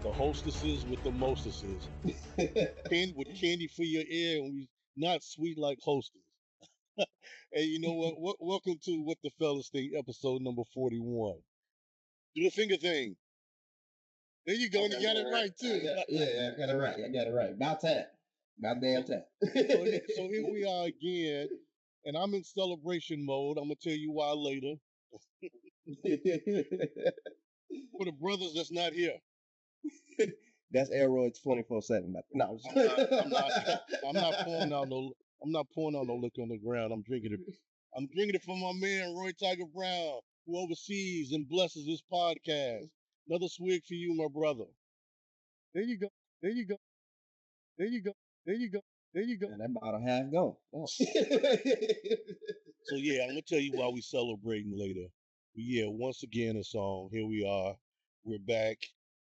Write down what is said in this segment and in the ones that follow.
the hostesses with the mostesses. With candy for your ear, and we not sweet like hostess. Hey, you know what? Welcome to What the Fellas Think, episode number 41. Do the finger thing. There you go. You got it right too. Yeah, I got it right. I got it right. About time. About damn time. So here we are again, and I'm in celebration mode. I'm gonna tell you why later. For the brothers that's not here. That's aeroids 24/7. No, I'm not pouring out no liquor on the ground. I'm drinking it. I'm drinking it from my man Roy Tiger Brown, who oversees and blesses this podcast. Another swig for you, my brother. There you go. There you go. There you go. There you go. There you go. And that bottle half gone. Oh. So yeah, I'm gonna tell you why we celebrating later. But yeah, once again, it's on. Here we are. We're back,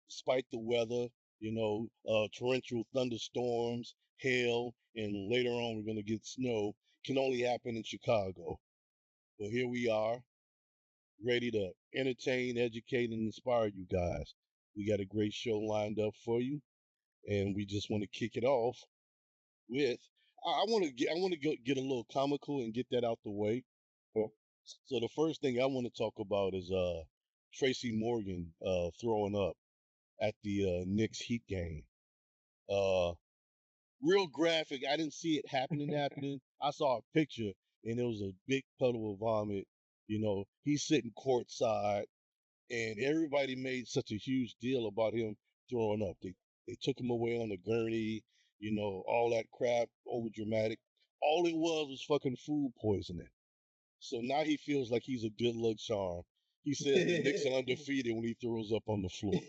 despite the weather. You know, torrential thunderstorms, hail, and later on we're gonna get snow. Can only happen in Chicago. But here we are, ready to entertain, educate, and inspire you guys. We got a great show lined up for you, and we just want to kick it off with. I want to get a little comical and get that out the way. So the first thing I want to talk about is Tracy Morgan throwing up at the Knicks Heat game. Real graphic. I didn't see it happening. I saw a picture and it was a big puddle of vomit. You know, he's sitting courtside, and everybody made such a huge deal about him throwing up. They took him away on the gurney. You know, all that crap, over dramatic. All it was fucking food poisoning. So now he feels like he's a good luck charm. He says the Knicks are undefeated when he throws up on the floor.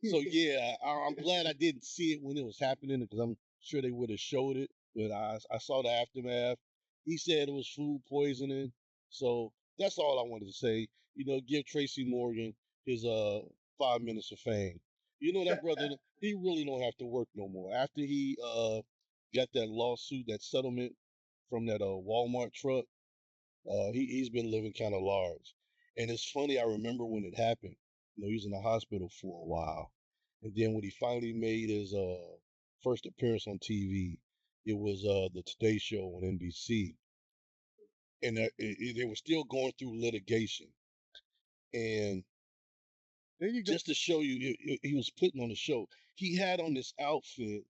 So yeah, I'm glad I didn't see it when it was happening, because I'm sure they would have showed it. But I saw the aftermath. He said it was food poisoning. So that's all I wanted to say. You know, give Tracy Morgan his 5 minutes of fame. You know, that brother, he really don't have to work no more. After he got that lawsuit, that settlement from that Walmart truck, he's been living kind of large. And it's funny, I remember when it happened. You know, he was in the hospital for a while. And then when he finally made his first appearance on TV, it was the Today Show on NBC. And they were still going through litigation. And there you go. Just to show you, he was putting on the show. He had on this outfit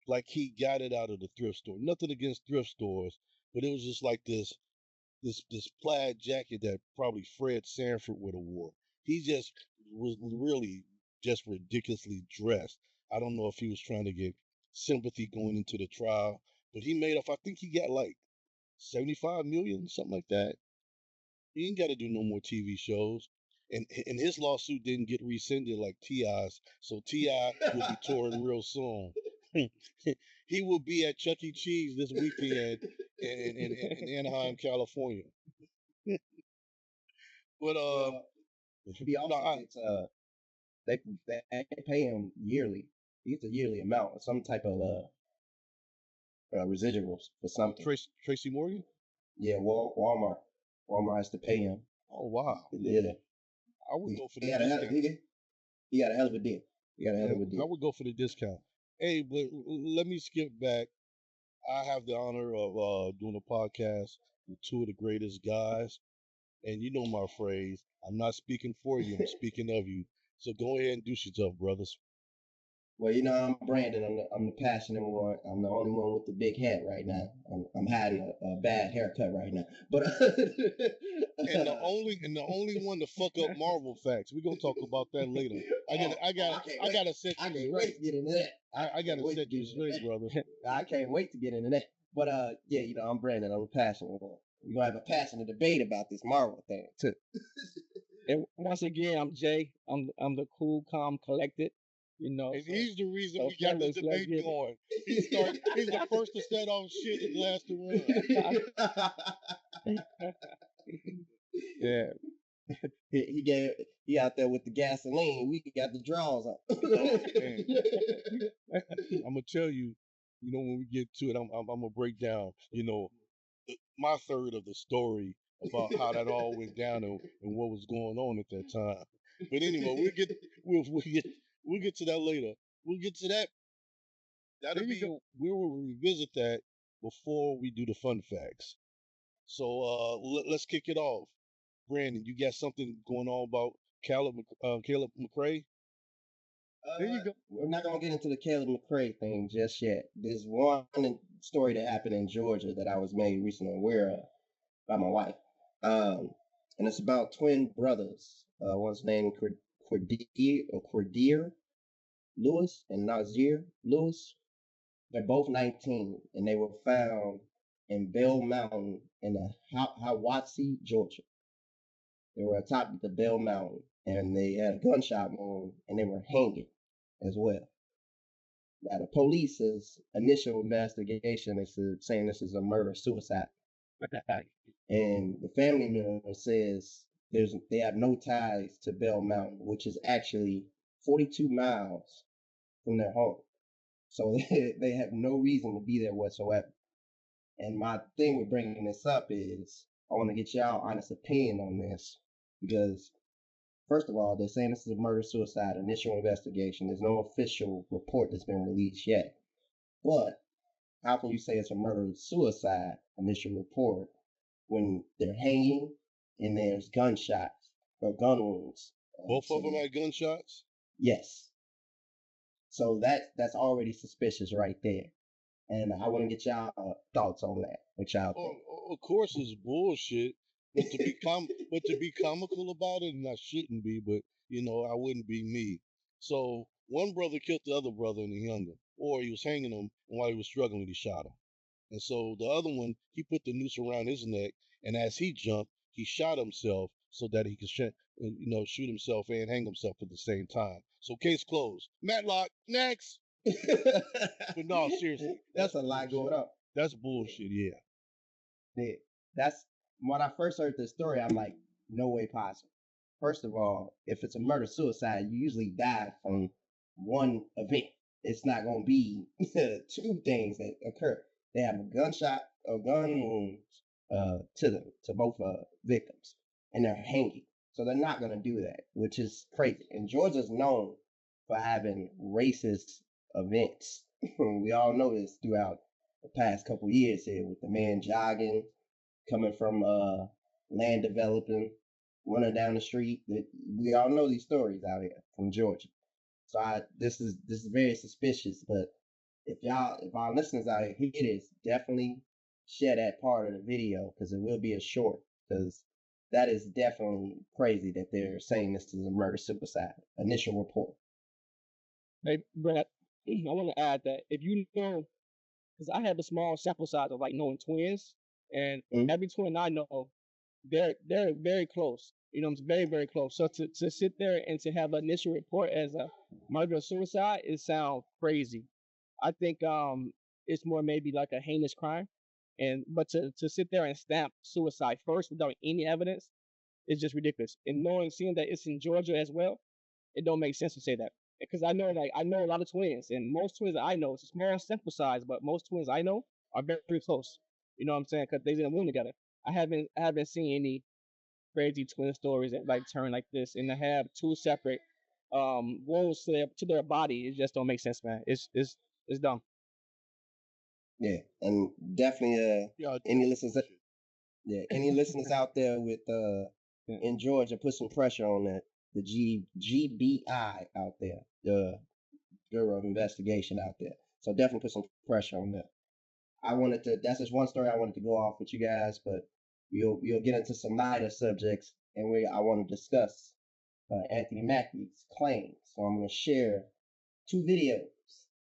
like he got it out of the thrift store. Nothing against thrift stores, but it was just like this plaid jacket that probably Fred Sanford would have wore. He just was really just ridiculously dressed. I don't know if he was trying to get sympathy going into the trial, but he made off. I think he got like 75 million, something like that. He ain't got to do no more TV shows. And his lawsuit didn't get rescinded like T.I.'s, so T.I. will be touring real soon. He will be at Chuck E. Cheese this weekend in Anaheim, California. But he also gets, they pay him yearly. He gets a yearly amount, some type of residuals for something. Tracy Morgan? Yeah, Walmart. Walmart has to pay him. Oh wow. Yeah. I would go for the discount. He got a hell of a deal. I would go for the discount. Hey, but let me skip back. I have the honor of doing a podcast with two of the greatest guys. And you know my phrase, I'm not speaking for you, I'm speaking of you. So go ahead and do yourself, brothers. Well, you know, I'm Brandon. I'm the passionate one. I'm the only one with the big hat right now. I'm hiding a bad haircut right now. But and the only one to fuck up Marvel facts. We're gonna talk about that later. I gotta set you straight. I can't wait to get into that. I gotta set you straight, brother. I can't wait to get into that. But yeah, you know, I'm Brandon. I'm a passionate one. We're gonna have a passionate debate about this Marvel thing too. And once again, I'm Jay. I'm the cool, calm, collected. You know, and he's the reason we got the debate going. He's the first to set off shit and last to run. Yeah. He out there with the gasoline. We got the draws on. I'm gonna tell you, you know, when we get to it, I'm gonna break down, you know, my third of the story about how that all went down and what was going on at that time. But anyway, we'll get to that later. We'll get to that. We will revisit that before we do the fun facts. So let's kick it off. Brandon, you got something going on about Caleb McRae? There you go. We're not gonna get into the Caleb McRae thing just yet. There's one story that happened in Georgia that I was made recently aware of by my wife, and it's about twin brothers. One's named Qaadir Lewis and Naazir Lewis. They're both 19, and they were found in Bell Mountain in Hiawassee, Georgia. They were atop the Bell Mountain, and they had a gunshot wound, and they were hanging as well. Now, the police's initial investigation is saying this is a murder-suicide. And the family member says they have no ties to Bell Mountain, which is actually 42 miles from their home. So they have no reason to be there whatsoever. And my thing with bringing this up is I want to get y'all honest opinion on this, because first of all, they're saying this is a murder-suicide initial investigation. There's no official report that's been released yet. But how can you say it's a murder-suicide initial report when they're hanging and there's gunshots or gun wounds? Both of them had gunshots? Yes. So that's already suspicious right there. And I want to get y'all thoughts on that. What y'all think? Of course it's bullshit. But to be comical about it, and I shouldn't be, but I wouldn't be me. So one brother killed the other brother and he hung him, or he was hanging him, and while he was struggling, he shot him. And so the other one, he put the noose around his neck, and as he jumped, he shot himself so that he could shoot himself and hang himself at the same time. So case closed. Matlock, next. But no, seriously, that's a lot going on. That's bullshit. Yeah. That's when I first heard this story. I'm like, no way possible. First of all, if it's a murder-suicide, you usually die from one event. It's not going to be two things that occur. They have a gunshot or gun wounds to both victims, and they're hanging. So they're not going to do that, which is crazy. And Georgia's known for having racist events. We all know this throughout the past couple years here, with the man jogging, coming from land developing, running down the street. We all know these stories out here from Georgia. So this is very suspicious. But if our listeners out here hear this, definitely share that part of the video, because it will be a short, because that is definitely crazy that they're saying this is a murder-suicide initial report. Hey, Brad, I want to add that if you know, because I have a small sample size of knowing twins, and every twin I know, they're very close. It's very, very close. So to sit there and to have an initial report as a murder or suicide, it sounds crazy. I think it's more maybe like a heinous crime, but to sit there and stamp suicide first without any evidence is just ridiculous. And seeing that it's in Georgia as well, it don't make sense to say that. Because I know a lot of twins, and most twins I know, it's a small sample size, but most twins I know are very, very close. You know what I'm saying? Because they're in the room together. I haven't seen any crazy twin stories that turn like this, and to have two separate wounds to their body, it just don't make sense, man. It's dumb. Yeah, and definitely any listeners out there with in Georgia, put some pressure on the GBI out there, the Bureau of Investigation out there. So definitely put some pressure on them. That's just one story I wanted to go off with you guys, but we'll get into some lighter subjects, and I want to discuss Anthony Mackie's claims. So I'm going to share two videos,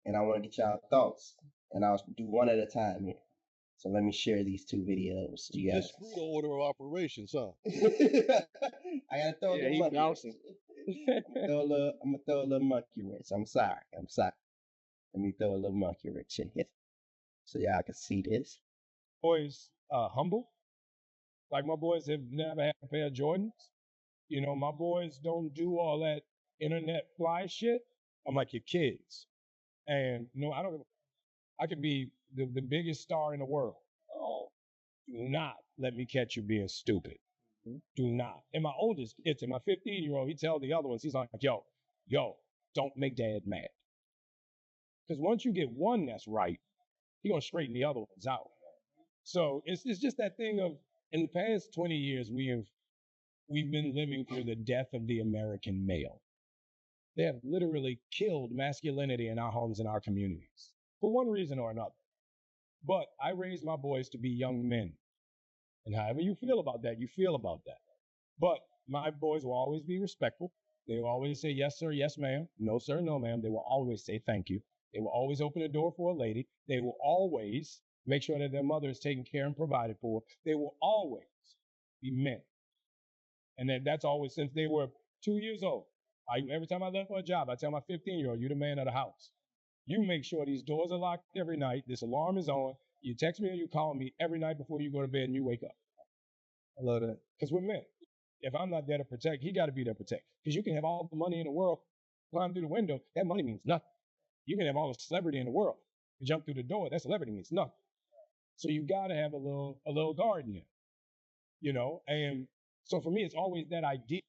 and I want to get y'all thoughts, and I'll do one at a time here. So let me share these two videos to you guys. Just through the order of operations, huh? I gotta throw a little monkey wrench. I'm gonna throw a little monkey wrench. I'm sorry. Let me throw a little monkey wrench in here, so y'all can see this. Boys, humble. Like, my boys have never had a pair of Jordans. My boys don't do all that internet fly shit. I'm like your kids. And I could be the biggest star in the world. Oh, do not let me catch you being stupid. Mhm. Do not. And my oldest, it's my 15-year-old, he tell the other ones, he's like, yo, don't make dad mad. Because once you get one that's right, he gonna straighten the other ones out. So it's just that thing of, in the past 20 years, we've been living through the death of the American male. They have literally killed masculinity in our homes and our communities for one reason or another. But I raised my boys to be young men. And however you feel about that, you feel about that. But my boys will always be respectful. They will always say, yes, sir, yes, ma'am. No, sir, no, ma'am. They will always say thank you. They will always open the door for a lady. They will always make sure that their mother is taken care and provided for. They will always be men. And that's always since they were 2 years old. Every time I left for a job, I tell my 15-year-old, you're the man of the house. You make sure these doors are locked every night. This alarm is on. You text me or you call me every night before you go to bed and you wake up. I love that. Because we're men. If I'm not there to protect, he got to be there to protect. Because you can have all the money in the world, climb through the window, that money means nothing. You can have all the celebrity in the world, you jump through the door, that celebrity means nothing. So you got to have a little guard in there, And so for me, it's always that idea.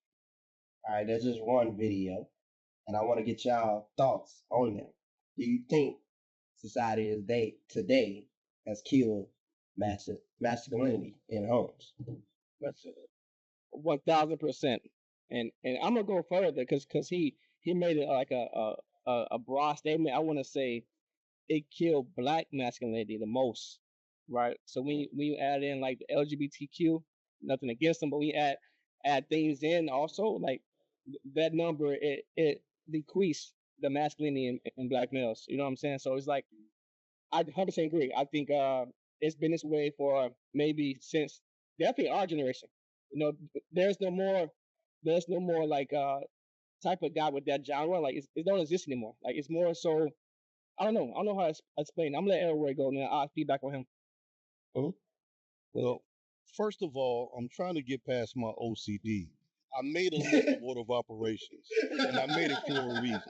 All right, there's just one video, and I want to get y'all thoughts on them. Do you think society today has killed masculinity in homes? That's 1000%. And I'm gonna go further because he made it like a broad statement. I want to say it killed black masculinity the most, right? So when you add in like the LGBTQ, nothing against them, but we add things in also, like that number, it decreased the masculinity in black males. You know what I'm saying? So it's like I 100% agree. I think it's been this way for maybe since definitely our generation. There's no more like type of guy with that genre. Like it don't exist anymore. Like it's more so. I don't know how to explain. I'm gonna let Elroy go, and then I'll feedback on him. Well, first of all, I'm trying to get past my OCD. I made a list of order of operations, and I made it for a reason.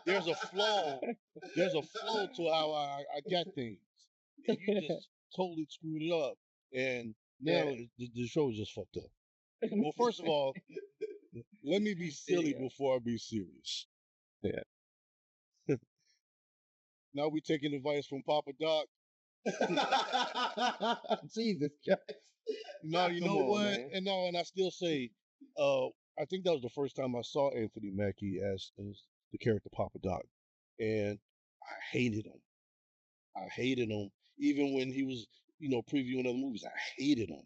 There's a flow. There's a flow to how I got things. And you just totally screwed it up, and now the show is just fucked up. Well, first of all, let me be silly before I be serious. Yeah. Now we taking advice from Papa Doc. Jesus Christ. No, you know what? Man. And I still say, I think that was the first time I saw Anthony Mackie as the character Papa Doc, and I hated him. Even when he was, previewing other movies, I hated him.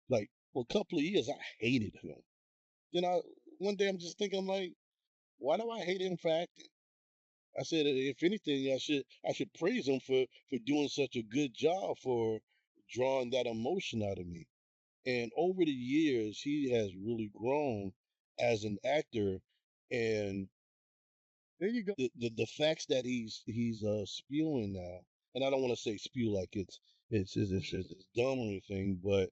Like for a couple of years, I hated him. Then one day I'm just thinking, I'm like, why do I hate him for acting? I said, if anything, I should praise him for doing such a good job for drawing that emotion out of me. And over the years, he has really grown as an actor. And there you go. The facts that he's spewing now, and I don't want to say spew like it's dumb or anything, but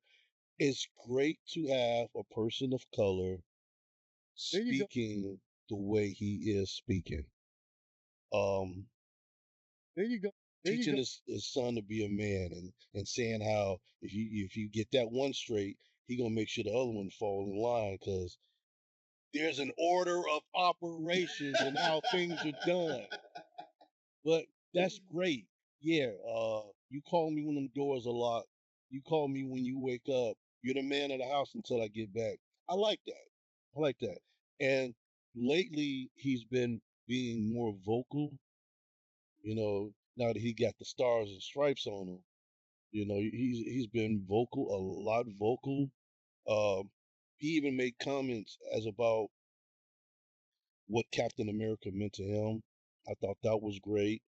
it's great to have a person of color speaking the way he is speaking. There you go. Teaching his son to be a man and saying how if you get that one straight, he gonna make sure the other one fall in line because there's an order of operations and how things are done. But that's great. Yeah, you call me when them doors are locked. You call me when you wake up. You're the man of the house until I get back. I like that. And lately he's been being more vocal. Now that he got the stars and stripes on him, he's been vocal, a lot vocal. He even made comments as about what Captain America meant to him. I thought that was great.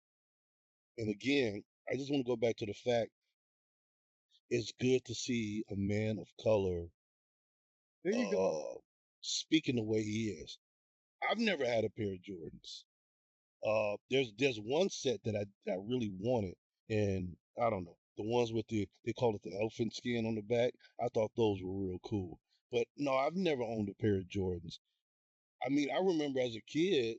And again, I just want to go back to the fact it's good to see a man of color speaking the way he is. I've never had a pair of Jordans. There's one set that I really wanted, and I don't know, the ones with they call it the elephant skin on the back. I thought those were real cool. But no, I've never owned a pair of Jordans. I mean, I remember as a kid,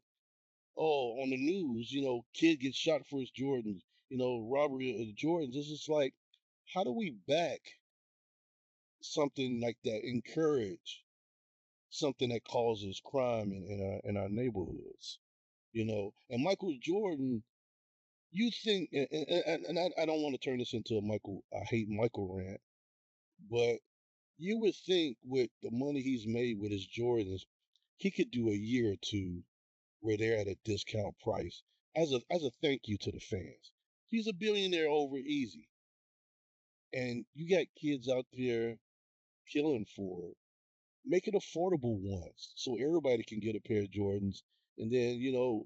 on the news, kid gets shot for his Jordans, robbery of the Jordans. It's just like, how do we back something like that, encourage something that causes crime in our neighborhoods? You know, and Michael Jordan, you think, and I don't want to turn this into I hate Michael rant, but you would think with the money he's made with his Jordans, he could do a year or two where they're at a discount price as a thank you to the fans. He's a billionaire over easy. And you got kids out there killing for it. Make it affordable once so everybody can get a pair of Jordans. And then, you know,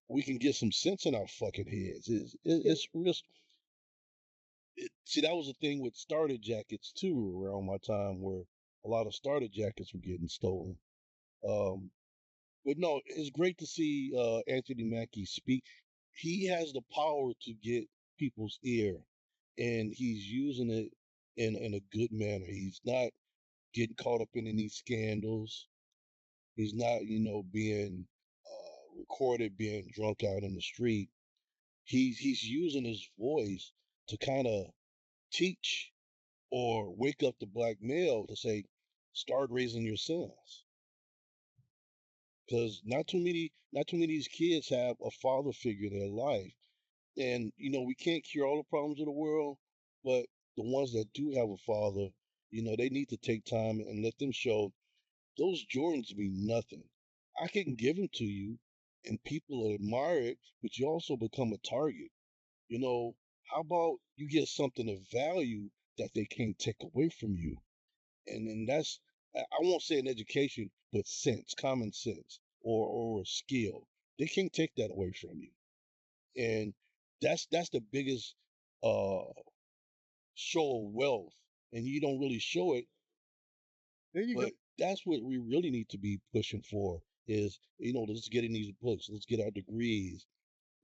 we can get some sense in our fucking heads. It's real. See, that was the thing with starter jackets too around my time, where a lot of starter jackets were getting stolen. But no, it's great to see Anthony Mackie speak. He has the power to get people's ear, and he's using it in a good manner. He's not getting caught up in any scandals. He's not, you know, being recorded being drunk out in the street. He's using his voice to kind of teach or wake up the black male to say, start raising your sons. Because not too many of these kids have a father figure in their life. And, you know, we can't cure all the problems of the world, but the ones that do have a father, you know, they need to take time and let them show those Jordans mean nothing. I can give them to you and people admire it, but you also become a target. You know, how about you get something of value that they can't take away from you? And then that's, I won't say an education, but sense, common sense, or a skill. They can't take that away from you. And that's the biggest show of wealth. And you don't really show it. There you But go. that's what we really need to be pushing for is, you know, let's get in these books, let's get our degrees,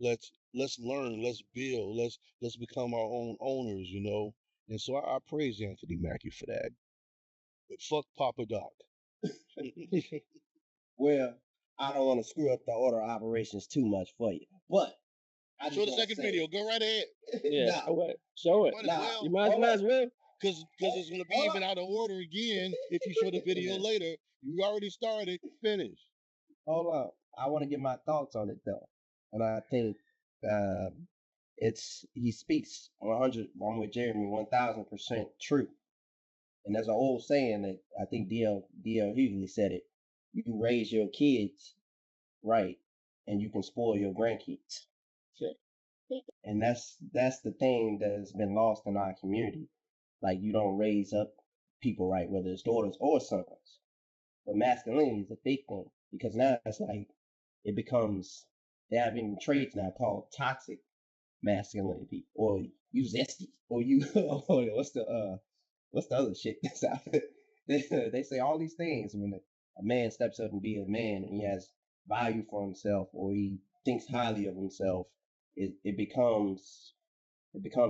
let's learn, let's build, let's become our own owners, you know. And so I praise Anthony Mackie for that. But fuck Papa Doc. Well, I don't want to screw up the order of operations too much for you, but I Show just the wanna second say- video. Go right ahead. Yeah, Nah, show it. Might as Nah, well. You might hold as well. Because it's going to be Hold even out of order again if you show the video later. You already started. Finish. hold on. I want to get my thoughts on it though, and I think he speaks 100. I'm with Jeremy, 1,000% true. And there's an old saying that I think D.L. Hughley said it: you can raise your kids right, and you can spoil your grandkids. And that's the thing that has been lost in our community. Like, you don't raise up people right, whether it's daughters or sons. But masculinity is a big thing because now it's like it becomes, they have even traits now called toxic masculinity, or you zesty, or you or what's the other shit that's out there? They say all these things when a man steps up and be a man and he has value for himself or he thinks highly of himself. It becomes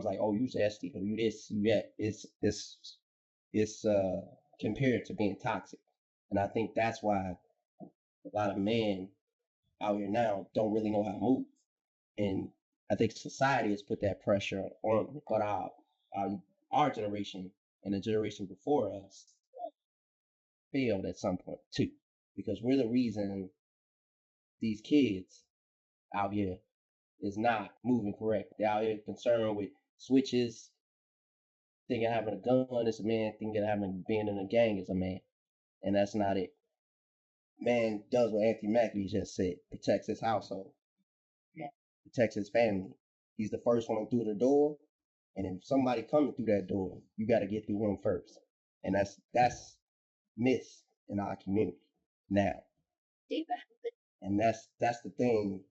like, oh, you zesty, or you this, you that. It's compared to being toxic, and I think that's why a lot of men out here now don't really know how to move, and I think society has put that pressure on. But our generation and the generation before us failed at some point too, because we're the reason these kids out here is not moving correct. They're out here concerned with switches, thinking having a gun is a man, thinking being in a gang is a man. And that's not it. Man does what Anthony Mackie just said, protects his household, protects his family. He's the first one through the door. And if somebody coming through that door, you got to get through him first. And that's missed in our community now. And that's the thing.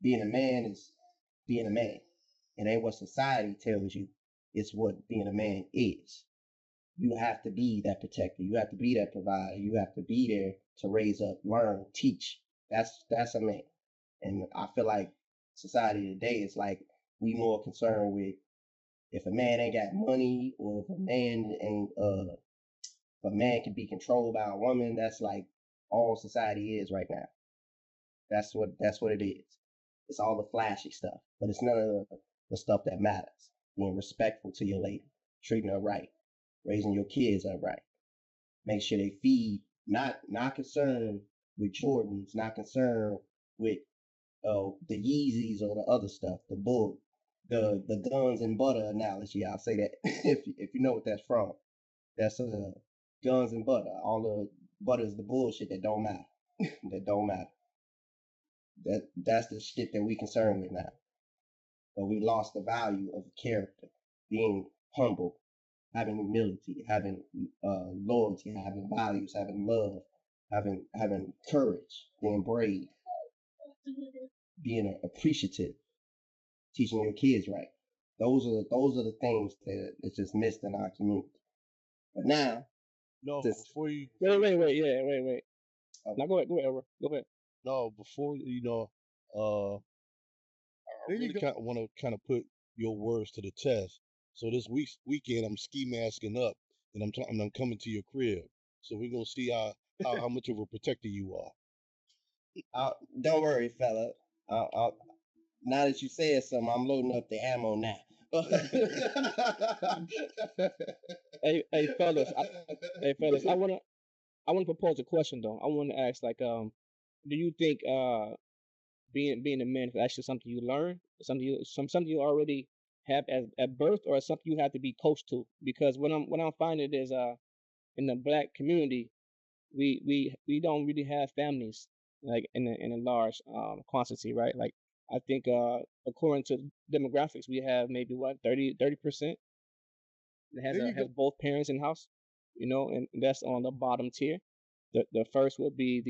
Being a man is being a man. It ain't what society tells you. It's what being a man is. You have to be that protector. You have to be that provider. You have to be there to raise up, learn, teach. That's a man. And I feel like society today is like we more concerned with if a man ain't got money, or if a man can be controlled by a woman. That's like all society is right now. That's what it is. It's all the flashy stuff, but it's none of the stuff that matters. being respectful to your lady, treating her right, raising your kids up right. Make sure they feed, not concerned with Jordans, not concerned with the Yeezys or the other stuff, the bull, the guns and butter analogy. I'll say that if you know what that's from. That's guns and butter. All the butter is the bullshit that don't matter. That don't matter. That's the shit that we concerned with now. But we lost the value of character, being humble, having humility, having loyalty, having values, having love, having courage, being brave, being appreciative, teaching your kids right. Those are the things that it's just missed in our community. But now, No, this, before you. Wait. Now go ahead, Edward. Go ahead. No, before I really want to kind of put your words to the test. So this weekend, I'm ski masking up, and I'm coming to your crib. So we're gonna see how much of a protector you are. Don't worry, fella. Now that you said something, I'm loading up the ammo now. Hey, fellas. I wanna propose a question though. I want to ask, like, do you think being a man is actually something you learn, something you already have at birth, or something you have to be coached to? Because what I'm finding is in the Black community, we don't really have families like in a large quantity, right? Like, I think according to demographics, we have maybe what 30% that has both parents in house, and that's on the bottom tier. The first would be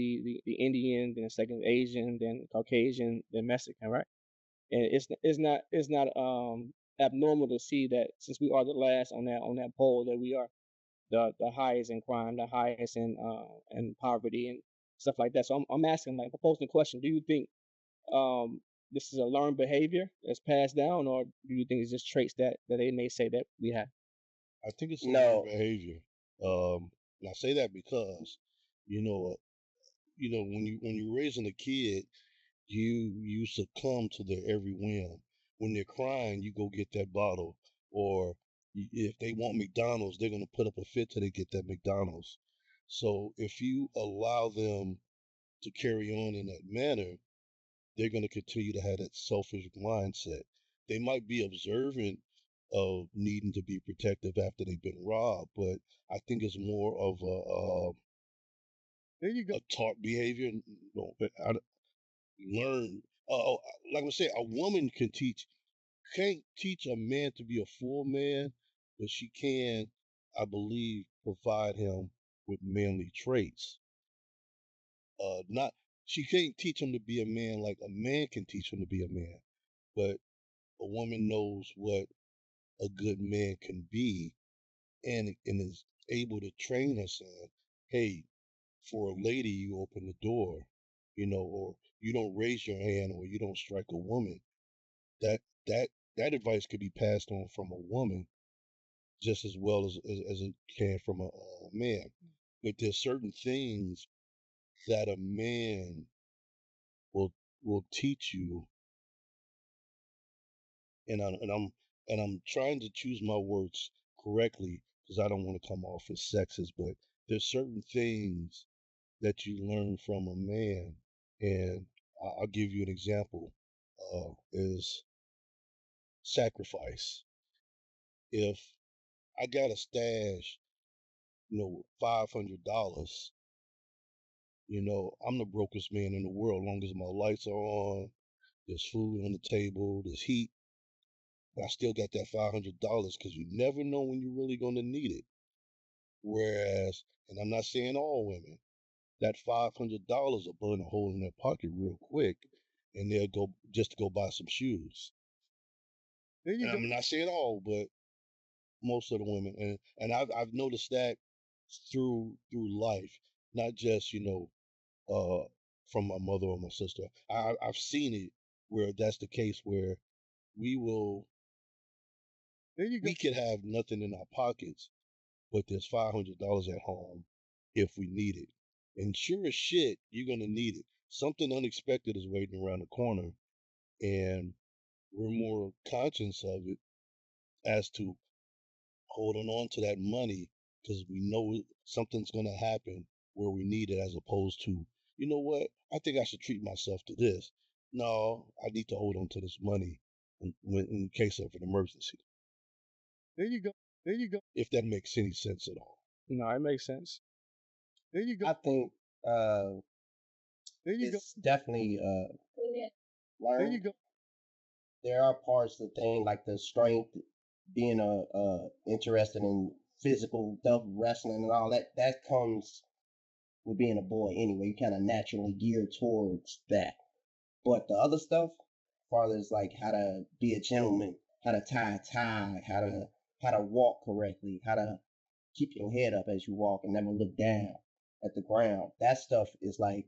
the Indian, then the second Asian, then Caucasian, then Mexican, right? And it's not abnormal to see that since we are the last on that poll, that we are the highest in crime, the highest in poverty and stuff like that. So I'm asking, like, proposing the question: do you think this is a learned behavior that's passed down, or do you think it's just traits that they may say that we have? I think it's learned behavior. And I say that because, when you're raising a kid, you succumb to their every whim. When they're crying, you go get that bottle, or if they want McDonald's, they're gonna put up a fit till they get that McDonald's. So if you allow them to carry on in that manner, they're gonna continue to have that selfish mindset. They might be observant of needing to be protective after they've been robbed, but I think it's more of a taught behavior. Learn. Like I say, a woman can't teach a man to be a full man, but she can, I believe, provide him with manly traits. Not She can't teach him to be a man like a man can teach him to be a man, but a woman knows what a good man can be, and is able to train her son. Hey, for a lady, you open the door, or you don't raise your hand, or you don't strike a woman. That that advice could be passed on from a woman just as well as it can from a man. But there's certain things that a man will teach you, and I'm trying to choose my words correctly because I don't want to come off as sexist, but there's certain things that you learn from a man, and I'll give you an example. Is sacrifice. If I got a stash, $500, I'm the brokest man in the world. As long as my lights are on, there's food on the table, there's heat, but I still got that $500 because you never know when you're really going to need it. Whereas, and I'm not saying all women, that $500 will burn a hole in their pocket real quick, and they'll go just to go buy some shoes. And I'm not saying all, but most of the women, and I've noticed that through life, not just from my mother or my sister. I've seen it where that's the case, where we could have nothing in our pockets, but there's $500 at home if we need it. And sure as shit, you're gonna need it. Something unexpected is waiting around the corner, and we're more conscious of it as to holding on to that money because we know something's going to happen where we need it, as opposed to, you know what, I think I should treat myself to this. No, I need to hold on to this money in case of an emergency. There you go. There you go. If that makes any sense at all. No, it makes sense. There you go. I think it's definitely learned. There you go. There are parts of the thing like the strength, being interested in physical stuff, wrestling and all that. That comes with being a boy anyway. You kind of naturally geared towards that. But the other stuff, as far as like how to be a gentleman, how to tie a tie, how to walk correctly, how to keep your head up as you walk and never look down at the ground. That stuff is like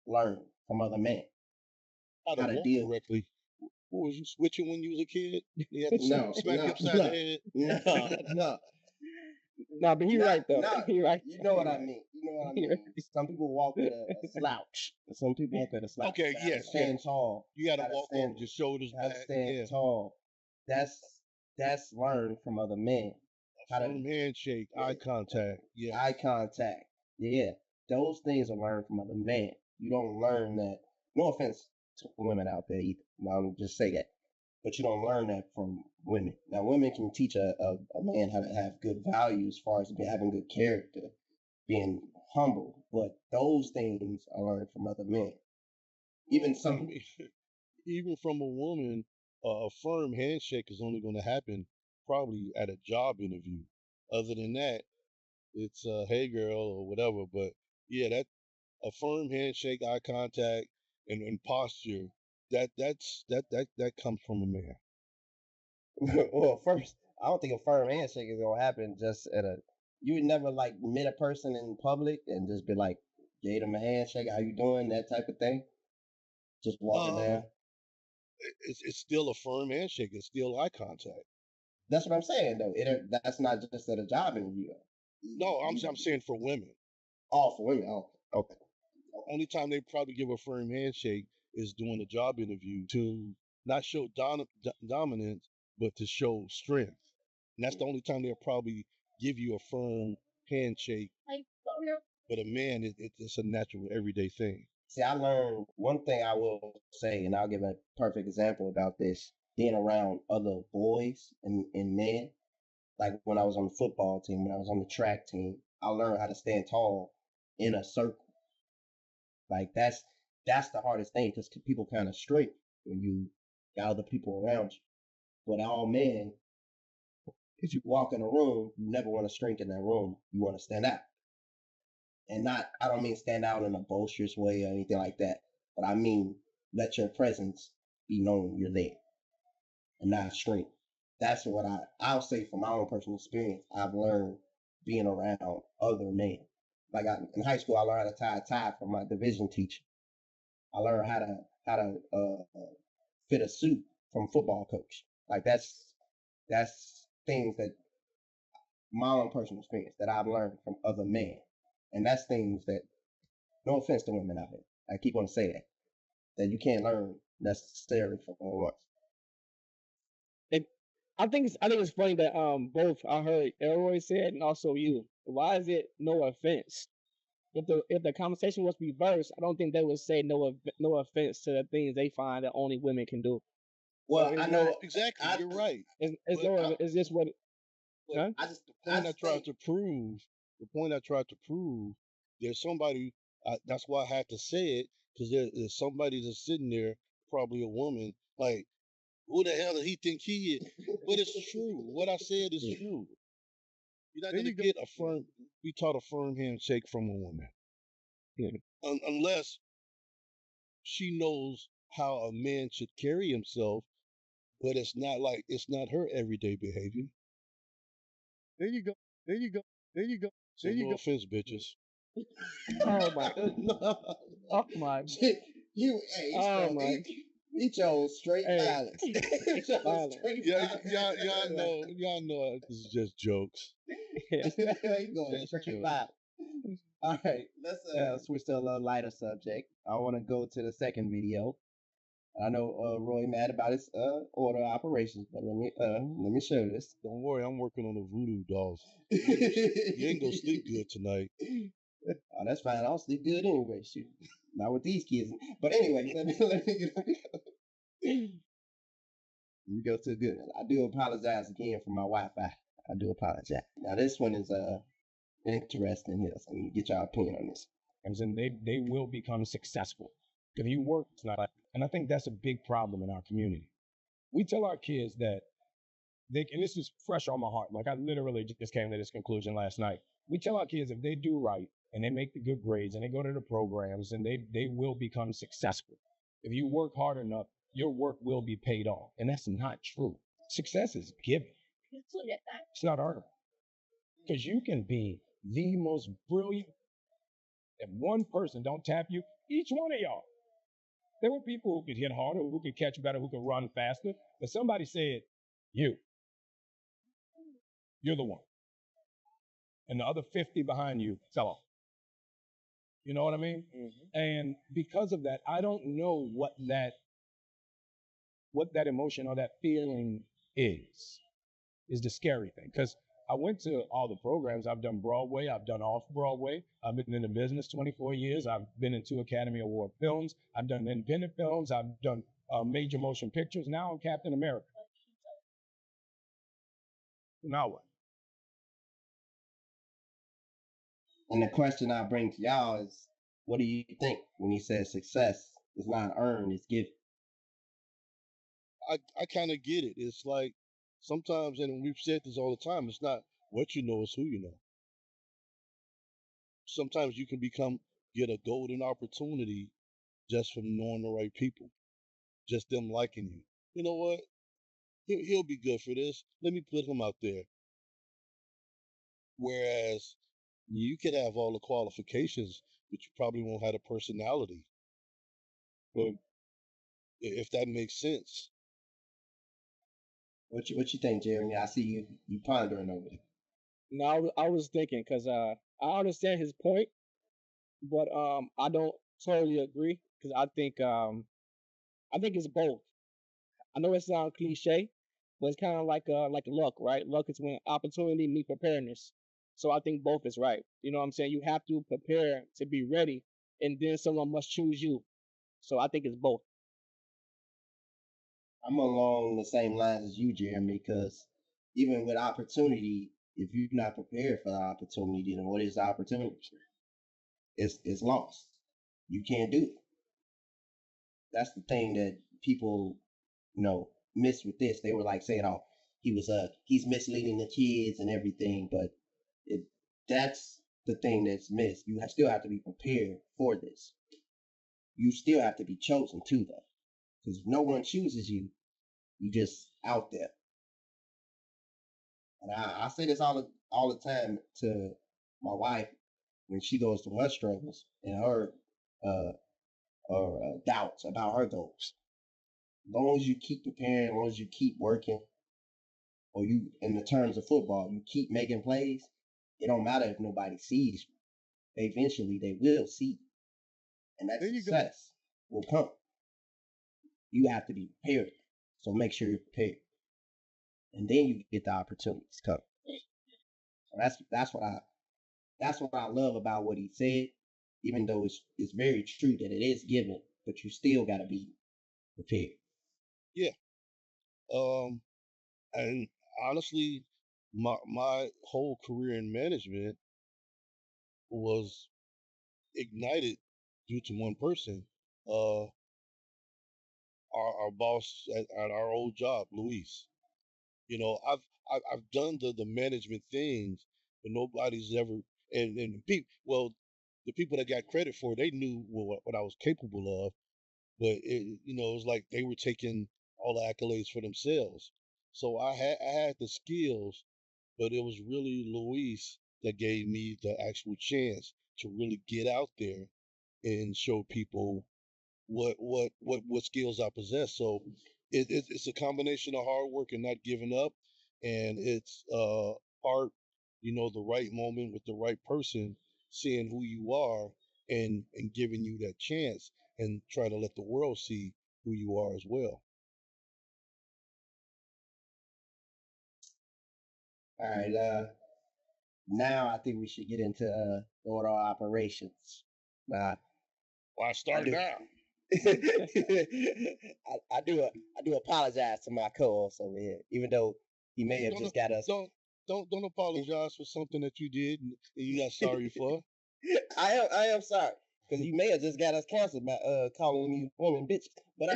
learned from other men. How to walk deal correctly. What, was you switching when you was a kid? You had to No, smack no, upside no. the head? No. No, but he right though. No, He right. you know what I mean. You know what I mean. Some people walk with a slouch. Some people walk with a slouch. Okay, Gotta yes, stand yes. tall. You got to Gotta walk stand- over your shoulders How to back. stand Yeah. tall. That's learned from other men. How to Firm handshake, eye contact. Yeah. eye contact. Yeah, those things are learned from other men. You don't learn that. No offense to women out there either. I'll just say that. But you don't learn that from women. Now, women can teach a man how to have good values as far as having good character, being humble. But those things are learned from other men. Even some. Even from a woman, a firm handshake is only going to happen probably at a job interview. Other than that, it's hey girl or whatever. But yeah, that a firm handshake, eye contact, and posture. That comes from a man. Well, first, I don't think a firm handshake is gonna happen just at a. You would never like meet a person in public and just be like, gave them a handshake, how you doing, that type of thing. Just walking Uh, down. It's still a firm handshake. It's still eye contact. That's what I'm saying though. That's not just at a job interview. No, I'm saying for women. All for women. Oh, okay. Only time they probably give a firm handshake is during a job interview to not show dominance, but to show strength. And that's the only time they'll probably give you a firm handshake. But a man, it's a natural, everyday thing. See, I learned one thing I will say, and I'll give a perfect example about this. Being around other boys and men, like when I was on the football team, when I was on the track team, I learned how to stand tall in a circle. Like that's the hardest thing because people kind of straight when you got other people around you. But all men, if you walk in a room, you never want to shrink in that room. You want to stand out. And not, I don't mean stand out in a boisterous way or anything like that, but I mean let your presence be known you're there and not shrink. That's what I'll say from my own personal experience. I've learned being around other men. Like in high school, I learned how to tie a tie from my division teacher. I learned how to fit a suit from a football coach. Like that's things that my own personal experience that I've learned from other men. And that's things that, no offense to women out here, I keep on saying that you can't learn necessarily from us. I think it's funny that both I heard Elroy said and also you. Why is it no offense? If the conversation was reversed, I don't think they would say no offense to the things they find that only women can do. Well, So I know Exactly, you're right. Is this what? Huh? The point I tried to prove, there's somebody. That's why I had to say it, because there's somebody that's sitting there, probably a woman, like, who the hell does he think he is? But it's true. What I said is true. You're not going to get be taught a firm handshake from a woman. Yeah. Unless she knows how a man should carry himself, but it's not her everyday behavior. There you go. So no offense, bitches. Oh my! Oh my! He chose straight violence. Y'all know this is just jokes. He going straight violence. All right, let's switch to a little lighter subject. I want to go to the second video. I know Roy mad about his order of operations, but let me show this. Don't worry, I'm working on the voodoo dolls. You ain't gonna sleep good tonight. Oh, that's fine. I don't sleep good anyway. Shoot, not with these kids. But anyway, let me go to good. I do apologize again for my Wi-Fi. I do apologize. Now this one is interesting here. So let me get y'all opinion on this. And they will become successful. If you work, it's not like, and I think that's a big problem in our community. We tell our kids that and this is fresh on my heart. Like I literally just came to this conclusion last night. We tell our kids if they do right and they make the good grades and they go to the programs and they will become successful. If you work hard enough, your work will be paid off. And that's not true. Success is given. It's not earned. Because you can be the most brilliant. If one person don't tap you, each one of y'all. There were people who could hit harder, who could catch better, who could run faster. But somebody said, you're the one. And the other 50 behind you fell off. You know what I mean? Mm-hmm. And because of that, I don't know what that emotion or that feeling is the scary thing. Because I went to all the programs. I've done Broadway. I've done off-Broadway. I've been in the business 24 years. I've been in 2 Academy Award films. I've done independent films. I've done major motion pictures. Now I'm Captain America. Now what? And the question I bring to y'all is, what do you think when he says success is not earned, it's given? I kind of get it. It's like sometimes, and we've said this all the time, it's not what you know, it's who you know. Sometimes you can get a golden opportunity just from knowing the right people, just them liking you. You know what? He'll be good for this. Let me put him out there. Whereas you could have all the qualifications, but you probably won't have a personality. But if that makes sense. What you think, Jeremy? I see you pondering over it. No, I was thinking because I understand his point, but I don't totally agree because I think it's both. I know it sounds cliche, but it's kind of like luck, right? Luck is when opportunity meet preparedness. So I think both is right. You know what I'm saying? You have to prepare to be ready, and then someone must choose you. So I think it's both. I'm along the same lines as you, Jeremy, because even with opportunity, if you're not prepared for the opportunity, then what is the opportunity? It's lost. You can't do it. That's the thing that people, miss with this. They were like saying, "Oh, he's misleading the kids and everything," but that's the thing that's missed. You still have to be prepared for this. You still have to be chosen too, though, because if no one chooses you, you just out there. And I say this all the time to my wife when she goes through her struggles and her doubts about her goals. As long as you keep preparing, as long as you keep working, or you, in the terms of football, you keep making plays, it don't matter if nobody sees you. Eventually, they will see you. And that success will come. You have to be prepared. So make sure you're prepared. And then you get the opportunities come. So that's what I love about what he said, even though it's very true that it is given, but you still got to be prepared. Yeah. And honestly, my whole career in management was ignited due to one person. Our boss at our old job, Luis. I've done the management things, but nobody's ever and the people that got credit for it, they knew what I was capable of, but it was like they were taking all the accolades for themselves. So I had the skills, but it was really Luis that gave me the actual chance to really get out there and show people what skills I possess. So it's a combination of hard work and not giving up, and it's part, the right moment with the right person, seeing who you are and giving you that chance and try to let the world see who you are as well. All right. Now I think we should get into order of operations. Why start now? I do apologize to my co-host over here, even though he may have just got us. Don't apologize for something that you did and you got sorry for. I am sorry because you may have just got us canceled by calling me woman bitches. But I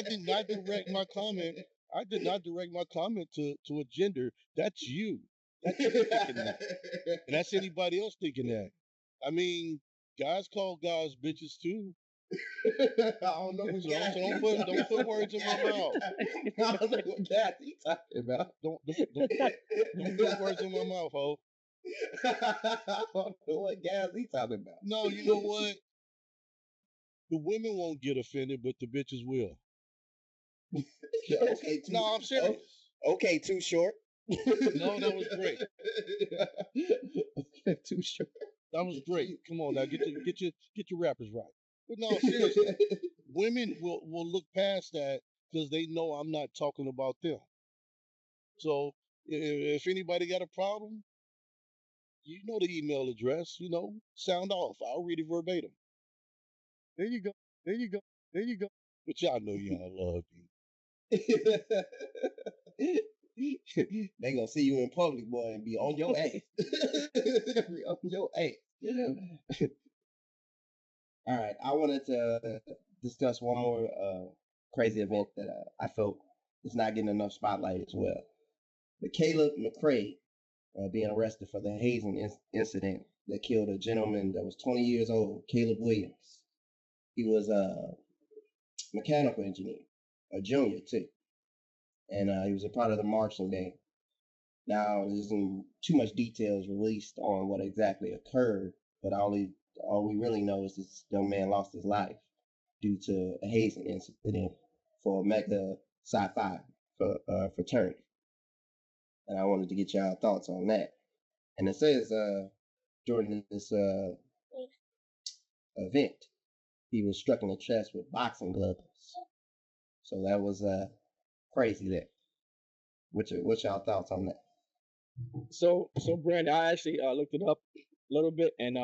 did not direct my comment. I did not direct my comment to a gender. That's you. That's you thinking that. And that's anybody else thinking that. I mean, guys call guys bitches too. I don't know what So don't put words in my mouth. I don't know what guys he talking about. Don't put words in my mouth, ho. I don't know what guys he talking about. No, you know what? The women won't get offended, but the bitches will. Okay, no, I'm serious. Okay, too short. No, that was great. Okay, too short. That was great. Come on now, get your rappers right. But no, seriously, women will look past that because they know I'm not talking about them. So if anybody got a problem, you know the email address. Sound off. I'll read it verbatim. There you go. There you go. There you go. But y'all know y'all love me. They gonna see you in public, boy, and be on your ass. Be on your ass. All right, I wanted to discuss one more crazy event that I felt is not getting enough spotlight as well. The Caleb McRae being arrested for the hazing incident that killed a gentleman that was 20 years old, Caleb Williams. He was a mechanical engineer, a junior too. And he was a part of the marching band. Now, there isn't too much details released on what exactly occurred, but all we really know is this young man lost his life due to a hazing incident for Omega Psi Phi fraternity. And I wanted to get y'all thoughts on that. And it says during this event, he was struck in the chest with boxing gloves. So that was crazy there. What's y'all thoughts on that? So Brandon, I actually looked it up a little bit, and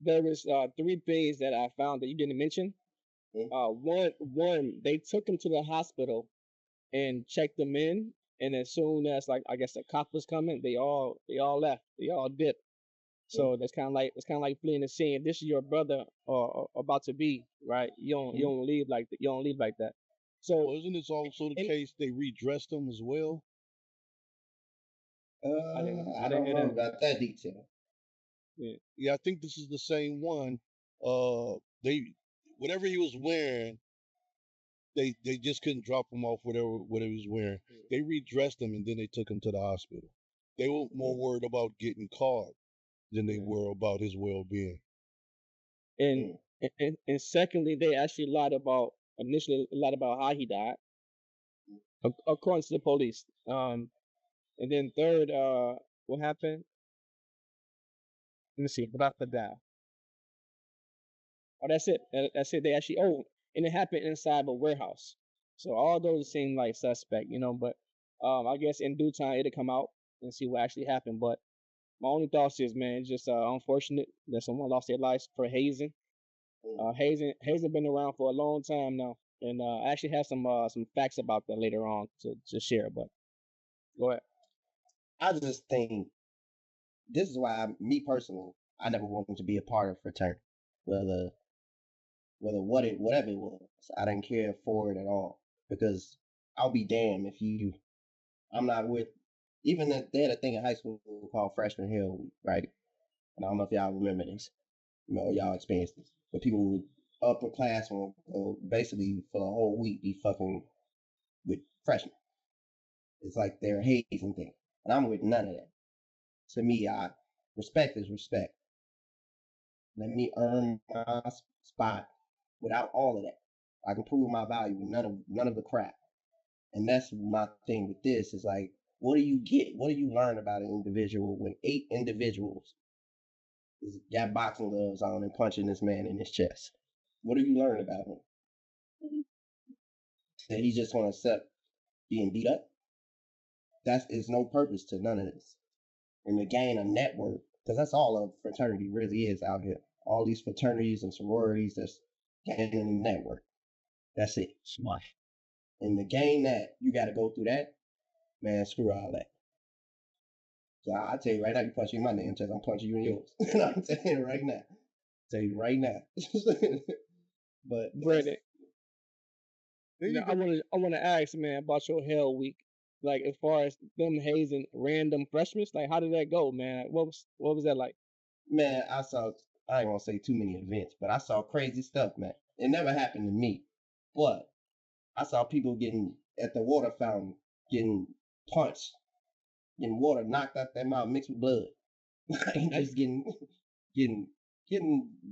there was 3 things that I found that you didn't mention. One, they took him to the hospital and checked him in, and as soon as I guess the cop was coming, they all left, they all dipped. So that's kind of like fleeing the scene. This is your brother or about to be, right? You don't leave like that. You don't leave like that. So isn't this also the case they redressed him as well? I don't know about that detail. Yeah, I think this is the same one. Whatever he was wearing, they just couldn't drop him off whatever he was wearing. They redressed him and then they took him to the hospital. They were more worried about getting caught than they were about his well-being. And secondly, they actually initially lied about how he died, according to the police. And then third, what happened? Let me see. What I put down? Oh, that's it. That's it. They actually and it happened inside a warehouse. So all those seem like suspect, But I guess in due time it'll come out and see what actually happened. But my only thoughts is, man, it's just unfortunate that someone lost their lives for hazing. Hazing been around for a long time now, and I actually have some facts about that later on to share. But go ahead. I just think this is why me personally, I never wanted to be a part of fraternity, whatever it was. I didn't care for it at all because I'll be damned if I'm not with. Even they had a thing in high school called Freshman Hill Week, right? And I don't know if y'all remember this, y'all experienced this. But people would upperclassmen basically for a whole week be fucking with freshmen. It's like their hazing thing. And I'm with none of that. To me, respect is respect. Let me earn my spot without all of that. I can prove my value with none of the crap. And that's my thing with this is like, what do you get? What do you learn about an individual when 8 individuals got boxing gloves on and punching this man in his chest? What do you learn about him? That he just want to accept being beat up? Is no purpose to none of this. And to gain a network, because that's all a fraternity really is out here. All these fraternities and sororities that's gaining a network. That's it. Smart. And to gain that, you got to go through that. Man, screw all that. So I tell you right now, you punch you in my damn chest, I'm punching you in yours. I'm telling you right now. Tell you right now. But Brandon, There you I go. want to ask, man, about your Hell Week. Like, as far as them hazing random freshmen, like, how did that go, man? What was that like? man, I ain't gonna say too many events, but I saw crazy stuff, man. It never happened to me. But I saw people getting at the water fountain, getting punched, getting water knocked out their mouth mixed with blood. Like just getting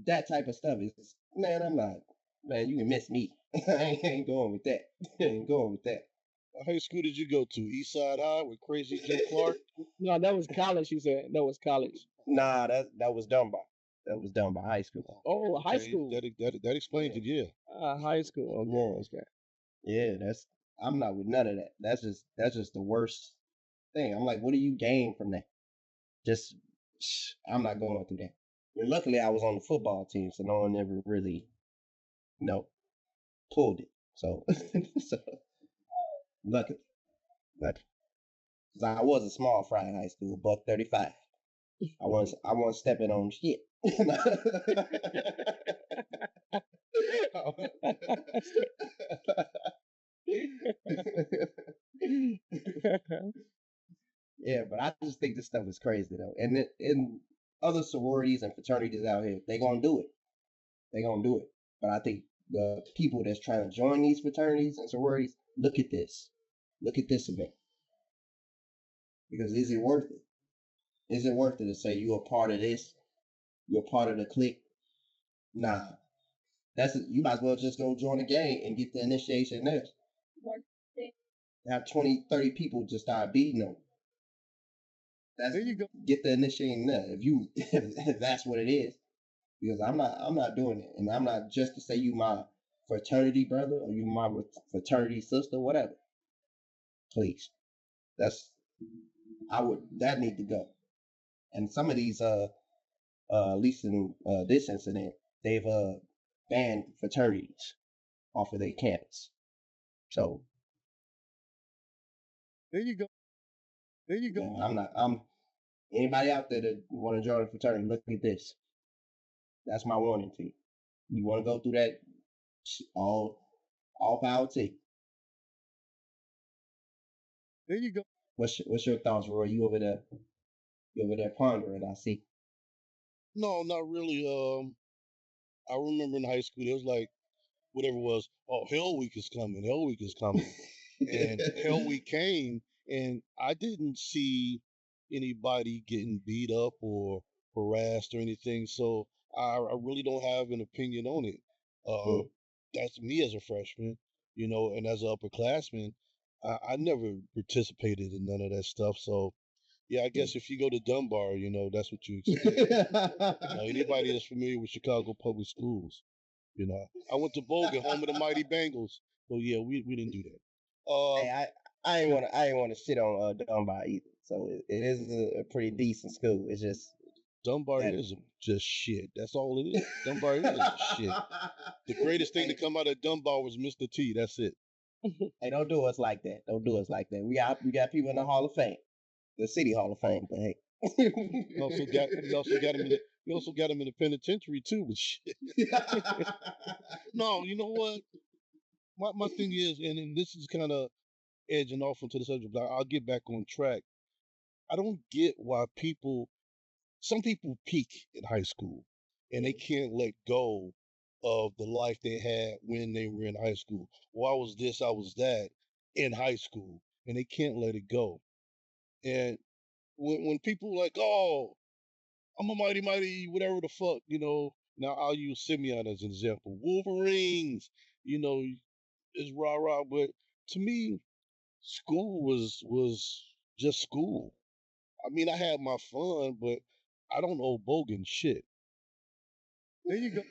that type of stuff. It's man, I'm not man, you can miss me. I ain't going with that. I ain't going with that. What high school did you go to? Eastside High with Crazy Jim Clark? No, that was college. You said that was college. Nah, that was done by high school. Oh, high Okay, school. That explains it. Yeah. High school. Okay. Yeah. Okay. Yeah, I'm not with none of that. That's just the worst thing. I'm like, what do you gain from that? Just I'm not going through that. And luckily I was on the football team, so no one ever really, pulled it. So so luckily. But I was a small fry in high school, $135. I wasn't stepping on shit. Yeah, but I just think this stuff is crazy though. And in other sororities and fraternities out here, they gonna do it. They gonna do it. But I think the people that's trying to join these fraternities and sororities, look at this. Look at this event. Because is it worth it? Is it worth it to say you're a part of this? You're a part of the clique? Nah. You might as well just go join a gang and get the initiation there. Have 20, 30 people just start beating them. There you go. Get the initiation there. If that's what it is. Because I'm not doing it. And I'm not just to say you my fraternity brother or you my fraternity sister, whatever. Please. That need to go. And some of these at least in this incident, they've banned fraternities off of their campus. So There you go. There you go. I'm anybody out there that want to join a fraternity, look at this. That's my warning to you. You want to go through that, all power to you. There you go. What's your thoughts, Roy? You over there pondering, I see. No, not really. I remember in high school, it was like, whatever it was, oh, Hell Week is coming. Hell Week is coming. And Hell Week came, and I didn't see anybody getting beat up or harassed or anything. So I really don't have an opinion on it. That's me as a freshman, and as an upperclassman, I never participated in none of that stuff. So yeah, I guess if you go to Dunbar, that's what you expect. Anybody that's familiar with Chicago public schools, I went to Bogan, home of the mighty Bengals. So yeah, we didn't do that. Hey, I ain't want to shit on Dunbar either. So it is a pretty decent school. It's just Dunbar is just shit. That's all it is. Dunbar is shit. The greatest thing to come out of Dunbar was Mr. T. That's it. Hey, don't do us like that. Don't do us like that. We got people in the Hall of Fame, the City Hall of Fame. But hey, you also got him in the penitentiary too. But shit. No, you know what? My thing is, and this is kind of edging off into the subject, but I'll get back on track. I don't get why some people peak in high school and they can't let go of the life they had when they were in high school. Well, I was this, I was that in high school, and they can't let it go. And when people like, oh, I'm a mighty, whatever the fuck, now I'll use Simeon as an example. Wolverines, is rah-rah, but to me, school was just school. I mean, I had my fun, but I don't owe Bogan shit. There you go.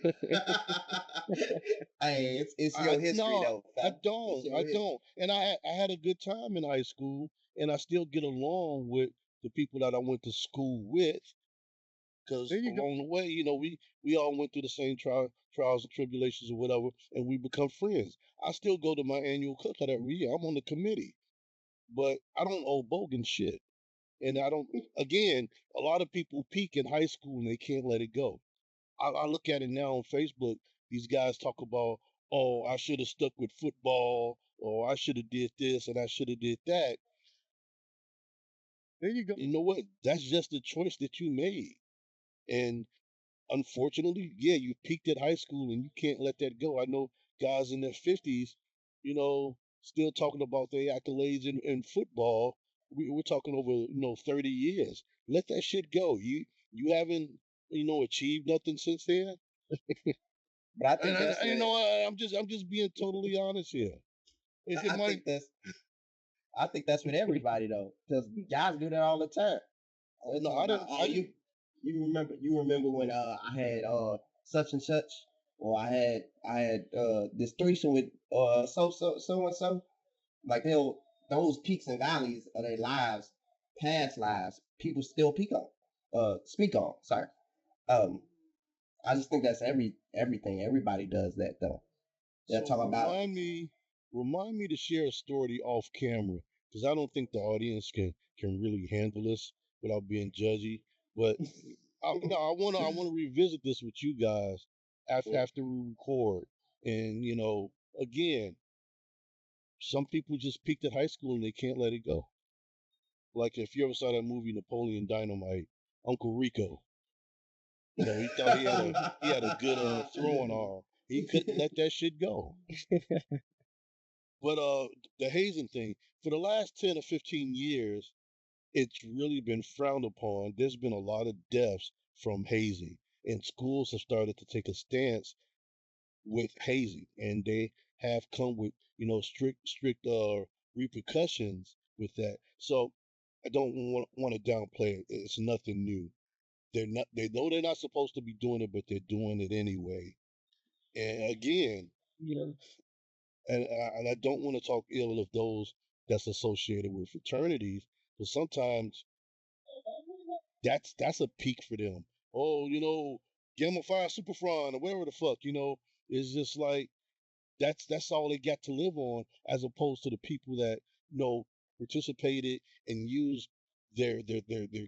Hey, it's your history No, though. I fam. It's don't. your I history. don't. And I had a good time in high school, and I still get along with the people that I went to school with. Because There you go. along the way, we all went through the same trials and tribulations or whatever, and we become friends. I still go to my annual cookout every year. I'm on the committee, but I don't owe Bogan shit. And I don't, again, a lot of people peak in high school and they can't let it go. I look at it now on Facebook. These guys talk about, oh, I should have stuck with football, or I should have did this and I should have did that. There you go. You know what? That's just a choice that you made. And unfortunately, yeah, you peaked at high school and you can't let that go. I know guys in their 50s, still talking about their accolades in football. We're talking over, 30 years. Let that shit go. You haven't, achieved nothing since then. But I think And that's I'm just being totally honest here. I think that's with everybody though, because guys do that all the time. They're No, talking I about, don't. oh, you remember when I had such and such, or I had this threesome with so and so. Like those peaks and valleys of their lives, past lives, people still speak on. Sorry. I just think that's everything. Everybody does that though. They're So talking about remind me to share a story off camera because I don't think the audience can really handle this without being judgy. But no, I wanna revisit this with you guys after we record. And again, some people just peaked at high school and they can't let it go. Like if you ever saw that movie Napoleon Dynamite, Uncle Rico, he thought he had a good throwing arm. He couldn't let that shit go. But the hazing thing, for the last 10 or 15 years, it's really been frowned upon. There's been a lot of deaths from hazing, and schools have started to take a stance with hazing, and they have come with strict repercussions with that. So I don't want to downplay it. It's nothing new. They're not. They know they're not supposed to be doing it, but they're doing it anyway. And again, Yeah. and I don't want to talk ill of those that's associated with fraternities, but sometimes that's a peak for them. Oh, Gamma Phi Superfron or whatever the fuck, it's just like that's all they got to live on, as opposed to the people that participated and used their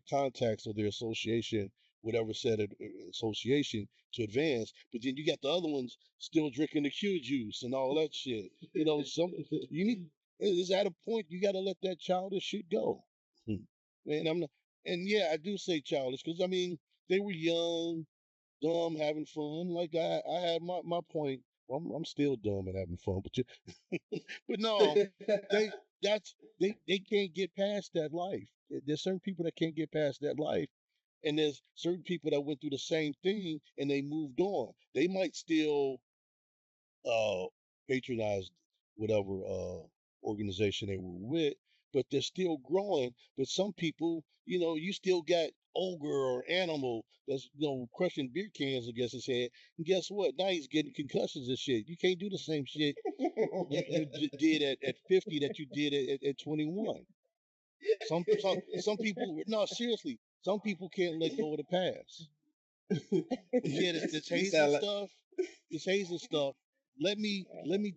contacts or their association, whatever said association, to advance. But then you got the other ones still drinking the Q juice and all that shit. Some you need is at a point you got to let that childish shit go. And I'm not, and yeah, I do say childish because I mean they were young, dumb, having fun. Like I had my point. Well, I'm still dumb and having fun, but no, they they can't get past that life. There's certain people that can't get past that life, and there's certain people that went through the same thing and they moved on. They might still uh patronize whatever organization they were with, but they're still growing. But some people, you still got ogre or animal that's crushing beer cans against his head. And guess what? Now he's getting concussions and shit. You can't do the same shit you did at 50 that you did at 21. Some people, no, seriously, some people can't let go of the past. Yeah, this hazing stuff. Let me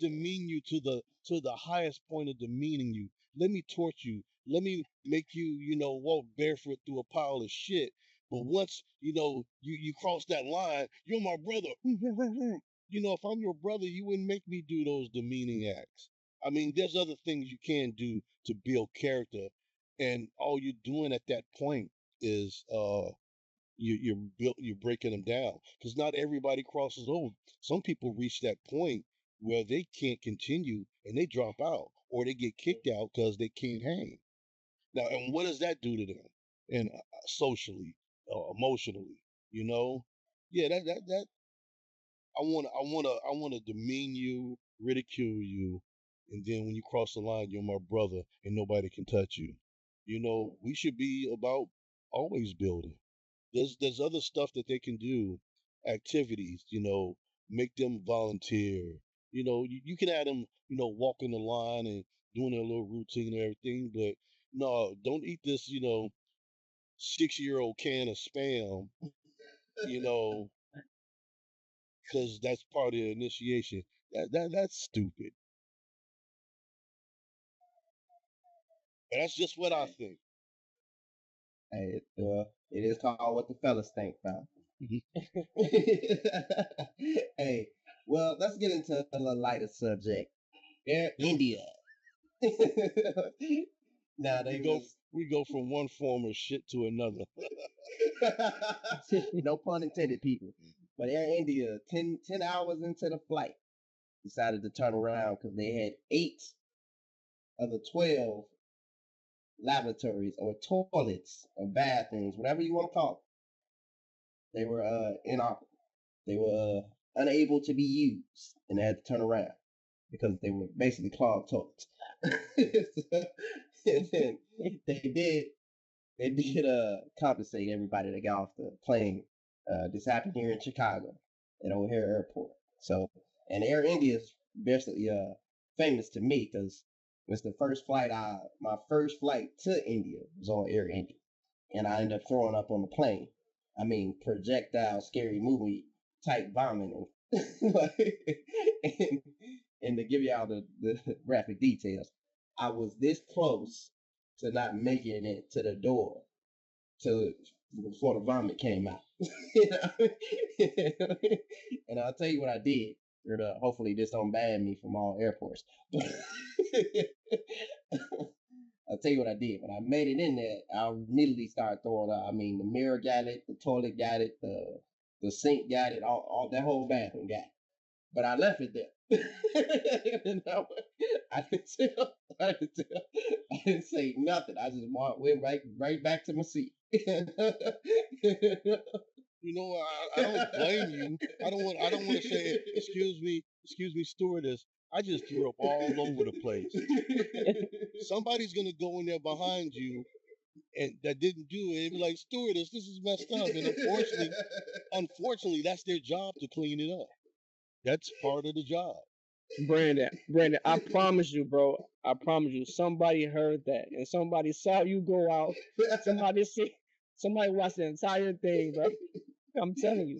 demean you to the highest point of demeaning you. Let me torture you. Let me make you walk barefoot through a pile of shit. But once you cross that line, you're my brother. If I'm your brother, you wouldn't make me do those demeaning acts. I mean, there's other things you can do to build character, and all you're doing at that point is you're breaking them down because not everybody crosses over. Some people reach that point where they can't continue and they drop out or they get kicked out because they can't hang. Now, and what does that do to them? And socially, emotionally, yeah, that I wanna demean you, ridicule you, and then when you cross the line, you're my brother and nobody can touch you. We should be about always building. There's other stuff that they can do activities. Make them volunteer. You can have them, walking the line and doing their little routine and everything. But no, don't eat this, 6-year-old can of spam, because that's part of the initiation. That's stupid. But that's just what I think. Hey, it is called What the Fellas Think, pal. Hey, well, let's get into a little lighter subject. Air India. Now We go from one form of shit to another. No pun intended, people. But Air India, 10 hours into the flight, decided to turn around because they had 8 of the 12 lavatories or toilets or bathrooms, whatever you want to call it. They were inoperable. They were unable to be used, and they had to turn around because they were basically clogged toilets. And then they did compensate everybody that got off the plane. This happened here in Chicago at O'Hare Airport. So, and Air India is basically famous to me because it's the first flight my first flight to India was on Air India, and I ended up throwing up on the plane. I mean, projectile, scary movie type vomiting. and to give y'all the graphic details, I was this close to not making it to the door before the vomit came out. And I'll tell you what I did. Hopefully this don't ban me from all airports. I'll tell you what I did. When I made it in there, I immediately started throwing up. I mean, the mirror got it, the toilet got it, the sink got it, all that whole bathroom got it. But I left it there. I didn't say nothing. I just went right back to my seat. I don't blame you. I don't want to say, excuse me, stewardess. I just threw up all over the place. Somebody's gonna go in there behind you, and that didn't do it. And be like, stewardess, this is messed up. And unfortunately, that's their job to clean it up. That's part of the job. Brandon, I promise you, bro. I promise you, somebody heard that and somebody saw you go out. Somebody watched the entire thing, bro. I'm telling you.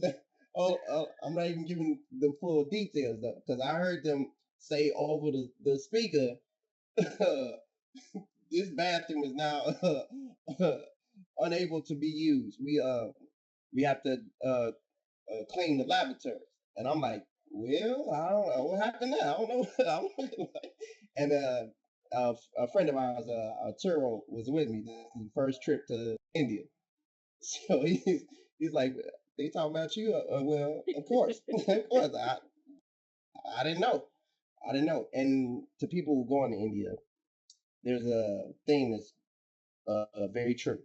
I'm not even giving the full details though, because I heard them say over the speaker, this bathroom is now unable to be used. We have to clean the lavatory, and I'm like, well, I don't know what happened there. I don't know. And a friend of ours, Arturo, was with me. This is the first trip to India, so he's like, they talking about you? Well, of course, of course. I didn't know. And to people who go to India, there's a thing that's very true.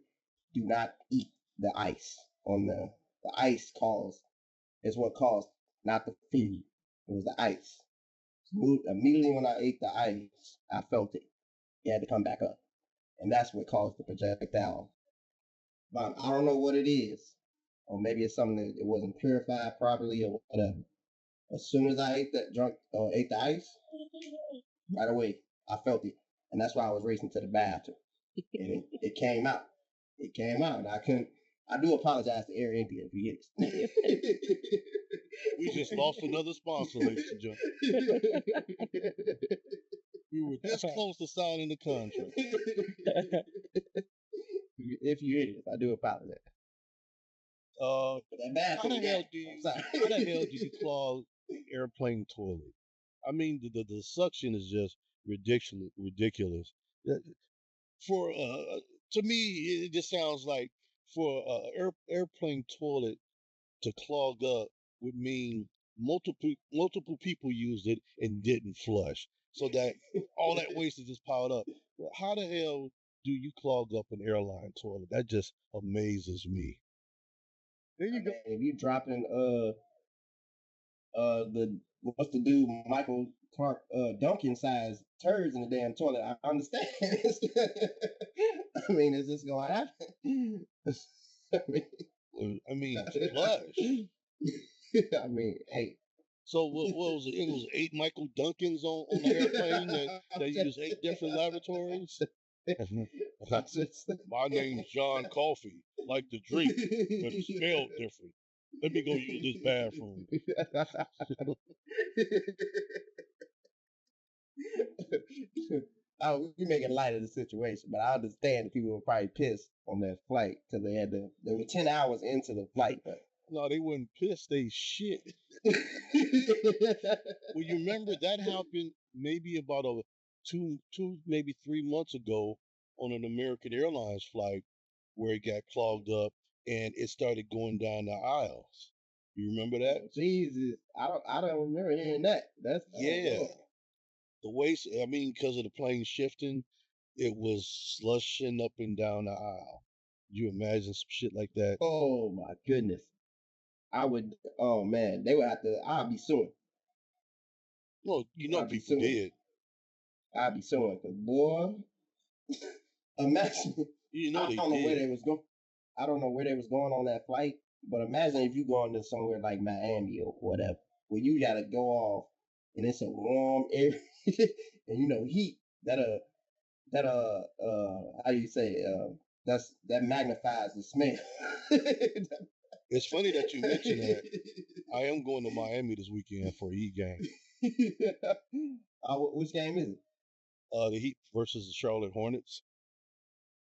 Do not eat the ice on the ice is what caused, not the food. It was the ice. Immediately when I ate the ice, I felt it. It had to come back up. And that's what caused the projectile. But I don't know what it is. Or maybe it's something that it wasn't purified properly or whatever. As soon as I ate the ice, right away, I felt it. And that's why I was racing to the bathroom. And it came out. It came out. And I do apologize to Air India if you get it. We just lost another sponsor, ladies and gentlemen. We were this close to signing the contract. If you hear this, I do apologize. How the hell do you clog the airplane toilet? I mean, the suction is just ridiculous. To me, it just sounds like for an airplane toilet to clog up would mean multiple people used it and didn't flush, so that all that waste is just piled up. Well, how the hell do you clog up an airline toilet? That just amazes me. There you go. If you dropping what's the dude Michael Clark Duncan size turds in the damn toilet, I understand. I mean, is this gonna happen? I mean, flush. I mean, hey. So what was it? It was 8 Michael Duncans on the airplane that used 8 different laboratories. My name's John Coffee, like the drink, but it's spelled different. Let me go use this bathroom. We making light of the situation, but I understand that people were probably pissed on that flight because they were 10 hours into the flight. But No, they wasn't pissed. They shit. Well, you remember that happened maybe about two, maybe 3 months ago on an American Airlines flight where it got clogged up and it started going down the aisles. You remember that? Jesus, I don't remember hearing that. That's Yeah. The way, I mean, because of the plane shifting, it was slushing up and down the aisle. You imagine some shit like that? Oh my goodness. I would. Oh man, they would have to. I'd be suing. Well, you know I'd be people suing. did. I'd be suing, cause boy, imagine. You know I they don't know where did. they was going. I don't know where they was going on that flight, but imagine if you going to somewhere like Miami or whatever, where you gotta go off and it's a warm area, and you know heat that how do you say that magnifies the smell. It's funny that you mentioned that. I am going to Miami this weekend for a Heat game. Which game is it? The Heat versus the Charlotte Hornets.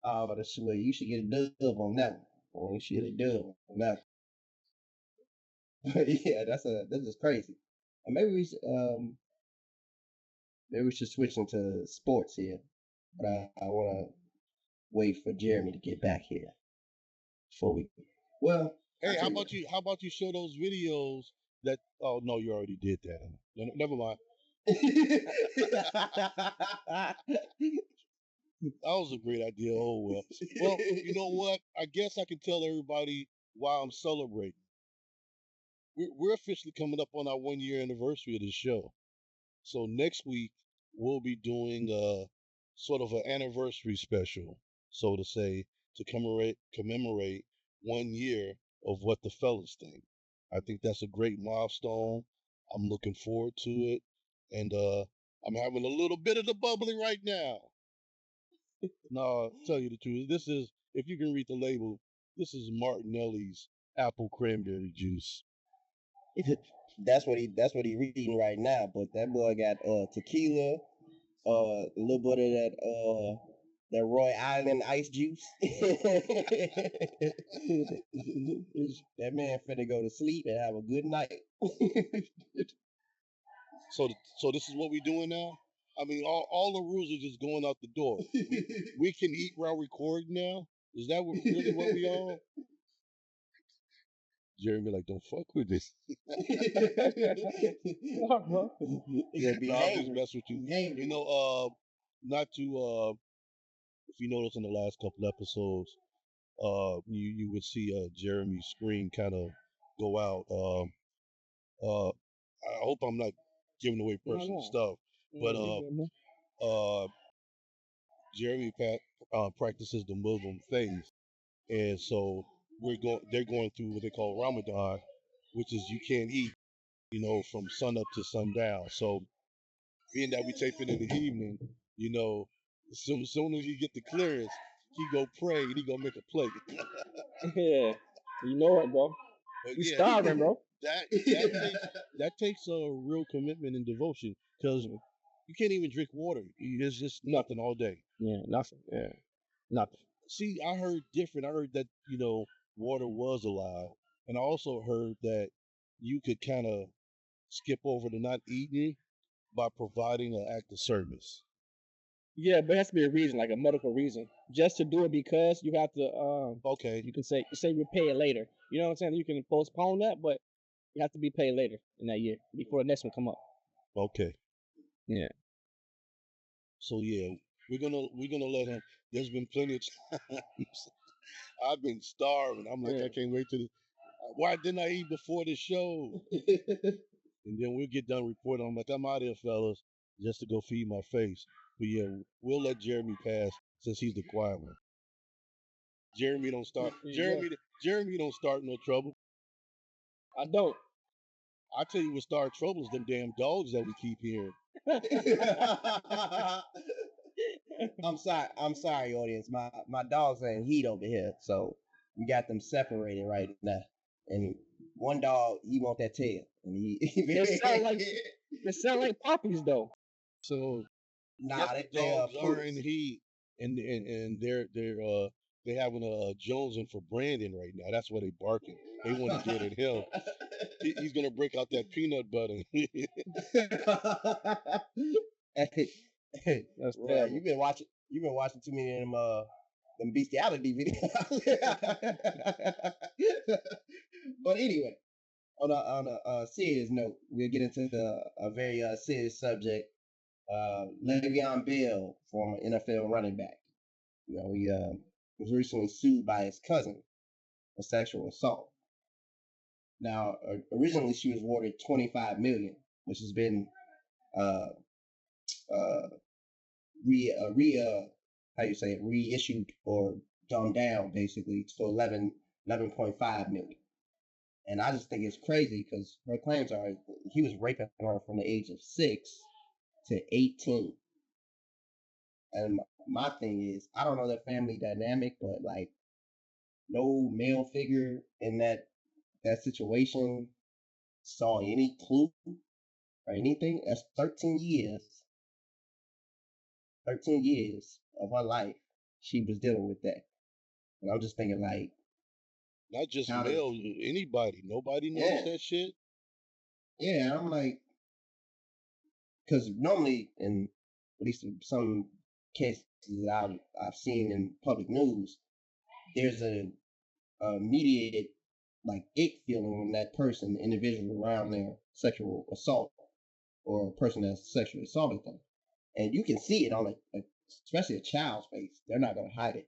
But you should get a dub on that one. Or you should get a dub on that one. But yeah, that's just crazy. And maybe we should switch into sports here. But I want to wait for Jeremy to get back here before we. Well, hey, how about you show those videos that? Oh no, you already did that. Never mind. That was a great idea. Oh well. Well, you know what? I guess I can tell everybody why I'm celebrating. We're officially coming up on our 1-year anniversary of this show. So next week we'll be doing a sort of an anniversary special, so to say, to commemorate 1 year of What the Fellas Think. I think that's a great milestone. I'm looking forward to it, and I'm having a little bit of the bubbly right now. No, tell you the truth, this is, if you can read the label, this is Martinelli's apple cranberry juice. That's what he reading right now. But that boy got tequila, a little bit of that Roy Island ice juice. That man finna go to sleep and have a good night. So this is what we doing now? I mean, all the rules are just going out the door. We can eat while recording now? Is that really what we are? Jeremy like, don't fuck with this. Fuck, bro. Yeah, be No, I'm hangry. just messing with you. Hangry. You know, not to if you notice in the last couple episodes, you would see Jeremy's screen kind of go out. I hope I'm not giving away personal stuff, but Jeremy practices the Muslim faith, and so they're going through what they call Ramadan, which is you can't eat, you know, from sun up to sundown. So being that we tape it in the evening, you know, as soon as he get the clearance, he go pray and he gonna make a plate. Yeah, you know it, bro. But You yeah, starving, bro. that takes a real commitment and devotion, because you can't even drink water. There's just nothing all day. Yeah, nothing. Yeah, nothing. See, I heard different. I heard that, you know, water was allowed, and I also heard that you could kind of skip over to not eating by providing an act of service. Yeah, but it has to be a reason, like a medical reason. Just to do it because you have to. Okay. You can say you pay it later. You know what I'm saying? You can postpone that, but you have to be paid later in that year before the next one come up. Okay. Yeah. So yeah, we're gonna let him. There's been plenty of times I've been starving. I'm like, I can't wait to. Why didn't I eat before the show? And then we'll get done reporting. I'm like, I'm out here, fellas, just to go feed my face. But yeah, we'll let Jeremy pass since he's the quiet one. Jeremy don't start. Jeremy don't start no trouble. I don't. I tell you what started trouble is them damn dogs that we keep hearing. I'm sorry, audience. My dog's in heat over here, so we got them separated right now. And one dog, he want that tail, and They sound like puppies though. So nah, the dogs are in heat, and they're having a jonesing for Brandon right now. That's why they barking. They want to get at him. He's gonna break out that peanut butter. That's Yeah, terrible. you've been watching too many of them bestiality videos. But anyway, on a serious note, we'll get into a very serious subject. Le'Veon Bell, former NFL running back, he was recently sued by his cousin for sexual assault. Now, originally she was awarded $25 million, which has been reissued or dumbed down basically to 11.5 million. And I just think it's crazy because her claims are he was raping her from the age of 6 to 18. And my thing is, I don't know their family dynamic, but like no male figure in that situation saw any clue or anything. That's 13 years. 13 years of her life, she was dealing with that. And I'm just thinking, like, not just male, anybody. Nobody knows that shit. Yeah, I'm like, because normally, in at least in some cases that I've seen in public news, there's a mediated like ick feeling when that person, the individual around their sexual assault or a person that's sexually assaulted them. And you can see it on especially a child's face. They're not gonna hide it.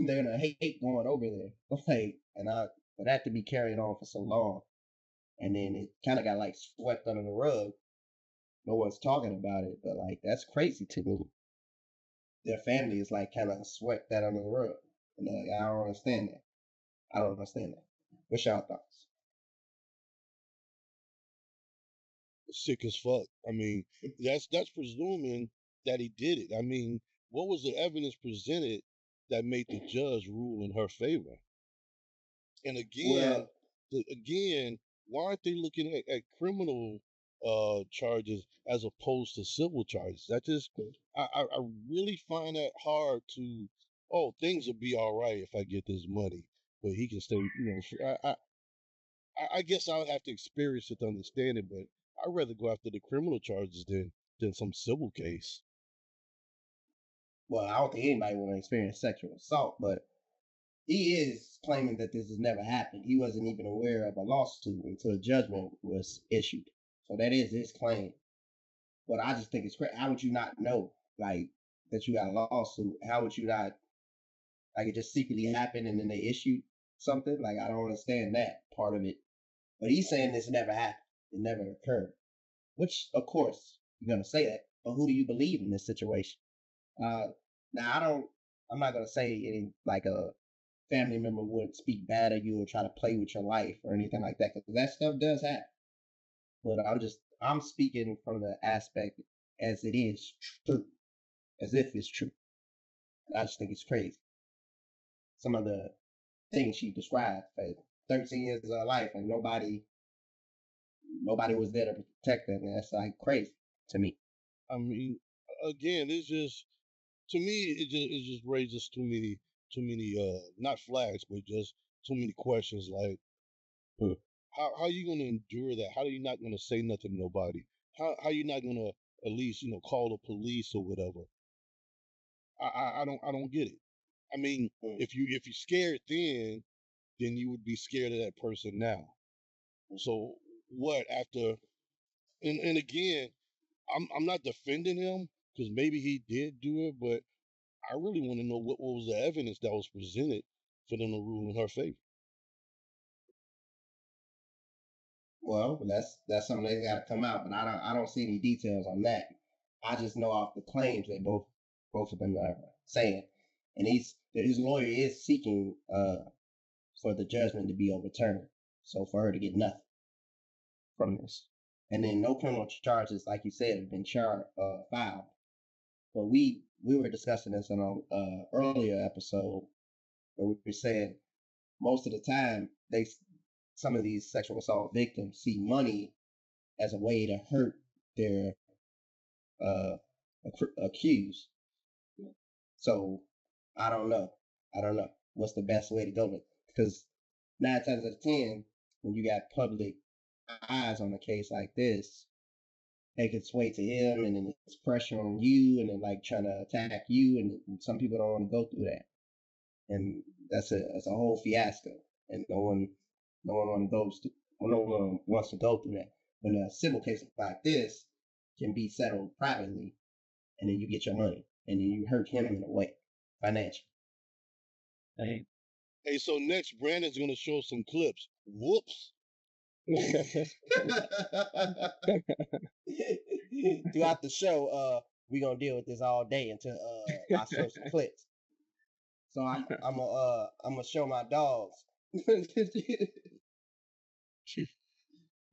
They're gonna hate going over there. Like, and for that to be carried on for so long, and then it kind of got like swept under the rug. No one's talking about it, but like that's crazy to me. Their family is like kind of swept that under the rug, and I don't understand that. I don't understand that. What's your thoughts? Sick as fuck. I mean, that's presuming that he did it. I mean, what was the evidence presented that made the judge rule in her favor? And again, why aren't they looking at criminal charges as opposed to civil charges? That just I really find that hard to. Oh, things will be all right if I get this money, but he can stay. I guess I would have to experience it to understand it, but I'd rather go after the criminal charges than some civil case. Well, I don't think anybody want to experience sexual assault, but he is claiming that this has never happened. He wasn't even aware of a lawsuit until a judgment was issued. So that is his claim. But I just think it's crazy. How would you not know, like, that you got a lawsuit? How would you not, like, it just secretly happened and then they issued something? Like, I don't understand that part of it. But he's saying this never happened. It never occurred. Which, of course, you're going to say that. But who do you believe in this situation? Now, I'm not going to say any, like, a family member would speak bad of you or try to play with your life or anything like that, because that stuff does happen. But I'm speaking from the aspect as it is true, as if it's true. I just think it's crazy. Some of the things she described for 13 years of her life, and nobody was there to protect her. And that's like crazy to me. I mean, again, it's just, to me, it just raises too many not flags, but just too many questions. Like, how you gonna endure that? How are you not gonna say nothing to nobody? How you not gonna at least call the police or whatever? I don't get it. I mean, if you're scared then you would be scared of that person now. So what after? And again, I'm not defending him because maybe he did do it, but I really want to know what was the evidence that was presented for them to rule in her favor. Well, that's something that's got to come out, but I don't see any details on that. I just know off the claims that both of them are saying, and his lawyer is seeking for the judgment to be overturned. So for her to get nothing from this, and then no criminal charges, like you said, have been filed. But we were discussing this in an earlier episode where we were saying most of the time some of these sexual assault victims see money as a way to hurt their accused. So I don't know what's the best way to go with it, because 9 times out of 10, when you got public eyes on a case like this, they could sway to him, and then it's pressure on you, and then like trying to attack you, and some people don't want to go through that, and that's a whole fiasco, and no one wants to go through that. When a civil case like this can be settled privately, and then you get your money, and then you hurt him in a way, financially. Hey, so next Brandon's gonna show some clips. Whoops. Throughout the show, we're gonna deal with this all day until I show some clips. So I'm gonna show my dogs.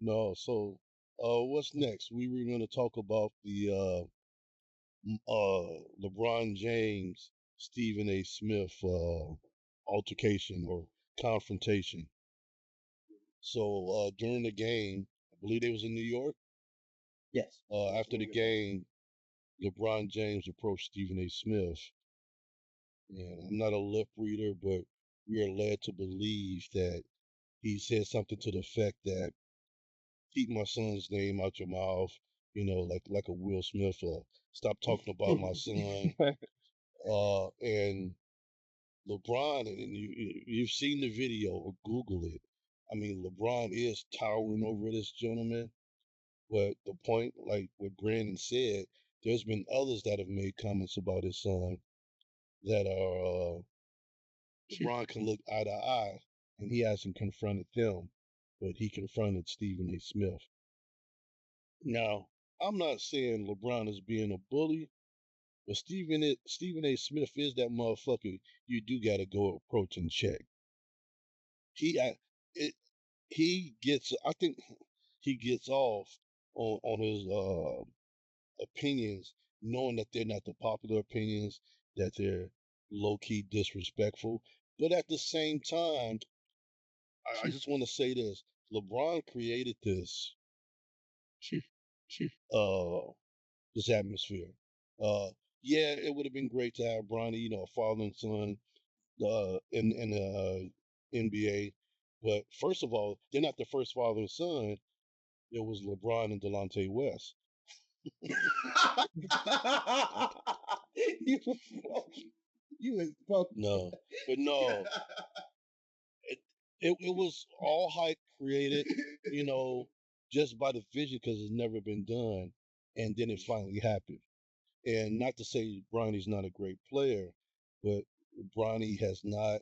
No, so what's next? We were gonna talk about the LeBron James, Stephen A. Smith altercation or confrontation. So during the game, I believe they was in New York. Yes. After the game, LeBron James approached Stephen A. Smith, and I'm not a lip reader, but we are led to believe that he said something to the effect that keep my son's name out your mouth, like a Will Smith, stop talking about my son. And LeBron, and you've seen the video or Google it. I mean, LeBron is towering over this gentleman. But the point, like what Brandon said, there's been others that have made comments about his son that are LeBron can look eye to eye, and he hasn't confronted them, but he confronted Stephen A. Smith. Now, I'm not saying LeBron is being a bully, but Stephen A. Smith is that motherfucker you do gotta go approach and check. I think he gets off on his opinions, knowing that they're not the popular opinions, that they're low key disrespectful. But at the same time, I just want to say this: LeBron created this this atmosphere. Yeah, it would have been great to have Bronny, a father and son, in the NBA. But first of all, they're not the first father and son. It was LeBron and Delonte West. You was fucking. No, but no, it was all hype created, just by the vision, because it's never been done, and then it finally happened. And not to say Bronny's not a great player, but Bronny has not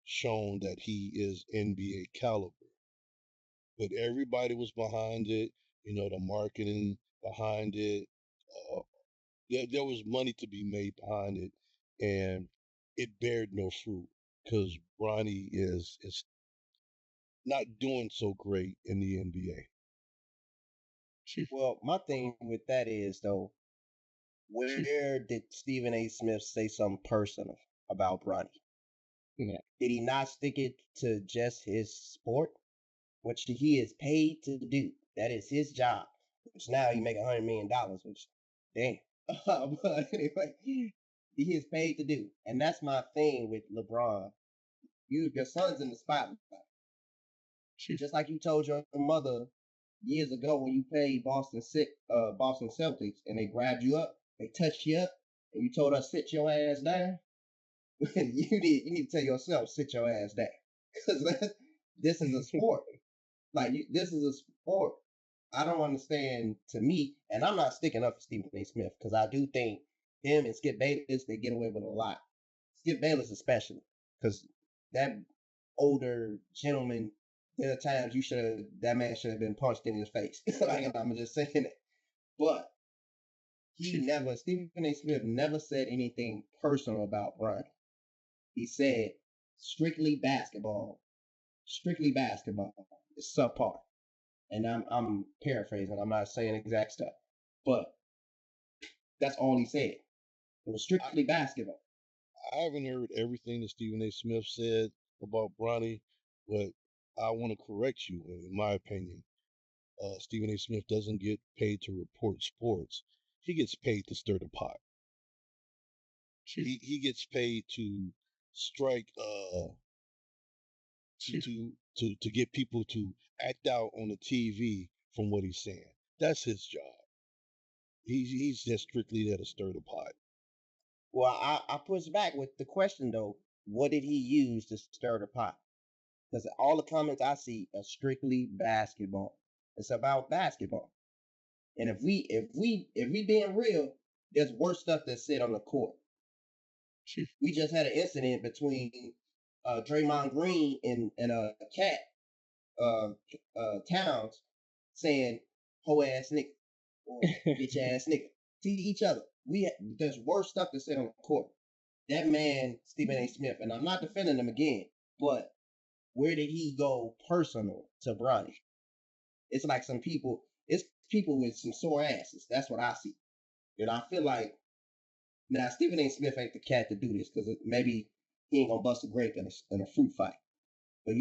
shown that he is NBA caliber. But everybody was behind it, the marketing behind it. There was money to be made behind it, and it bared no fruit because Bronny is not doing so great in the NBA. Well, my thing with that is, though, where did Stephen A. Smith say something personal about Bronny? Yeah. Did he not stick it to just his sport, which he is paid to do? That is his job, which now he make $100 million, which, damn. But anyway, he is paid to do. And that's my thing with LeBron. Your son's in the spotlight. Just like you told your mother years ago when you played Boston Celtics and they grabbed you up, they touched you up, and you told her sit your ass down. you need to tell yourself sit your ass down, because this is a sport. This is a sport. I don't understand, to me, and I'm not sticking up for Stephen A. Smith, because I do think him and Skip Bayless, they get away with a lot. Skip Bayless especially, because that older gentleman, there are times that man should have been punched in his face. I'm just saying it. But Stephen A. Smith never said anything personal about Bronny. He said strictly basketball. strictly basketball is subpar. And I'm paraphrasing. I'm not saying exact stuff, but that's all he said. It was strictly basketball. I haven't heard everything that Stephen A. Smith said about Bronny, but I want to correct you. In my opinion, Stephen A. Smith doesn't get paid to report sports. He gets paid to stir the pot. He gets paid to strike to get people to act out on the TV from what he's saying. That's his job. He's just strictly there to stir the pot. Well, I push back with the question though. What did he use to stir the pot? Because all the comments I see are strictly basketball. It's about basketball. And if we being real, there's worse stuff that's said on the court. We just had an incident between Draymond Green and Cat Towns saying "hoe ass nigga" or "bitch ass nigga" to each other. There's worse stuff that's said on the court. That man, Stephen A. Smith, and I'm not defending him again, but where did he go personal to Bronny? It's like it's people with some sore asses. That's what I see. And I feel like, now Stephen A. Smith ain't the cat to do this, because maybe he ain't gonna bust a grape in a fruit fight. But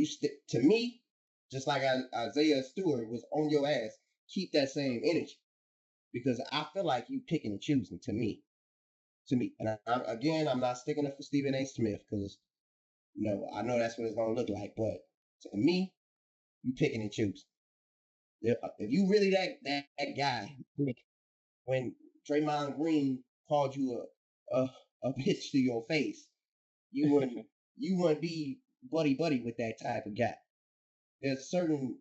to me, just like Isaiah Stewart was on your ass, keep that same energy. Because I feel like you picking and choosing to me. And I'm not sticking up for Stephen A. Smith, because I know that's what it's gonna look like. But to me, you picking and choosing. If you really that guy, when Draymond Green called you a bitch to your face, you wouldn't be buddy with that type of guy. There's certain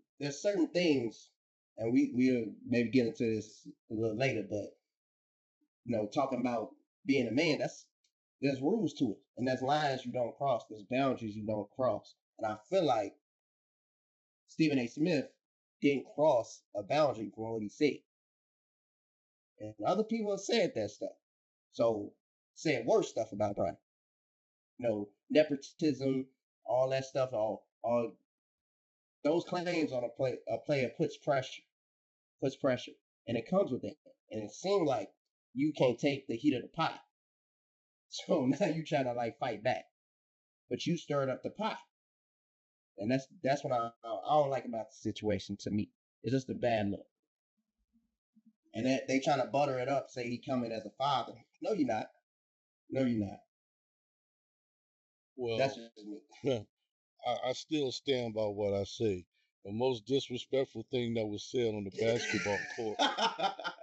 things, and we'll maybe get into this a little later, but talking about being a man, there's rules to it, and there's lines you don't cross, there's boundaries you don't cross. And I feel like Stephen A. Smith didn't cross a boundary from what he said. And other people have said that stuff. So, said worse stuff about Bronny. Nepotism, all that stuff, all those claims on a player puts pressure. And it comes with that. And it seemed like you can't take the heat of the pot. So now you trying to fight back. But you stirred up the pot. And that's what I don't like about the situation to me. It's just a bad look. And they trying to butter it up, say he coming as a father. No, you're not. Well, that's just me. I still stand by what I say. The most disrespectful thing that was said on the basketball court.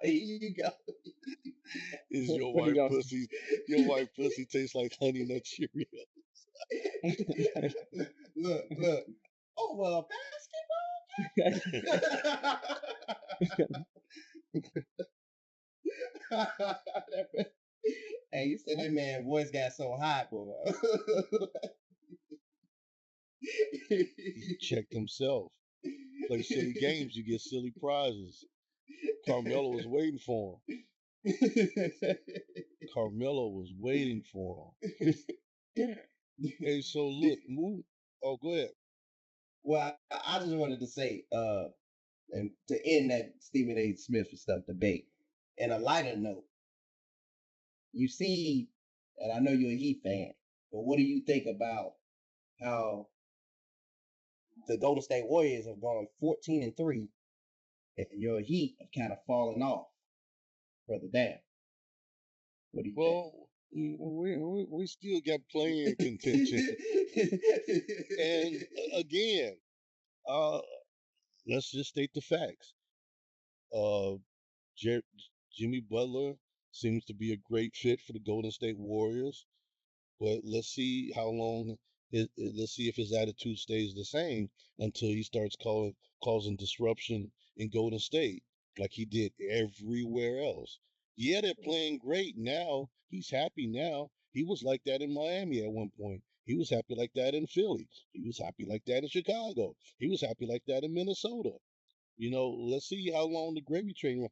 Here you go. Is your white pussy? Your white pussy tastes like Honey Nut Cheerios. Look. Oh, well, basketball. Hey, you said that man voice got so hot, boy. He checked himself. Play silly games, you get silly prizes. Carmelo was waiting for him. Carmelo was waiting for him. Hey, so look, move. Oh, go ahead. Well, I just wanted to say, and to end that Stephen A. Smith stuff debate, in a lighter note, you see, and I know you're a Heat fan, but what do you think about how the Golden State Warriors have gone 14-3, and your Heat have kind of fallen off further down? What do you think? We still got playing contention. And again, let's just state the facts. Jimmy Butler seems to be a great fit for the Golden State Warriors, but let's see how long. Let's see if his attitude stays the same until he starts causing disruption in Golden State like he did everywhere else. Yeah, they're playing great now. He's happy now. He was like that in Miami at one point. He was happy like that in Philly. He was happy like that in Chicago. He was happy like that in Minnesota. Let's see how long the gravy train runs.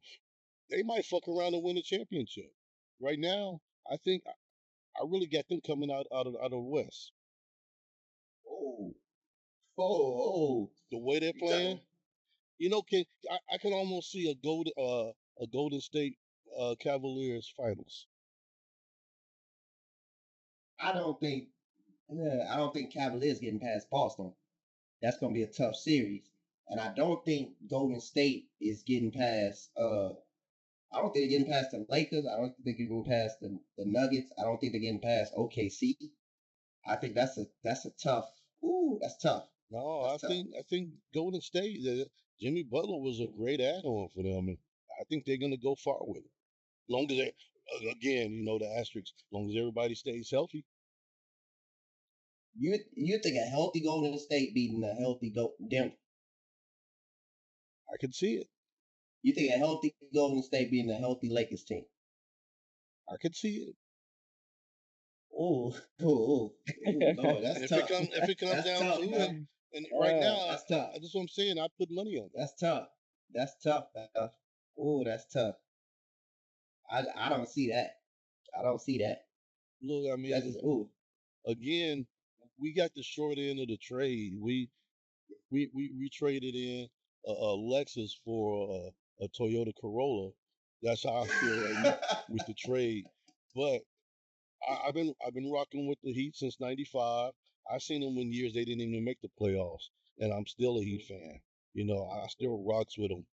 They might fuck around and win a championship. Right now, I think I really got them coming out of the West. Oh, The way they're playing, I can almost see a Golden State Cavaliers finals. I don't think Cavaliers getting past Boston. That's gonna be a tough series, and I don't think Golden State is getting past. I don't think they're getting past the Lakers. I don't think they're getting past the Nuggets. I don't think they're getting past OKC. I think that's a tough. Ooh, that's tough. No, That's tough. I think Golden State. Jimmy Butler was a great add-on for them, and I think they're gonna go far with it. Long as they, again, the asterisk. As long as everybody stays healthy. You think a healthy Golden State beating a healthy Denver? I can see it. You think a healthy Golden State beating a healthy Lakers team? I can see it. Oh, oh, that's And tough. if it comes That's down tough, to it, man. and right now, That's tough. that's what I'm saying. I put money on it. That's tough. That's tough. Oh, that's tough. I don't see that. I don't see that. Look, I mean, That's just ooh. again, we got the short end of the trade. We traded in a Lexus for a Toyota Corolla. That's how I feel with the trade. But I've been rocking with the Heat since '95. I've seen them when years they didn't even make the playoffs, and I'm still a Heat fan. I still rocks with them.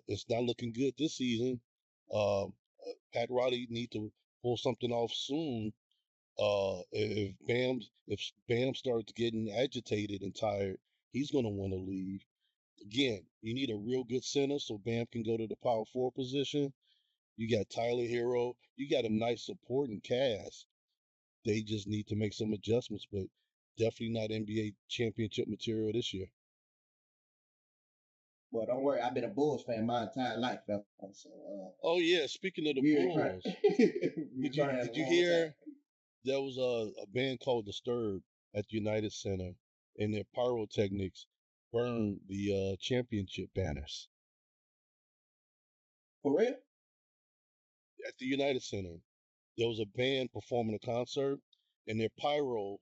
It's not looking good this season. Pat Riley need to pull something off soon. If Bam starts getting agitated and tired, he's gonna want to leave. Again, you need a real good center so Bam can go to the power forward position. You got Tyler Hero. You got a nice supporting cast. They just need to make some adjustments, but definitely not NBA championship material this year. Well, don't worry. I've been a Bulls fan my entire life, fella. So, Oh yeah, speaking of the we ain't trying. Bulls, We did you trying did you a long hear time. there was a band called Disturbed at the United Center, and their pyrotechnics burned the championship banners For real? at the United Center. There was a band performing a concert, and their pyro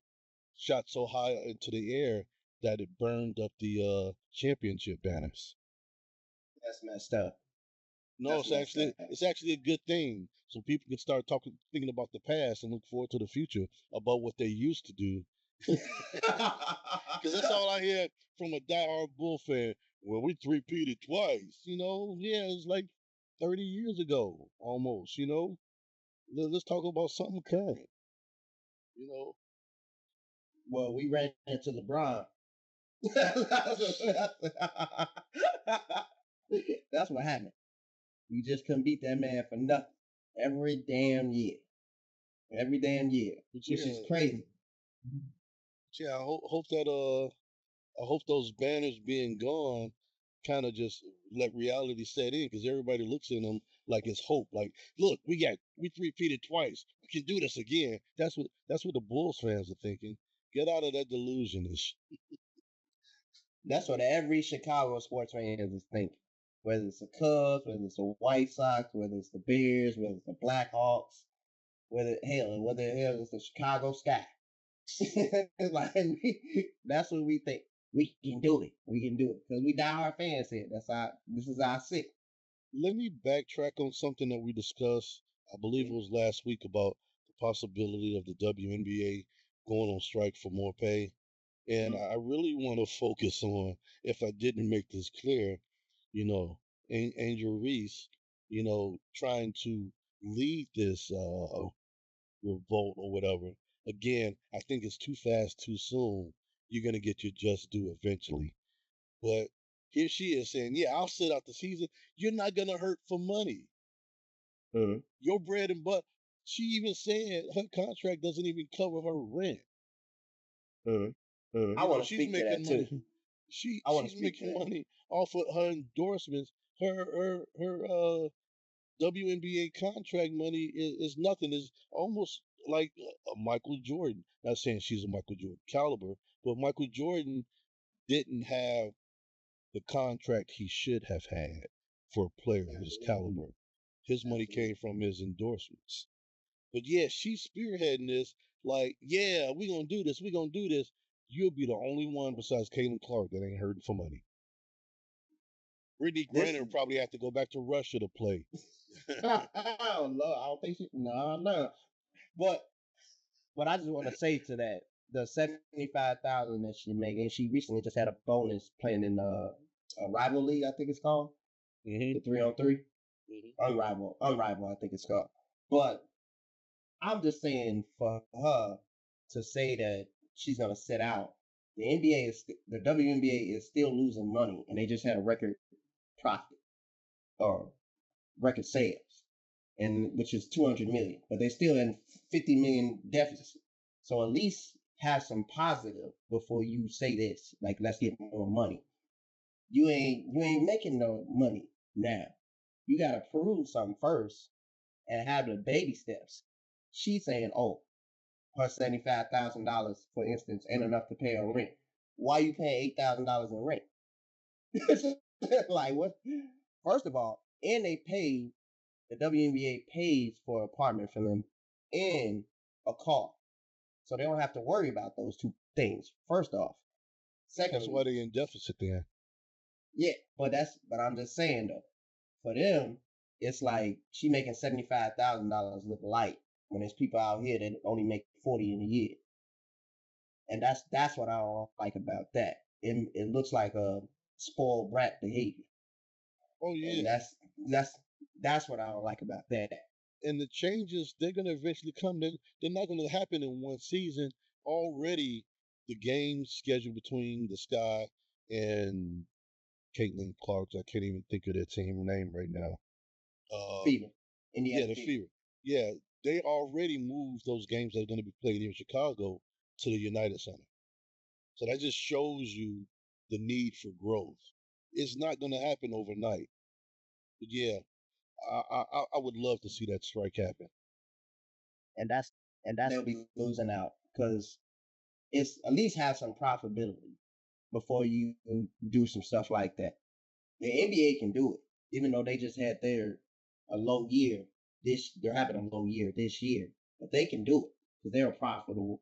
shot so high into the air that it burned up the championship banners. That's messed up. No, That's messed up. it's actually a good thing, so people can start thinking about the past and look forward to the future about what they used to do. Because that's all I hear from a diehard Bull fan. Well, we three-peated twice, Yeah, it's like 30 years ago, almost, Let's talk about something current, Well, we ran into LeBron. That's what happened. We just couldn't beat that man for nothing. Every damn year. Every damn year. But Which is crazy. Yeah, I hope those banners being gone kind of just let reality set in because everybody looks at them like it's hope. Like, look, we three-peated twice. We can do this again. That's what the Bulls fans are thinking. Get out of that delusion. That's what every Chicago sports fan is thinking. Whether it's the Cubs, whether it's the White Sox, whether it's the Bears, whether it's the Blackhawks, whether it's the Chicago Sky. Like, that's what we think. We can do it. We can do it because we diehard fans here. This is our sick. Let me backtrack on something that we discussed. I believe it was last week about the possibility of the WNBA going on strike for more pay. And I really want to focus on, if I didn't make this clear, Angel Reese, trying to lead this revolt or whatever. Again, I think it's too fast, too soon. You're going to get your just due eventually. But here she is saying, yeah, I'll sit out the season. You're not going to hurt for money. Your bread and butter. She even said her contract doesn't even cover her rent. I want to speak to that money. too. She's making money off of her endorsements. Her WNBA contract money is nothing. It's almost like a Michael Jordan. Not saying she's a Michael Jordan caliber, but Michael Jordan didn't have the contract he should have had for a player of his caliber. His money came from his endorsements. But yeah, she's spearheading this like, yeah, we're going to do this. We're going to do this. you'll be the only one besides Caitlin Clark that ain't hurting for money. Brittany Griner will probably have to go back to Russia to play. I don't know. I don't think she. No. But I just want to say to that, the 75,000 that she making, she recently just had a bonus playing in a rival league, I think it's called, the 3-on-3, unrivaled, I think it's called. But I'm just saying for her to say that she's gonna sit out. The WNBA is still losing money, and they just had a record profit or record sales, and which is 200 million, but they still in 50 million deficit. So at least have some positive before you say this. Like, let's get more money. You ain't making no money now. You gotta prove something first and have the baby steps. She's saying, oh, her $75,000, for instance, ain't enough to pay her rent. Why you paying $8,000 in rent? Like, what? First of all, and the WNBA pays for an apartment for them and a car. So they don't have to worry about those two things, first off. Second, that's why they're in deficit then. Yeah, but I'm just saying though, for them, it's like she making $75,000 look light when there's people out here that only make 40 in a year. And that's what I don't like about that. It looks like a spoiled brat behavior. Oh yeah. And that's what I don't like about that. And the changes, they're gonna eventually come. They're not gonna happen in one season. Already the game scheduled between the Sky and Caitlin Clark, I can't even think of their team name right now. Fever. Yeah, the Fever. Yeah, they already moved those games that are going to be played in Chicago to the United Center. So that just shows you the need for growth. It's not going to happen overnight. But yeah, I would love to see that strike happen. And that's they'll be losing out because it's at least have some profitability before you do some stuff like that. The NBA can do it, even though they just had a low year. They're having a low year this year, but they can do it because they're a profitable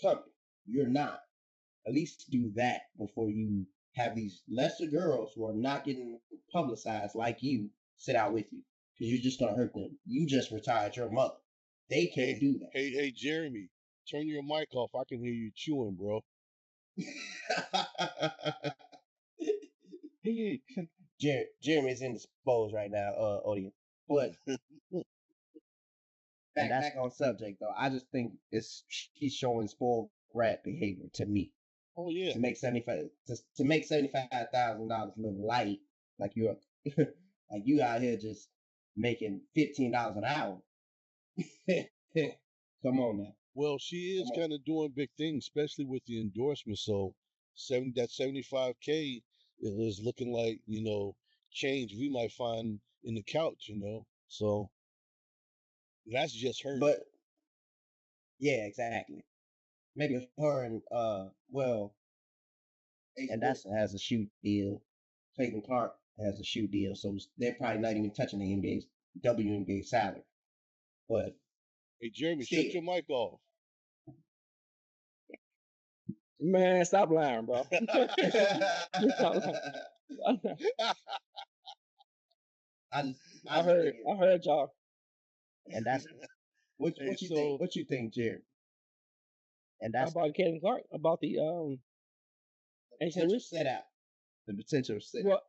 company. You're not. At least do that before you have these lesser girls who are not getting publicized like you sit out with you because you're just gonna hurt them. You just retired your mother. They can't do that. Hey, Jeremy, turn your mic off. I can hear you chewing, bro. Jeremy's indisposed right now, audience. But back on subject though, I just think he's showing spoiled brat behavior to me. Oh yeah. To make $75,000 look light, like you're like you out here just making $15 an hour. Come on now. Well, she is kind of doing big things, especially with the endorsement. So, that 75K is looking like, change we might find in the couch, So that's just her. But yeah, exactly. Maybe her and and that's has a shoe deal. Caitlin Clark has a shoe deal, so they're probably not even touching the WNBA salary. But hey, Jeremy, shut your mic off. Man, stop lying, bro. I heard y'all. And that's what you think? What you think, Jerry? And that's about Caitlin Clark, about the potential set out. The potential set. Well,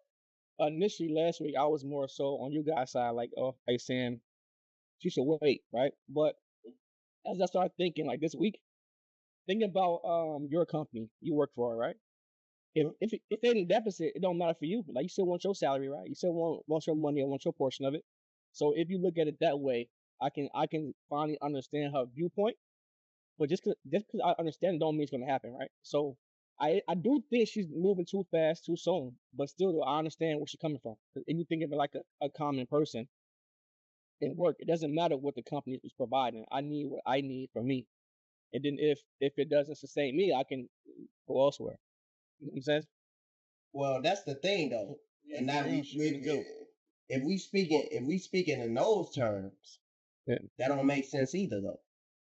initially last week I was more so on you guys' side, like saying she should wait, right? But as I started thinking, like this week, thinking about your company you work for, right? If they're in deficit, it don't matter for you. Like you still want your salary, right? You still want your money, or want your portion of it. So if you look at it that way, I can finally understand her viewpoint. But just because I understand it don't mean it's gonna happen, right? So I do think she's moving too fast, too soon. But still, though, I understand where she's coming from. If you think of it like a common person in work, it doesn't matter what the company is providing. I need what I need for me. And then if it doesn't sustain me, I can go elsewhere. You know what I'm saying? Well, that's the thing though. And now if we speaking in those terms, that don't make sense either though.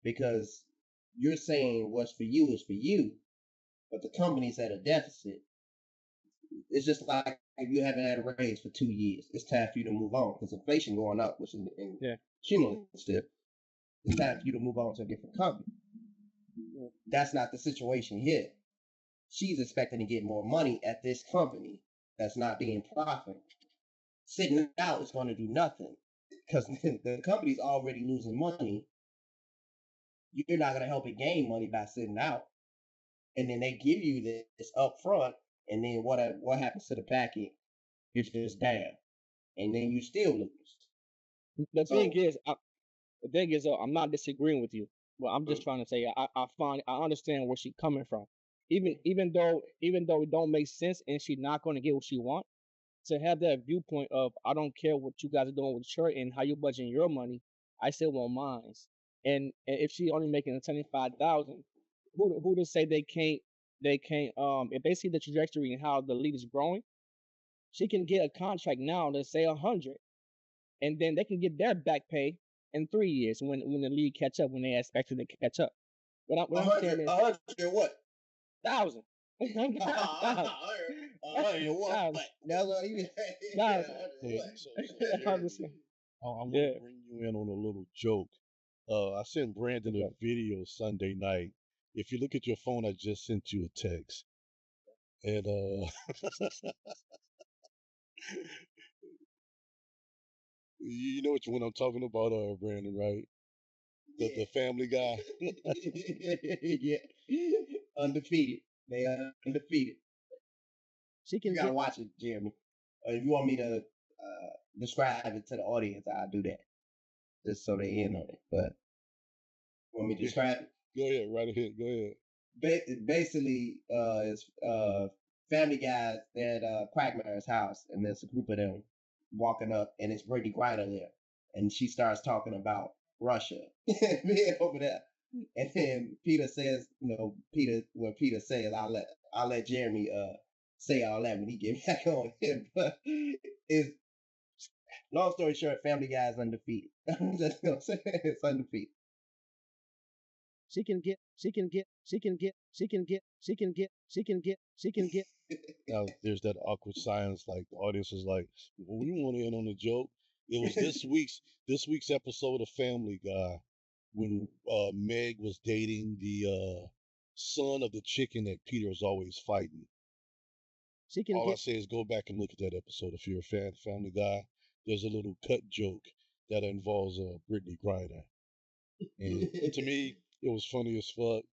Because you're saying what's for you is for you. but the company's at a deficit. It's just like if you haven't had a raise for 2 years, it's time for you to move on because inflation going up, which is cumulative. It's time for you to move on to a different company. That's not the situation here. She's expecting to get more money at this company that's not being profitable. Sitting out is going to do nothing because the company's already losing money. You're not going to help it gain money by sitting out. And then they give you this up front, and then what happens to the back end? You're just down. And then you still lose. The thing is, I'm not disagreeing with you, but I'm just trying to say I understand where she's coming from. Even though it don't make sense and she's not going to get what she wants, to have that viewpoint of I don't care what you guys are doing with church and how you're budgeting your money, I still want mine. And if she only making $75,000, who to say they can't if they see the trajectory and how the league is growing, she can get a contract now, let's say 100, and then they can get their back pay in 3 years when the league catch up, when they expect it to catch up. What I'm saying is 100 what? 1,000. That's what you I'm going to bring you in on a little joke. I sent Brandon a video Sunday night. If you look at your phone, I just sent you a text. And you know which one I'm talking about, Brandon, right? The Family Guy. Yeah. Undefeated. They are undefeated. You gotta watch it, Jeremy. If you want me to describe it to the audience, I'll do that. Just so they in on it. But want me to describe it? Go ahead, right ahead. Go ahead. Basically, it's Family Guys at Quagmire's house, and there's a group of them walking up, and it's Brittany Griner there, and she starts talking about Russia being over there, and then Peter says, Peter says, I'll let Jeremy say all that when he get back on here. But it's long story short, Family Guy's undefeated. I'm just gonna say it's undefeated. She can get. Now there's that awkward silence, like the audience is like, well, we want to in on the joke. It was this week's episode of Family Guy when Meg was dating the son of the chicken that Peter was always fighting. All I say is go back and look at that episode if you're a fan of Family Guy. There's a little cut joke that involves Brittany Griner, and to me it was funny as fuck,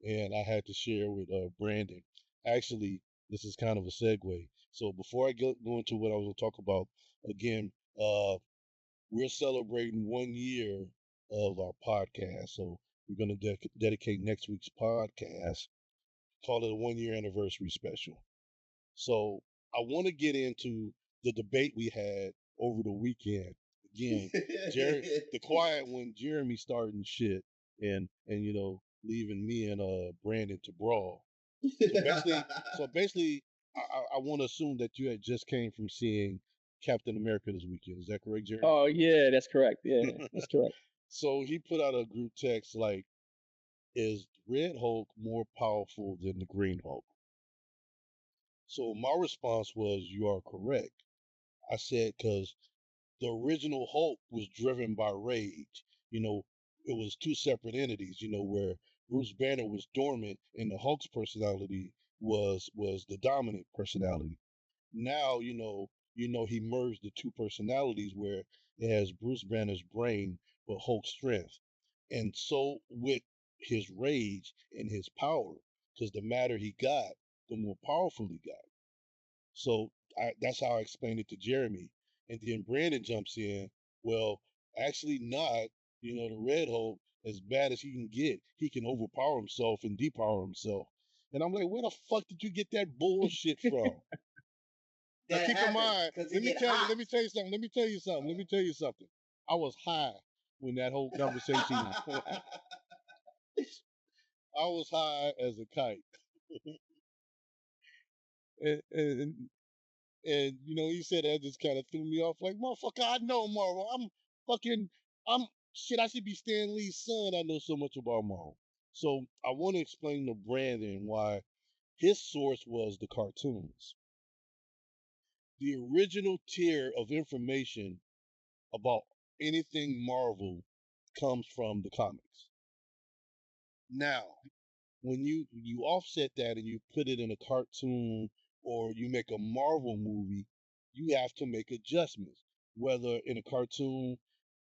and I had to share with Brandon. Actually, this is kind of a segue. So before I go into what I was going to talk about, again, we're celebrating 1 year of our podcast. So we're going to dedicate next week's podcast, call it a 1 year anniversary special. So I want to get into the debate we had over the weekend. Again, the quiet one, Jeremy starting shit and leaving me and Brandon to brawl. So basically, I want to assume that you had just came from seeing Captain America this weekend. Is that correct, Jeremy? Oh yeah, that's correct. Yeah, that's correct. So he put out a group text like, "Is Red Hulk more powerful than the Green Hulk?" So my response was, "You are correct." I said, because the original Hulk was driven by rage. It was two separate entities, where Bruce Banner was dormant and the Hulk's personality was the dominant personality. Now, he merged the two personalities where it has Bruce Banner's brain but Hulk's strength. And so with his rage and his power, because the madder he got, the more powerful he got. So that's how I explained it to Jeremy. And then Brandon jumps in. Well, actually not. The Red Hulk, as bad as he can get, he can overpower himself and depower himself. And I'm like, where the fuck did you get that bullshit from? Now keep in mind, let me tell you something. I was high when that whole conversation happened. I was high as a kite. And he said that just kind of threw me off. Like, motherfucker, I know Marvel. I should be Stan Lee's son. I know so much about Marvel. So I want to explain to Brandon why His source was the cartoons. The original tier of information about anything Marvel comes from the comics. Now, when you offset that and you put it in a cartoon or you make a Marvel movie, you have to make adjustments. Whether in a cartoon,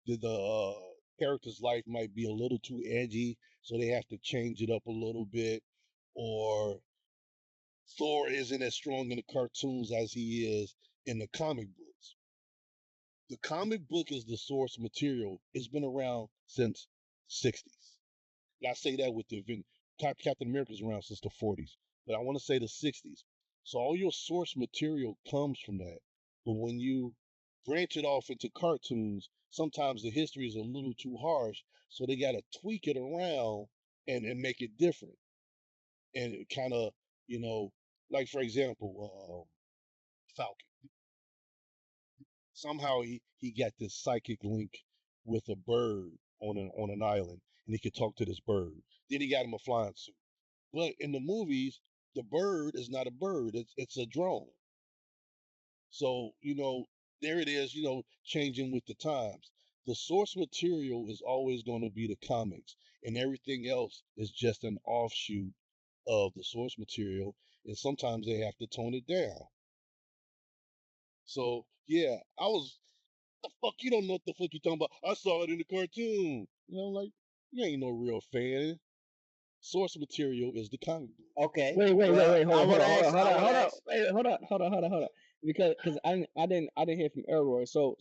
the character's life might be a little too edgy, so they have to change it up a little bit, or Thor isn't as strong in the cartoons as he is in the comic books. The comic book is the source material. It's been around since the 60s. And I say that with the event. Captain America's around since the 40s, but I want to say the 60s. So all your source material comes from that. But when you branch it off into cartoons, sometimes the history is a little too harsh, so they got to tweak it around and make it different. And kind of, like for example, Falcon. Somehow he got this psychic link with a bird on an island, and he could talk to this bird. Then he got him a flying suit. But in the movies, the bird is not a bird; it's a drone. So there it is. Changing with the times. The source material is always going to be the comics, and everything else is just an offshoot of the source material. And sometimes they have to tone it down. So yeah, I was the fuck you don't know what the fuck you talking about. I saw it in the cartoon. Like you ain't no real fan. Source material is the comic book. Okay. Wait, hold on. Because I didn't hear from Elroy. So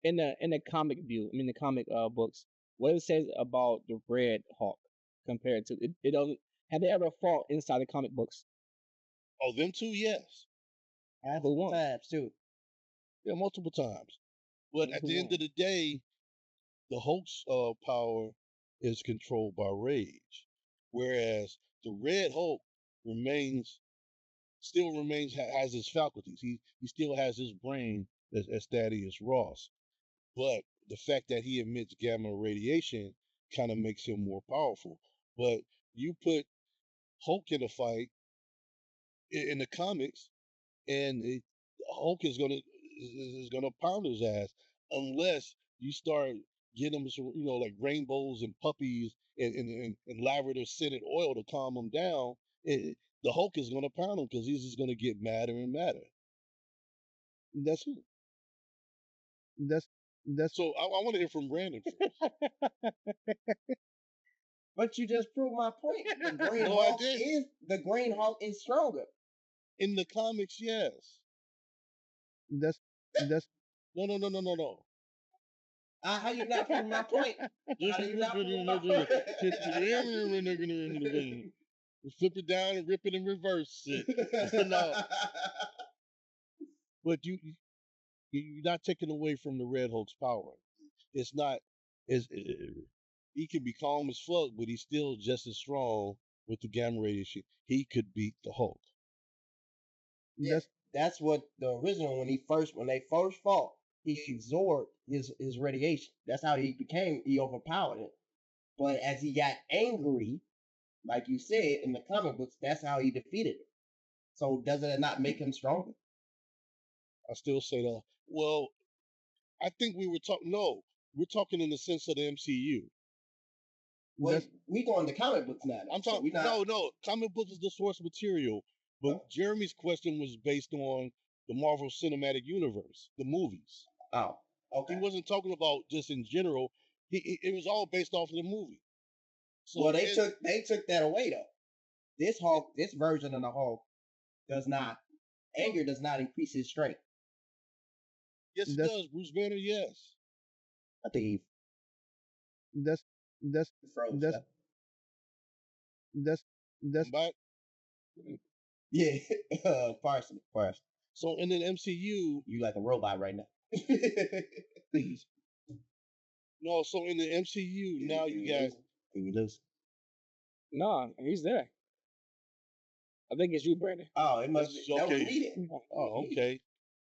in the comic view, the comic books, what it says about the Red Hawk compared to it doesn't have they ever fought inside the comic books? Oh, them two, yes. Multiple times too. Yeah, multiple times. But at the end of the day, the Hulk's power is controlled by rage, whereas the Red Hulk still remains has his faculties. He still has his brain as Thaddeus Ross, but the fact that he emits gamma radiation kind of makes him more powerful. But you put Hulk in a fight in the comics, and Hulk is gonna pound his ass unless you start getting him like rainbows and puppies and lavender scented oil to calm him down. The Hulk is gonna pound him because he's just gonna get madder and madder. That's it. That's so. I want to hear from Brandon first. But you just proved my point. The Green Hawk is stronger. In the comics, yes. That's no. How you not prove my point? How you not prove my point? Flip it down and rip it and reverse it. No. But you're not taking away from the Red Hulk's power. It's not. He can be calm as fuck, but he's still just as strong with the gamma radiation. He could beat the Hulk. That's what the original when they first fought, he absorbed his radiation. That's how he overpowered it. But as he got angry, like you said in the comic books, that's how he defeated it. So does it not make him stronger? I still say that. Well, I think we're talking in the sense of the MCU. Well, we going to comic books now. I'm talking. No. Comic book is the source material. But Jeremy's question was based on the Marvel Cinematic Universe, the movies. Oh, okay. He wasn't talking about just in general. It was all based off of the movie. So well, they took that away though. This version of the Hulk does not increase his strength. Yes, it does. Bruce Banner, yes. I think that's back. Yeah, partially. So in the MCU, you like a robot right now. Please. No, so in the MCU now you guys. Did we lose? No, he's there. I think it's you, Brandon. Oh, it must be okay. Oh, okay.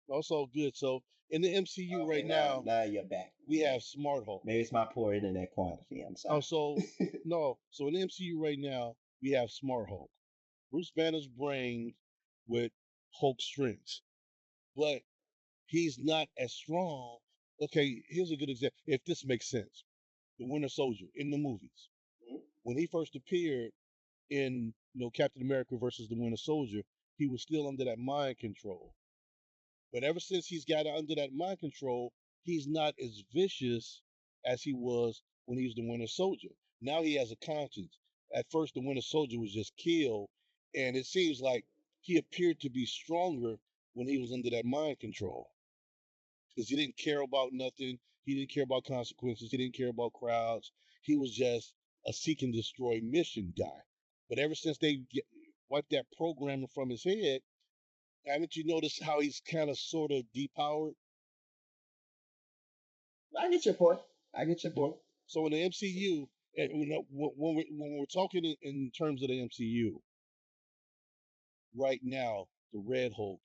That's all good. So in the MCU right now you're back. We have Smart Hulk. Maybe it's my poor internet quality. I'm sorry. So in the MCU right now we have Smart Hulk. Bruce Banner's brain with Hulk's strengths, but he's not as strong. Okay, here's a good example. If this makes sense, the Winter Soldier in the movies, when he first appeared in Captain America versus the Winter Soldier, he was still under that mind control. But ever since he's got under that mind control, he's not as vicious as he was when he was the Winter Soldier. Now he has a conscience. At first, the Winter Soldier was just killed, and it seems like he appeared to be stronger when he was under that mind control because he didn't care about nothing. He didn't care about consequences. He didn't care about crowds. He was just a seek and destroy mission guy. But ever since they wiped that programming from his head, haven't you noticed how he's kind of sort of depowered? I get your point. So in the MCU, when we're talking in terms of the MCU, right now, the Red Hulk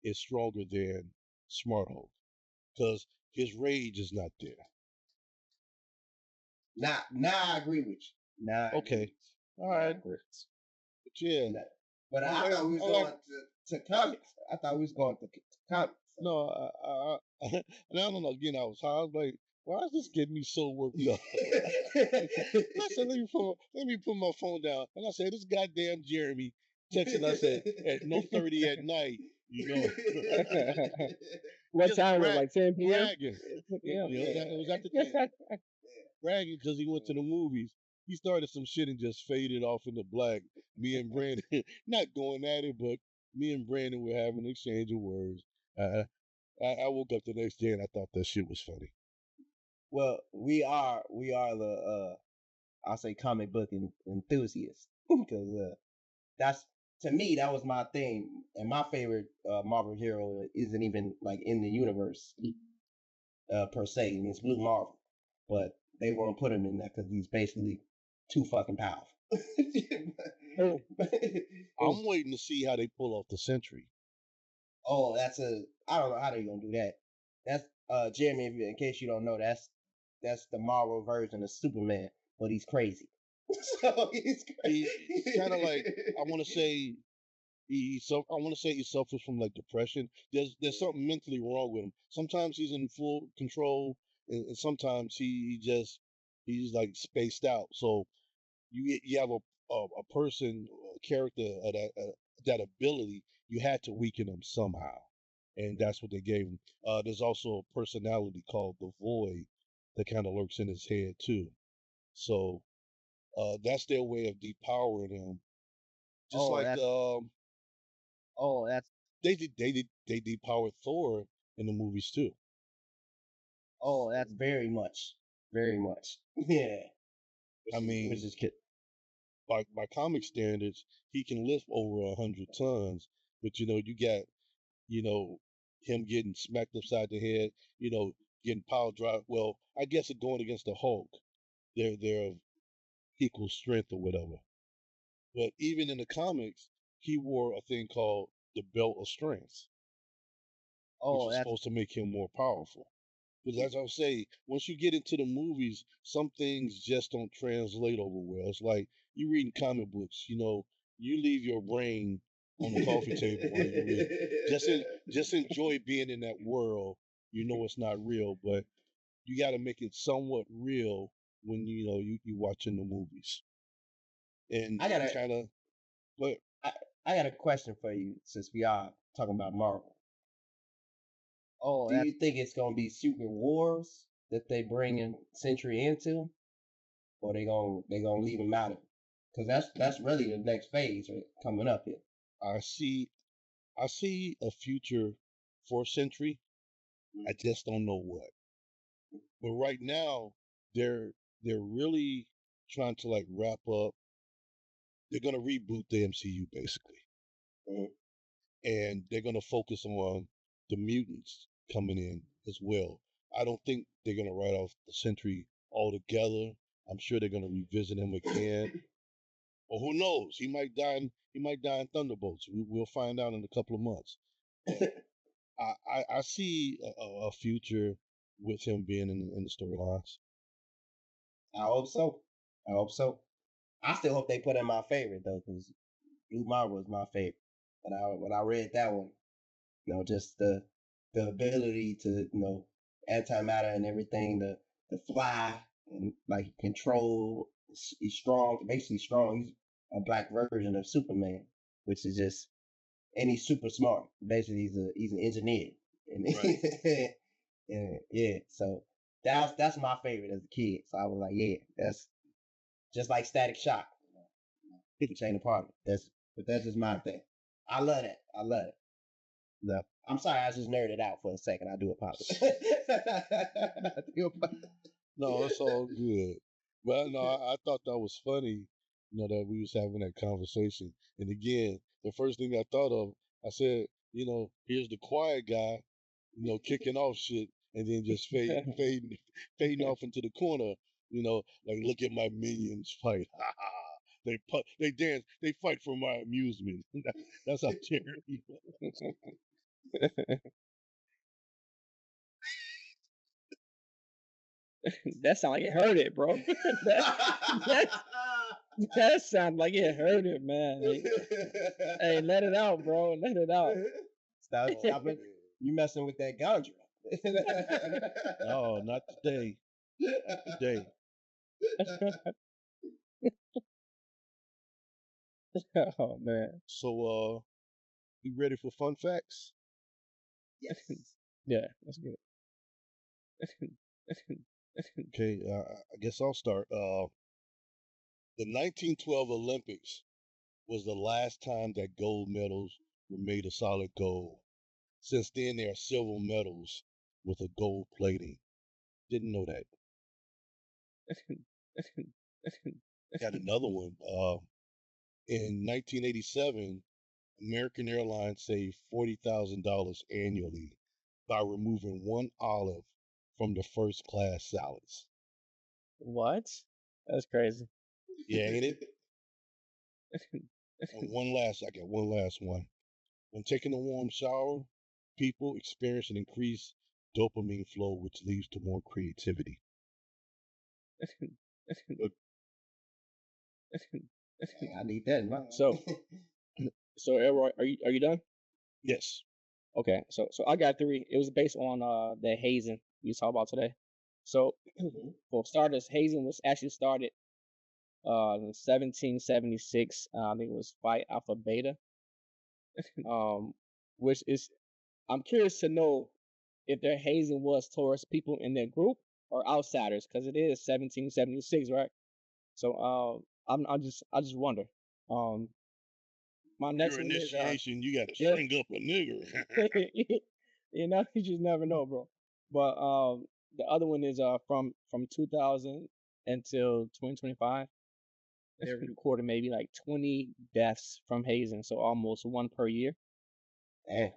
is stronger than Smart Hulk because his rage is not there. Now I agree with you. Okay. All right. But yeah. But I thought we was going to comics. I thought we was going to comics. No, no. Again, I was high. I was like, why is this getting me so worked up? I said, let me put my phone down. And I said, this goddamn Jeremy texting us at 30 at night, What time was it, like 10 p.m.? Bragging. It was after 10. Bragging because he went to the movies. He started some shit and just faded off into black. Me and Brandon, not going at it, but me and Brandon were having an exchange of words. I woke up the next day and I thought that shit was funny. Well, we are the I'll say comic book enthusiasts because that's, to me, that was my thing. And my favorite Marvel hero isn't even like in the universe per se, and it's Blue Marvel, but they won't put him in there because he's basically too fucking powerful. I'm waiting to see how they pull off the Sentry. Oh, I don't know how they're gonna do that. That's Jeremy, in case you don't know, that's the Marvel version of Superman, but he's crazy. So he's crazy. He's kind of like, I want to say he suffers from like depression. There's something mentally wrong with him. Sometimes he's in full control, and sometimes he's like spaced out. So you have a person, a character of that ability. You had to weaken him somehow, and that's what they gave him. There's also a personality called the Void that kind of lurks in his head too. So that's their way of depowering him. Just they depowered Thor in the movies too. Oh, that's very much. Yeah. I mean, by comic standards, he can lift over 100 tons, but you got him getting smacked upside the head, getting power drive. Well, I guess it going against the Hulk, they're of equal strength or whatever. But even in the comics, he wore a thing called the Belt of Strength, which is supposed to make him more powerful. Because as I say, once you get into the movies, some things just don't translate over well. It's like you reading comic books, you leave your brain on the coffee table while you read. Just enjoy being in that world. It's not real, but you got to make it somewhat real when you watching the movies. And I got a question for you since we are talking about Marvel. Do you think it's gonna be Secret Wars that they bring in Sentry into, or they gonna leave him out of it? Because that's really the next phase coming up here. I see a future for Sentry. I just don't know what. But right now, they're really trying to like wrap up. They're gonna reboot the MCU basically, and they're gonna focus on the mutants coming in as well. I don't think they're gonna write off the Sentry altogether. I'm sure they're gonna revisit him again. Or who knows? He might die in Thunderbolts. We'll find out in a couple of months. I see a future with him being in the storylines. I hope so. I still hope they put in my favorite though, because Blue Marble was my favorite. When I read that one, just the ability to, antimatter and everything, the fly and like control. He's strong, basically strong. He's a black version of Superman, which is just, and he's super smart. Basically, he's an engineer. And, right. And yeah, so that's my favorite as a kid. So I was like, yeah, that's just like Static Shock. People chain apartment. That's just my thing. I love that. No, I'm sorry, I just nerded out for a second. I do apologize. No, it's all good. Well, no, I thought that was funny, that we was having that conversation. And again, the first thing I thought of, I said, here's the quiet guy, kicking off shit, and then just fading off into the corner, like, look at my minions fight. They dance, they fight for my amusement. That's how terrible he was. That sound like it hurt it, bro. That sound like it hurt it, man. Hey, let it out, bro. Let it out. Stop it. You messing with that ganja. Oh, not today. Today. Oh man. So you ready for fun facts? Yes. Yeah, that's good. Okay, I guess I'll start. The 1912 Olympics was the last time that gold medals were made of solid gold. Since then, there are silver medals with a gold plating. Didn't know that. Got another one. In 1987, American Airlines saved $40,000 annually by removing one olive from the first class salads. What? That's crazy. Yeah, ain't it? And I got one last one. When taking a warm shower, people experience an increased dopamine flow, which leads to more creativity. I need that in my So Elroy, are you done? Yes. Okay, so I got three. It was based on the hazing we talked about today. So for starters, hazing was actually started in 1776. I think it was Phi Alpha Beta. Which is, I'm curious to know if their hazing was towards people in their group or outsiders, because it is 1776, right? So I just wonder. My next Your one is initiation, you got to string up a nigger. you just never know, bro. But the other one is from 2000 until 2025. They recorded maybe like 20 deaths from hazing, so almost one per year. Damn.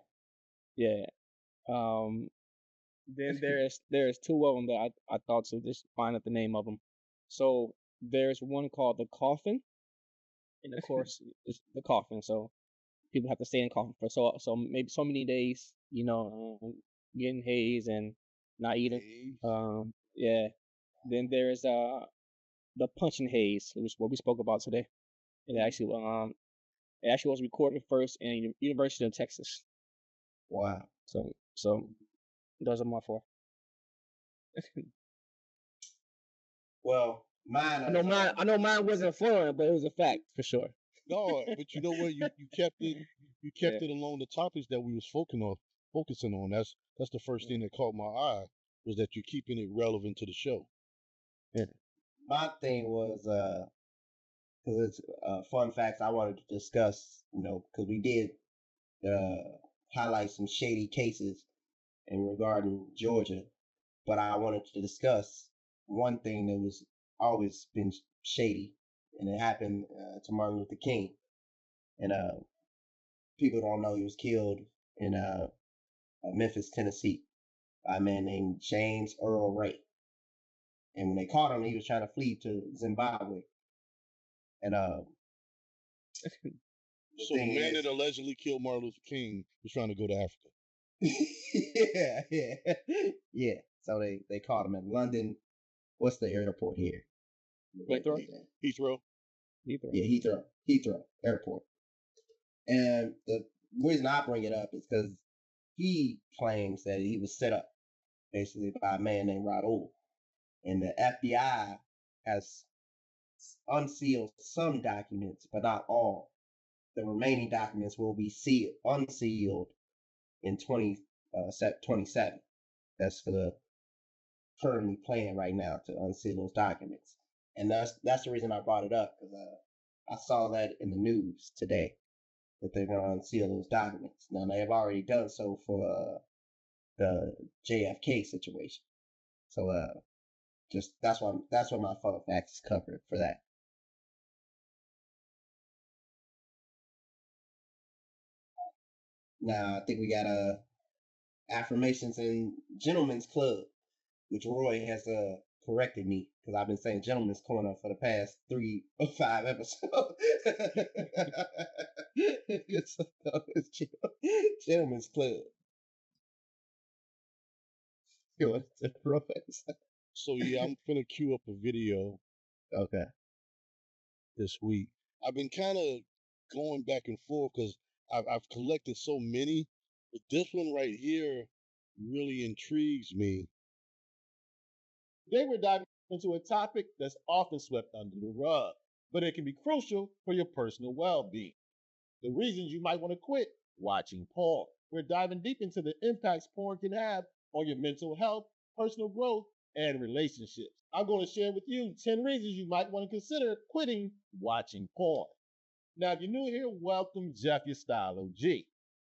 Yeah. Then there's two of them that I thought to just find out the name of them. So there's one called the coffin, and of course it's the coffin. So people have to stay in coffin for so maybe so many days, getting hazed and not eating. Yeah. Then there's the punching haze, which is what we spoke about today. It actually was recorded first in University of Texas. Wow. So those are my four. Well, mine. I know mine wasn't fun, but it was a fact for sure. No, but you know what? You kept it. You kept it along the topics that we was focusing on. That's the first thing that caught my eye, was that you're keeping it relevant to the show. Yeah. My thing was because it's fun facts I wanted to discuss. Because we did highlight some shady cases in regarding Georgia, but I wanted to discuss one thing that was always been shady, and it happened to Martin Luther King. And people don't know he was killed in Memphis, Tennessee, by a man named James Earl Ray. And when they caught him, he was trying to flee to Zimbabwe. And so the man that allegedly killed Martin Luther King was trying to go to Africa. yeah. So they caught him in London. What's the airport here? Heathrow. Heathrow. Yeah, Heathrow Airport. And the reason I bring it up is because he claims that he was set up basically by a man named Raul. And the FBI has unsealed some documents, but not all. The remaining documents will be unsealed in 27. That's for the currently plan right now to unseal those documents. And that's the reason I brought it up, because I saw that in the news today that they're going to unseal those documents. Now they have already done so for the JFK situation. So just that's what my fun facts is covered for that. Now I think we got Affirmations and Gentlemen's Club, which Roy has corrected me because I've been saying Gentlemen's Corner for the past 3 or 5 episodes. It's Gentlemen's Club. So yeah, I'm gonna queue up a video. Okay. This week, I've been kind of going back and forth because I've collected so many, but this one right here really intrigues me. Today we're diving into a topic that's often swept under the rug, but it can be crucial for your personal well-being. The reasons you might want to quit watching porn. We're diving deep into the impacts porn can have on your mental health, personal growth, and relationships. I'm going to share with you 10 reasons you might want to consider quitting watching porn. Now, if you're new here, welcome, Jeff, your style OG.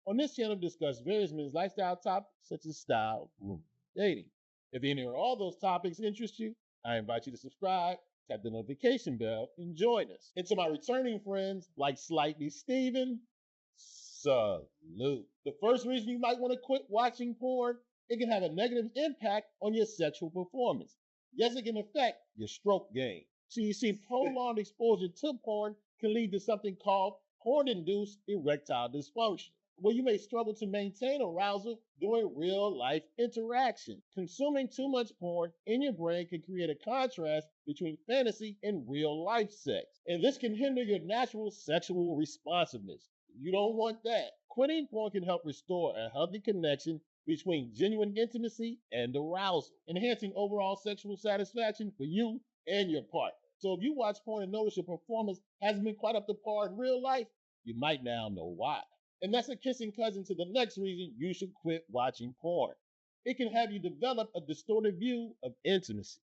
On this channel, we discuss various men's lifestyle topics such as style, grooming, dating. If any or all those topics interest you, I invite you to subscribe, tap the notification bell, and join us. And to my returning friends like Slightly Steven, salute. The first reason you might want to quit watching porn, it can have a negative impact on your sexual performance. Yes, it can affect your stroke game. So you see, prolonged exposure to porn can lead to something called porn-induced erectile dysfunction, where you may struggle to maintain arousal during real-life interaction. Consuming too much porn in your brain can create a contrast between fantasy and real-life sex, and this can hinder your natural sexual responsiveness. You don't want that. Quitting porn can help restore a healthy connection between genuine intimacy and arousal, enhancing overall sexual satisfaction for you and your partner. So if you watch porn and notice your performance hasn't been quite up to par in real life, you might now know why. And that's a kissing cousin to the next reason you should quit watching porn. It can have you develop a distorted view of intimacy.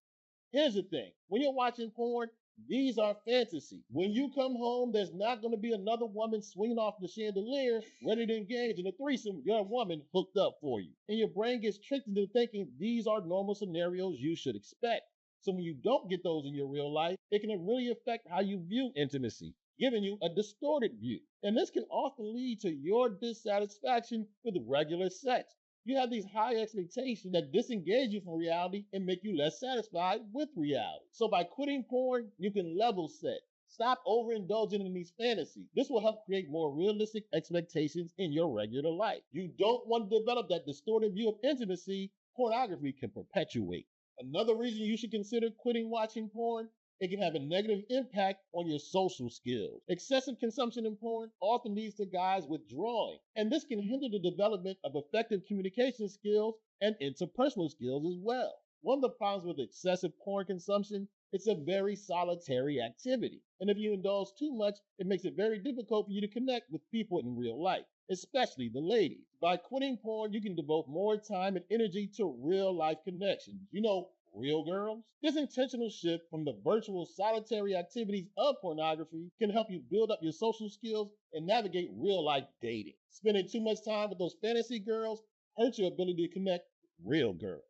Here's the thing. When you're watching porn, these are fantasy. When you come home, there's not going to be another woman swinging off the chandelier, ready to engage in a threesome, your woman hooked up for you. And your brain gets tricked into thinking these are normal scenarios you should expect. So when you don't get those in your real life, it can really affect how you view intimacy, giving you a distorted view. And this can often lead to your dissatisfaction with regular sex. You have these high expectations that disengage you from reality and make you less satisfied with reality. So by quitting porn, you can level set. Stop overindulging in these fantasies. This will help create more realistic expectations in your regular life. You don't want to develop that distorted view of intimacy pornography can perpetuate. Another reason you should consider quitting watching porn, it can have a negative impact on your social skills. Excessive consumption in porn often leads to guys withdrawing, and this can hinder the development of effective communication skills and interpersonal skills as well. One of the problems with excessive porn consumption, it's a very solitary activity. And if you indulge too much, it makes it very difficult for you to connect with people in real life, especially the ladies. By quitting porn, you can devote more time and energy to real life connections. You know, real girls. This intentional shift from the virtual solitary activities of pornography can help you build up your social skills and navigate real life dating. Spending too much time with those fantasy girls hurts your ability to connect with real girls.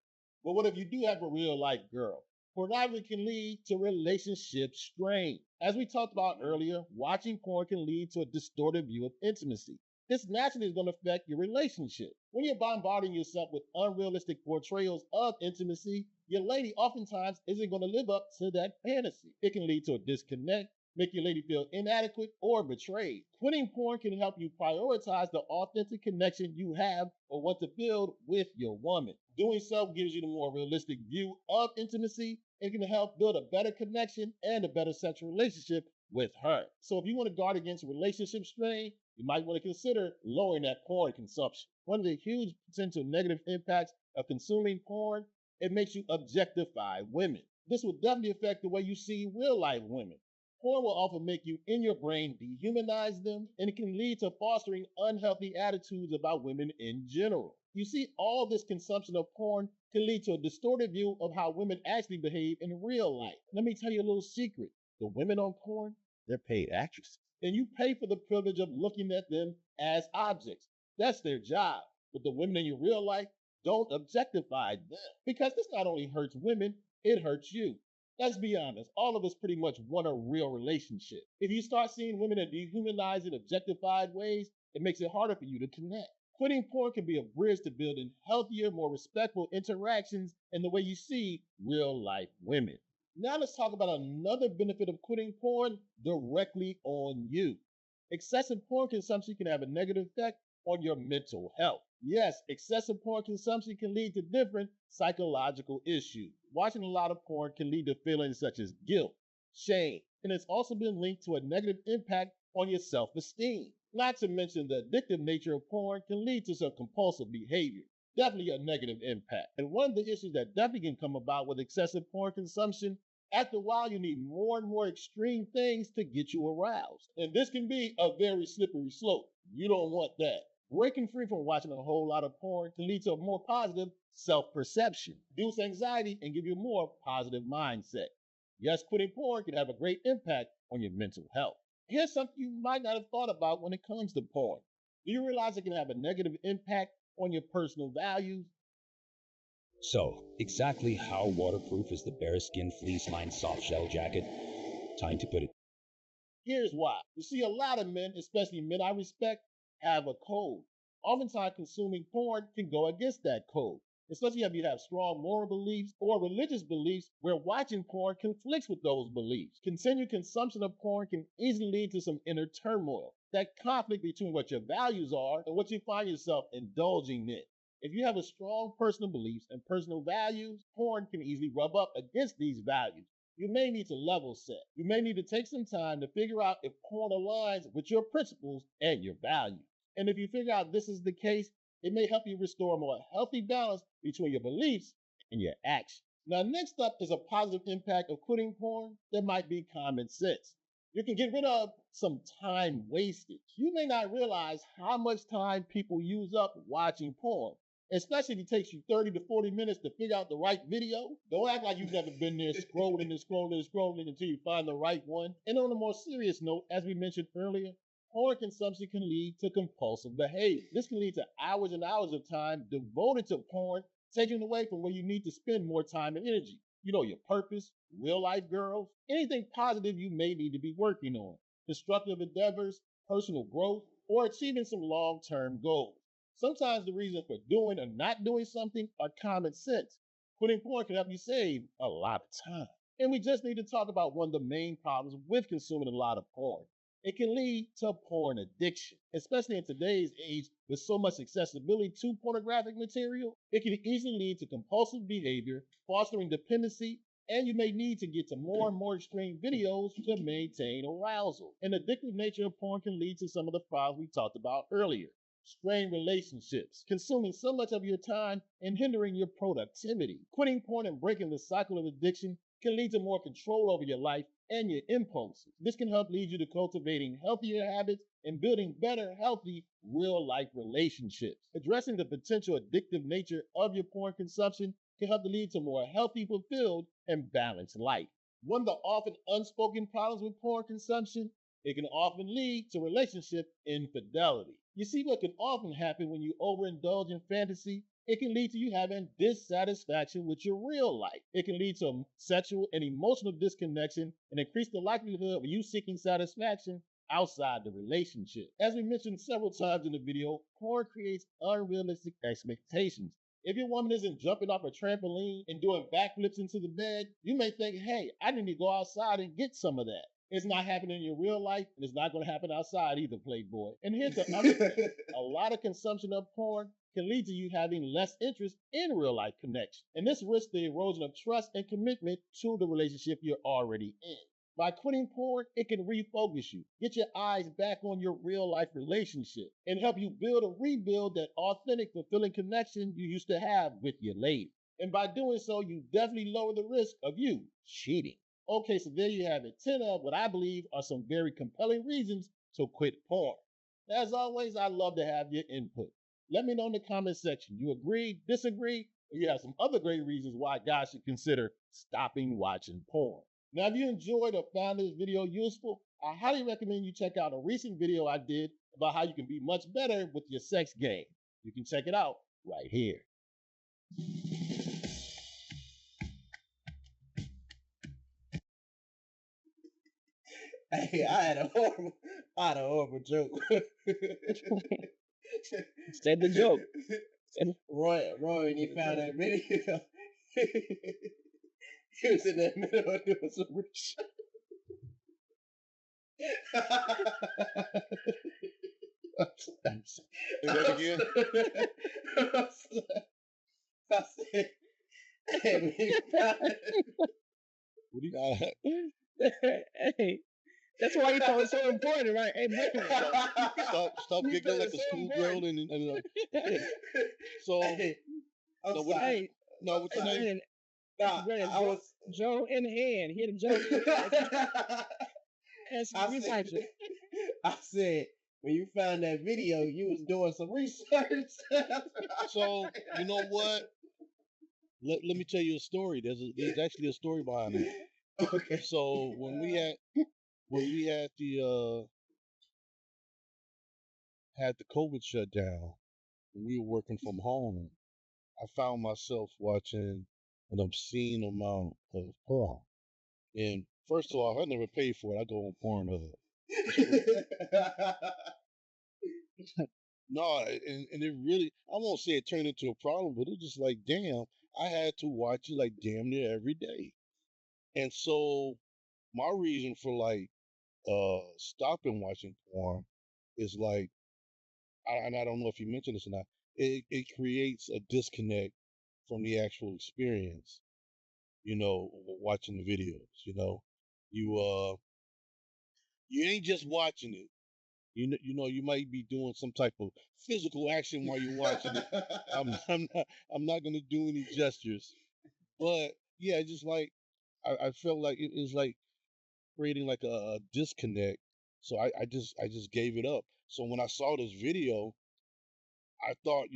But what if you do have a real life girl? Pornography can lead to relationship strain. As we talked about earlier, watching porn can lead to a distorted view of intimacy. This naturally is going to affect your relationship. When you're bombarding yourself with unrealistic portrayals of intimacy, your lady oftentimes isn't going to live up to that fantasy. It can lead to a disconnect, make your lady feel inadequate or betrayed. Quitting porn can help you prioritize the authentic connection you have or want to build with your woman. Doing so gives you the more realistic view of intimacy and can help build a better connection and a better sexual relationship with her. So if you want to guard against relationship strain, you might want to consider lowering that porn consumption. One of the huge potential negative impacts of consuming porn, it makes you objectify women. This will definitely affect the way you see real life women. Porn will often make you, in your brain, dehumanize them, and it can lead to fostering unhealthy attitudes about women in general. You see, all this consumption of porn can lead to a distorted view of how women actually behave in real life. Let me tell you a little secret. The women on porn, they're paid actresses. And you pay for the privilege of looking at them as objects. That's their job. But the women in your real life, don't objectify them. Because this not only hurts women, it hurts you. Let's be honest, all of us pretty much want a real relationship. If you start seeing women in dehumanized and objectified ways, it makes it harder for you to connect. Quitting porn can be a bridge to building healthier, more respectful interactions in the way you see real life women. Now let's talk about another benefit of quitting porn directly on you. Excessive porn consumption can have a negative effect on your mental health. Yes, excessive porn consumption can lead to different psychological issues. Watching a lot of porn can lead to feelings such as guilt, shame, and it's also been linked to a negative impact on your self-esteem. Not to mention the addictive nature of porn can lead to some compulsive behavior. Definitely a negative impact. And one of the issues that definitely can come about with excessive porn consumption, after a while you need more and more extreme things to get you aroused. And this can be a very slippery slope. You don't want that. Breaking free from watching a whole lot of porn can lead to a more positive self-perception, reduce anxiety, and give you a more positive mindset. Yes, quitting porn can have a great impact on your mental health. Here's something you might not have thought about when it comes to porn. Do you realize it can have a negative impact on your personal values? So, exactly how waterproof is the bearskin fleece-lined soft shell jacket? Time to put it. Here's why. You see, a lot of men, especially men I respect, have a code. Oftentimes, consuming porn can go against that code, especially if you have strong moral beliefs or religious beliefs where watching porn conflicts with those beliefs. Continued consumption of porn can easily lead to some inner turmoil, that conflict between what your values are and what you find yourself indulging in. If you have a strong personal beliefs and personal values, porn can easily rub up against these values. You may need to level set. You may need to take some time to figure out if porn aligns with your principles and your values. And if you figure out this is the case, it may help you restore a more healthy balance between your beliefs and your actions. Now, next up is a positive impact of quitting porn that might be common sense. You can get rid of some time wasted. You may not realize how much time people use up watching porn. Especially if it takes you 30 to 40 minutes to figure out the right video. Don't act like you've never been there scrolling and scrolling and scrolling until you find the right one. And on a more serious note, as we mentioned earlier, porn consumption can lead to compulsive behavior. This can lead to hours and hours of time devoted to porn, taken away from where you need to spend more time and energy. You know, your purpose, real life girls, anything positive you may need to be working on, constructive endeavors, personal growth, or achieving some long-term goals. Sometimes the reason for doing or not doing something are common sense. Quitting porn can help you save a lot of time. And we just need to talk about one of the main problems with consuming a lot of porn. It can lead to porn addiction, especially in today's age with so much accessibility to pornographic material. It can easily lead to compulsive behavior, fostering dependency, and you may need to get to more and more extreme videos to maintain arousal. An addictive nature of porn can lead to some of the problems we talked about earlier. Strained relationships, consuming so much of your time and hindering your productivity. Quitting porn and breaking the cycle of addiction can lead to more control over your life and your impulses. This can help lead you to cultivating healthier habits and building better, healthy, real-life relationships. Addressing the potential addictive nature of your porn consumption can help to lead to more healthy, fulfilled, and balanced life. One of the often unspoken problems with porn consumption, it can often lead to relationship infidelity. You see, what can often happen when you overindulge in fantasy, it can lead to you having dissatisfaction with your real life. It can lead to sexual and emotional disconnection and increase the likelihood of you seeking satisfaction outside the relationship. As we mentioned several times in the video, porn creates unrealistic expectations. If your woman isn't jumping off a trampoline and doing backflips into the bed, you may think, hey, I need to go outside and get some of that. It's not happening in your real life, and it's not going to happen outside either, Playboy. And here's the other thing. A lot of consumption of porn can lead to you having less interest in real life connection. And this risks the erosion of trust and commitment to the relationship you're already in. By quitting porn, it can refocus you, get your eyes back on your real life relationship, and help you build or rebuild that authentic, fulfilling connection you used to have with your lady. And by doing so, you definitely lower the risk of you cheating. Okay, so there you have it. 10 of what I believe are some very compelling reasons to quit porn. As always, I love to have your input. Let me know in the comment section. You agree, disagree, or you have some other great reasons why guys should consider stopping watching porn. Now, if you enjoyed or found this video useful, I highly recommend you check out a recent video I did about how you can be much better with your sex game. You can check it out right here. Hey, I had a horrible joke. Said the joke. Roy, when he found that video, he was in the middle of doing some research. Say that again. I said, hey, when he found it, What do you got? Hey, that's why you thought it's so important, right? Hey, Stop You giggling said like a it's so schoolgirl and so hey, I'm no, what, sorry. hey, no, what's your name? Brandon, Nah, Brandon, I was. Joe in the hand. He had a joke. And some researcher. I said, when you found that video, you was doing some research. So you know what? Let me tell you a story. There's actually a story behind it. Okay. So when we had the COVID shutdown, and we were working from home, I found myself watching an obscene amount of porn. And first of all, I never paid for it. I go on Pornhub. No, and it really, I won't say it turned into a problem, but it just like, damn, I had to watch it like damn near every day. And so my reason for like stopping watching porn is like, and I don't know if you mentioned this or not, it creates a disconnect from the actual experience, watching the videos, you ain't just watching it. You might be doing some type of physical action while you're watching it. I'm not gonna do any gestures, but yeah, just like I felt like it was like creating like a disconnect. So I just gave it up. So when I saw this video, I thought,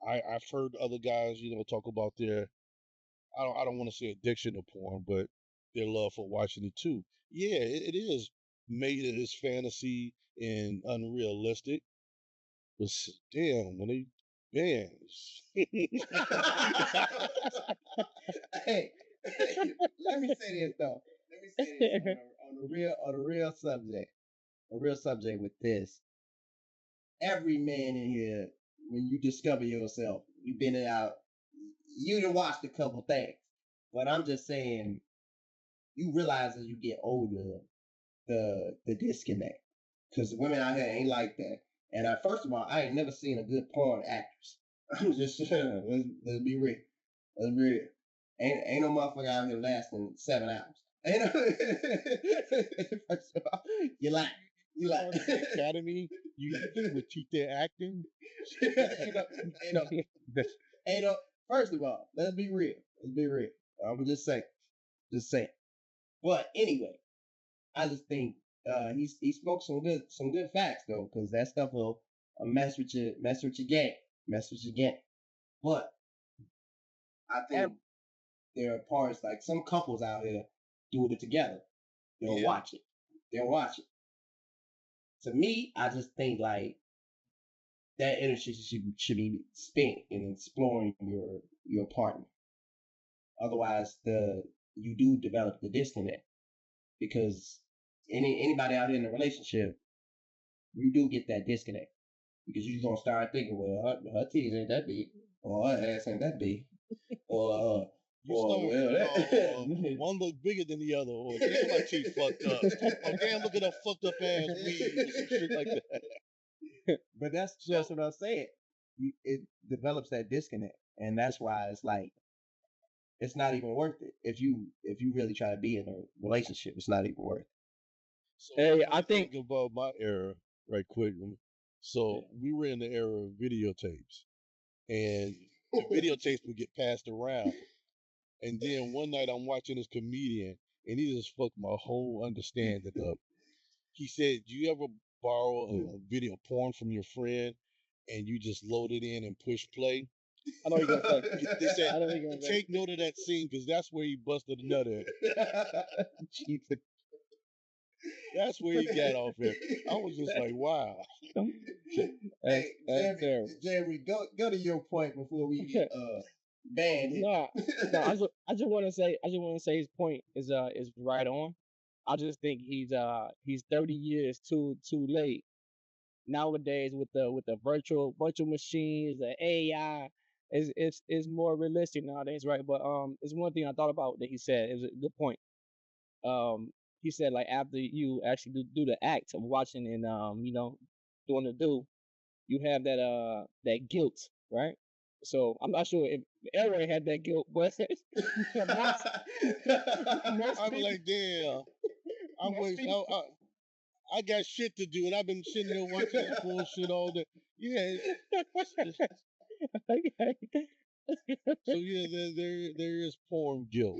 I've heard other guys, talk about their I don't want to say addiction to porn, but their love for watching it too. Yeah, it is made it as fantasy and unrealistic. But damn, when they bands. Hey, let me say this though. Let me say this on a real subject. A real subject with this. Every man in here, when you discover yourself, you've been out, you done watched a couple things. But I'm just saying, you realize as you get older, the disconnect. Because women out here ain't like that. And first of all, I ain't never seen a good porn actress. I'm just let's be real. Let's be real. Ain't no motherfucker out here lasting 7 hours. Ain't no, first of all, you like. Academy, you would teach their acting. ain't no. First of all, let's be real. Let's be real. I'm just saying. But anyway, I just think he spoke some good facts though, because that stuff will mess with your game. But I think there are parts like some couples out here doing it together. They'll watch it. To me, I just think like that energy should be spent in exploring your partner. Otherwise, you do develop the disconnect, because anybody out here in a relationship, you do get that disconnect, because you're gonna start thinking, well, her titties ain't that big, or her ass ain't that big, or one look bigger than the other, or damn, my teeth fucked up, or damn, look at her fucked up ass weave, some shit like that. But that's just what I'm saying. It develops that disconnect, and that's why it's like it's not even worth it. If you really try to be in a relationship, it's not even worth it. So Hey, what I you think about my era, right quick. So we were in the era of videotapes, and the videotapes would get passed around. And then one night I'm watching this comedian, and he just fucked my whole understanding up. He said, "Do you ever borrow a video porn from your friend, and you just load it in and push play?" I know you're gonna say. They said, I know you're gonna say. "Take note of that scene, because that's where he busted a nut at." Jesus. That's where he got off at. I was just like, wow. That's Jeremy, terrible. Jeremy, go to your point before we get banned. No, I just want to say his point is right on. I just think he's 30 years too late nowadays with the virtual machines, the AI. It's more realistic nowadays, right? But it's one thing I thought about that he said. It was a good point. He said like after you actually do the act of watching and doing the do, you have that guilt, right? So I'm not sure if everyone had that guilt, but most I'm people, like, damn. I got shit to do, and I've been sitting there watching this bullshit all day. Yeah. So yeah, there is porn guilt.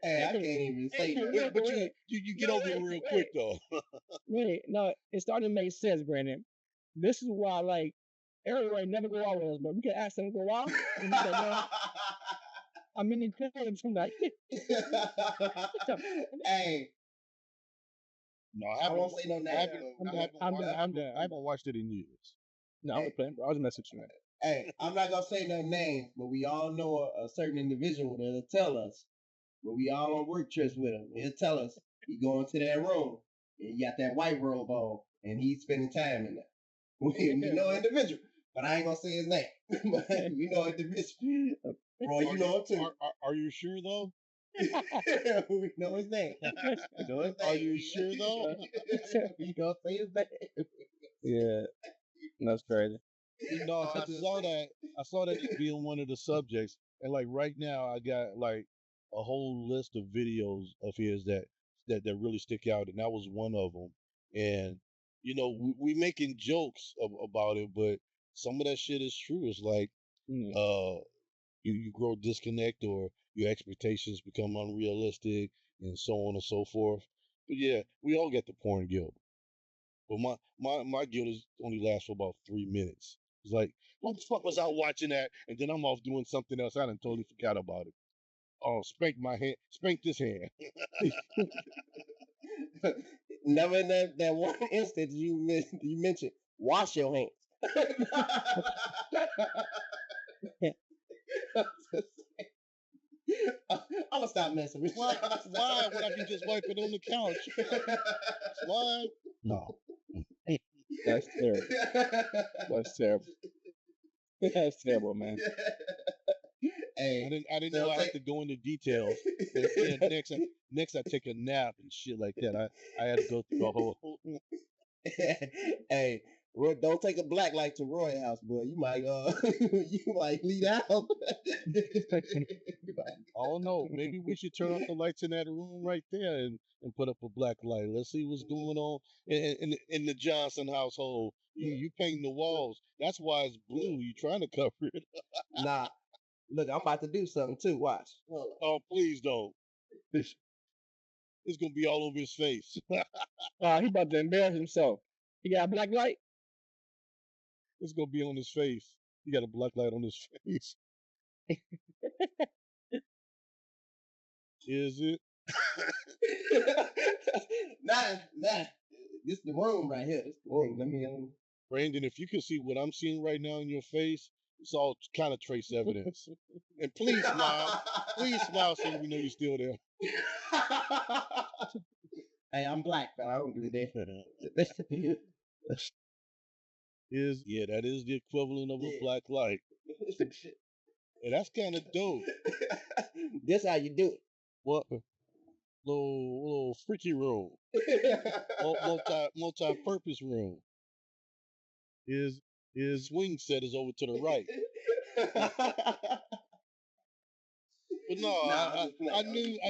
Hey, I can't even say that. But you get over it real quick though. Wait, no, it's starting to make sense, Brandon. This is why, like, everybody never go out with us, but we can ask them to go out. And we say, no, I'm in the club tonight. Hey, No, I won't say no name. I'm done. I haven't watched it in years. No, I was playing, bro. I was messing with you, man. Hey, I'm not gonna say no names, but we all know a certain individual that'll tell us. But we all on work trips with him. He'll tell us he going to that room and he got that white robe on and he's spending time in there. We know individual, but I ain't gonna say his name. But we know individual. Bro, you know him too. Are you sure though? We know his name. Are you sure though? We gonna say his name. Yeah, that's crazy. No, I saw that being one of the subjects, and like right now, I got like a whole list of videos of his that really stick out, and that was one of them. And we making jokes about it, but some of that shit is true. It's like you grow disconnect, or your expectations become unrealistic, and so on and so forth. But yeah, we all get the porn guilt. But my guilt is only lasts for about 3 minutes. It's like, what the fuck was I watching that? And then I'm off doing something else. I done totally forgot about it. Oh, spank this hand. Never in that one instance you mentioned, wash your hands. I'm gonna stop messing with you. Why would I be just wiping on the couch? Why? No. That's terrible. That's terrible. That's terrible, man. Hey, I didn't know I had to go into details. Yeah, next I take a nap and shit like that. I had to go through the whole. Hey, Roy, don't take a black light to Roy house, boy. You might lead out. Oh no, maybe we should turn off the lights in that room right there and put up a black light. Let's see what's going on in the Johnson household. You painting the walls. That's why it's blue. You trying to cover it. Nah, look, I'm about to do something too. Watch. Oh, please don't. It's gonna be all over his face. He about to embarrass himself. He got a black light. It's gonna be on his face. He got a black light on his face. Is it? Nah. This the room right here. This the room. Let me Brandon, if you can see what I'm seeing right now in your face, it's all kind of trace evidence. And please smile. Please smile so we know you're still there. Hey, I'm black, but I don't do that. That is the equivalent of a black light. And that's kind of dope. This how you do it. What? Little freaky room. Multi-purpose room. His swing set is over to the right. But no, I knew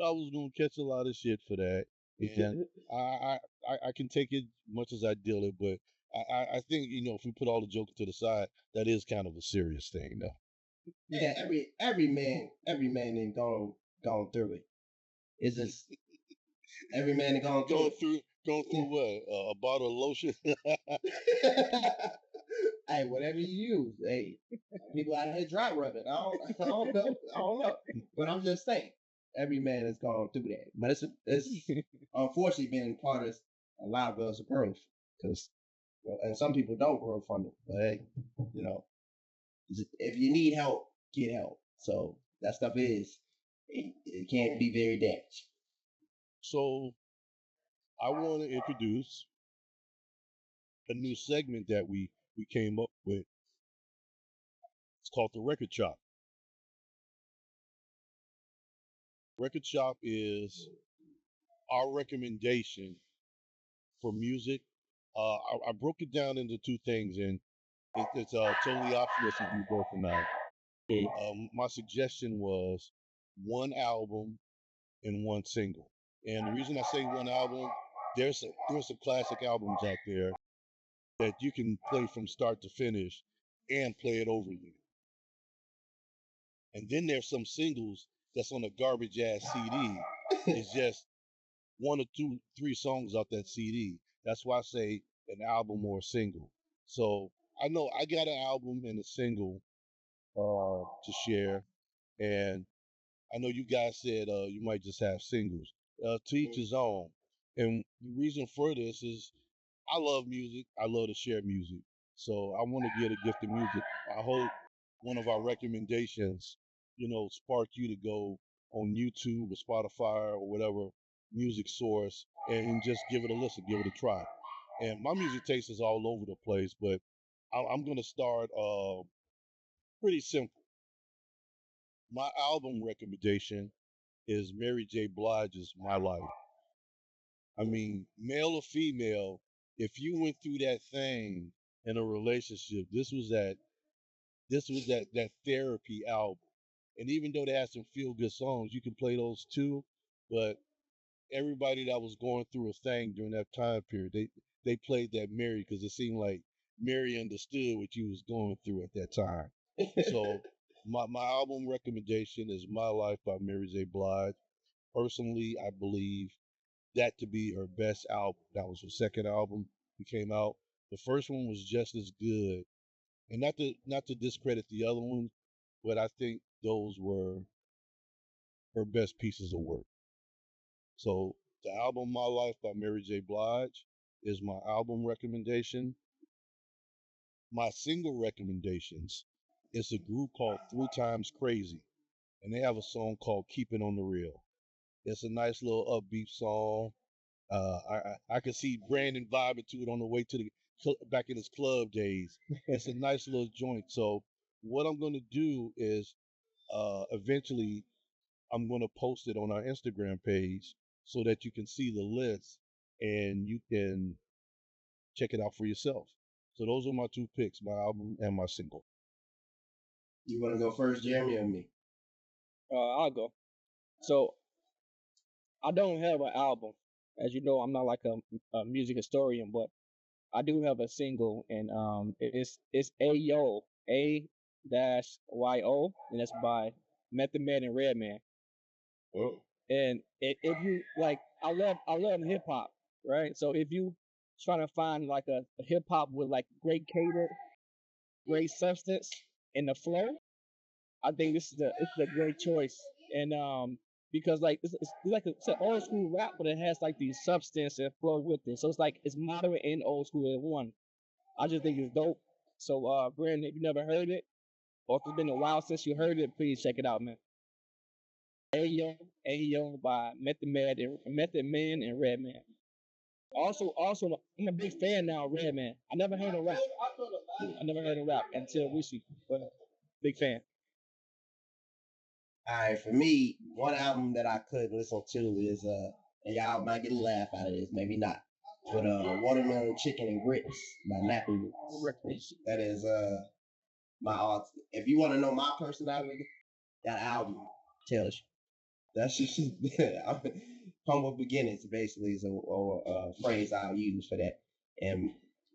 I was gonna catch a lot of shit for that, and I can take it much as I deal it, but I think if we put all the jokes to the side, that is kind of a serious thing, though. Yeah, every man ain't gone through it. It's just every man ain't gone through what? A bottle of lotion? Hey, whatever you use. Hey, people out here dry rubbing. I don't know. But I'm just saying, every man has gone through that. But it's unfortunately been part of a lot of us growth, because and some people don't grow from it. But hey, if you need help, get help. So that stuff it can't be very damaged. So I want to introduce a new segment that we came up with. It's called the Record Shop. Record Shop is our recommendation for music. I broke it down into two things, and it's totally optional if you both or not. My suggestion was one album and one single. And the reason I say one album, there's some classic albums out there that you can play from start to finish and play it over again. And then there's some singles that's on a garbage ass CD. It's just one or two, three songs off that CD. That's why I say an album or a single. So I know I got an album and a single to share, and I know you guys said you might just have singles. To each his own. And the reason for this is I love music. I love to share music. So I want to give a gift of music. I hope one of our recommendations, spark you to go on YouTube or Spotify or whatever music source and just give it a listen, give it a try. And my music taste is all over the place, but I'm going to start pretty simple. My album recommendation is Mary J. Blige's My Life. I mean, male or female, if you went through that thing in a relationship, this was that therapy album. And even though they had some feel good songs, you can play those too. But everybody that was going through a thing during that time period, they played that Mary because it seemed like Mary understood what you was going through at that time. So my album recommendation is My Life by Mary J. Blige. Personally, I believe that to be her best album. That was her second album that came out. The first one was just as good. And not to discredit the other ones, but I think those were her best pieces of work. So the album My Life by Mary J. Blige is my album recommendation. My single recommendations is a group called 3 Times Crazy, and they have a song called Keep It on the Real. It's a nice little upbeat song. I could see Brandon vibing to it on the way to back in his club days. It's a nice little joint. So what I'm going to do is eventually I'm going to post it on our Instagram page so that you can see the list and you can check it out for yourself. So those are my two picks, my album and my single. You want to go first, Jeremy, or me? I'll go. So I don't have an album. As you know, I'm not like a music historian, but I do have a single, and it's Ayo, A-Y-O, and that's by Method Man and Redman. Oh. And if you like, I love hip hop, right? So if you trying to find like a hip hop with like great cadence, great substance, and the flow, I think this is a great choice. And because like it's like it's an old school rap, but it has like the substance and flow with it. So it's like it's modern and old school in one. I just think it's dope. So Brandon, if you never heard it, or if it's been a while since you heard it, please check it out, man. Ayo by Method Man and Redman. Also, I'm a big fan now of Redman. I never heard of rap. Until recently, but big fan. All right, for me, one album that I could listen to is and y'all might get a laugh out of this, maybe not. with Watermelon Chicken and Grits by Nappy Roots. That is my art. If you want to know my personality, that album tells you. That's just humble beginnings. Basically, is a phrase I'll use for that. And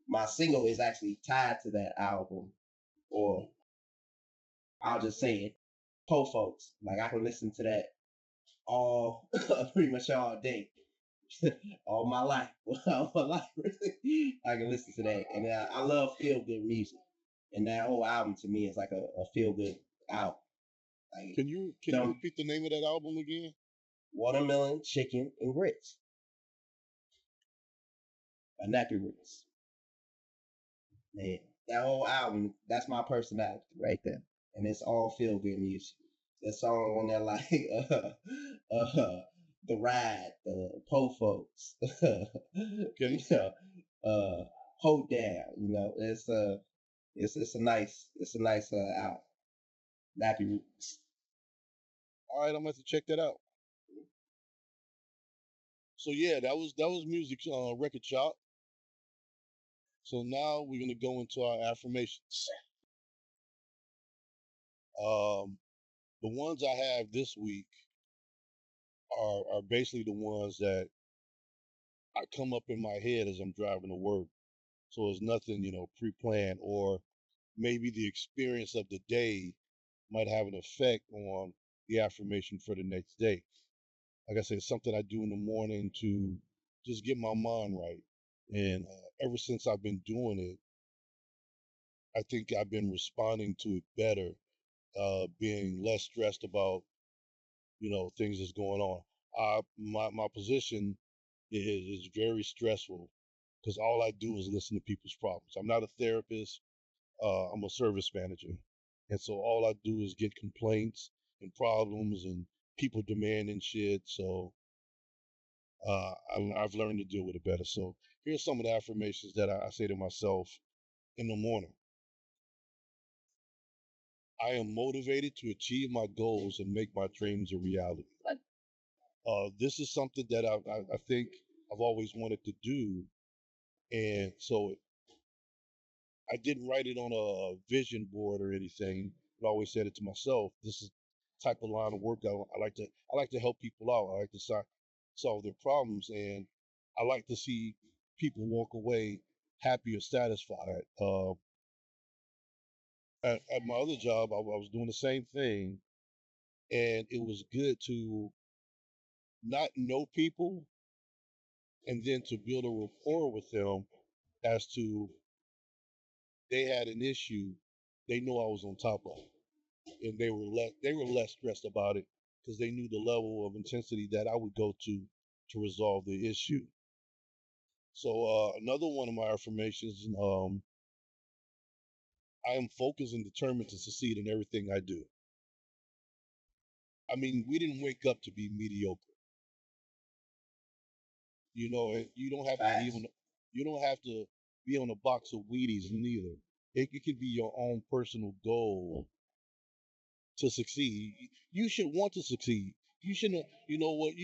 my single is actually tied to that album, or I'll just say it, Po Folks. Like I can listen to that all pretty much all day, all my life, all my life. I can listen to that, and I love feel good music, and that whole album to me is like a feel good album. Like, Can you repeat the name of that album again? Watermelon Chicken and Grits by Nappy Roots. Man, that whole album, that's my personality right there, and it's all feel good music. That song on there like the ride, the Po Folks, Okay. Hold Down. You know, it's a nice album. Nappy Roots. All right, I'm gonna have to check that out. So yeah, that was music record shop. So now we're gonna go into our affirmations. The ones I have this week are basically the ones that I come up in my head as I'm driving to work. So it's nothing, pre-planned, or maybe the experience of the day might have an effect on the affirmation for the next day. Like I said, it's something I do in the morning to just get my mind right. And ever since I've been doing it, I think I've been responding to it better, being less stressed about, things that's going on. My position is very stressful because all I do is listen to people's problems. I'm not a therapist. I'm a service manager. And so all I do is get complaints and problems and people demanding shit. So I've learned to deal with it better. So here's some of the affirmations that I say to myself in the morning. I am motivated to achieve my goals and make my dreams a reality. This is something that I think I've always wanted to do. And so I didn't write it on a vision board or anything, but I always said it to myself. This is the type of line of work I like to help people out. I like to solve their problems, and I like to see people walk away happy or satisfied. At my other job, I was doing the same thing, and it was good to not know people and then to build a rapport with them as to they had an issue, they know I was on top of it, and they were less stressed about it because they knew the level of intensity that I would go to resolve the issue. So another one of my affirmations, I am focused and determined to succeed in everything I do. I mean, we didn't wake up to be mediocre. And you don't have to be on a box of Wheaties neither. It could be your own personal goal to succeed. You should want to succeed. You shouldn't. You know what?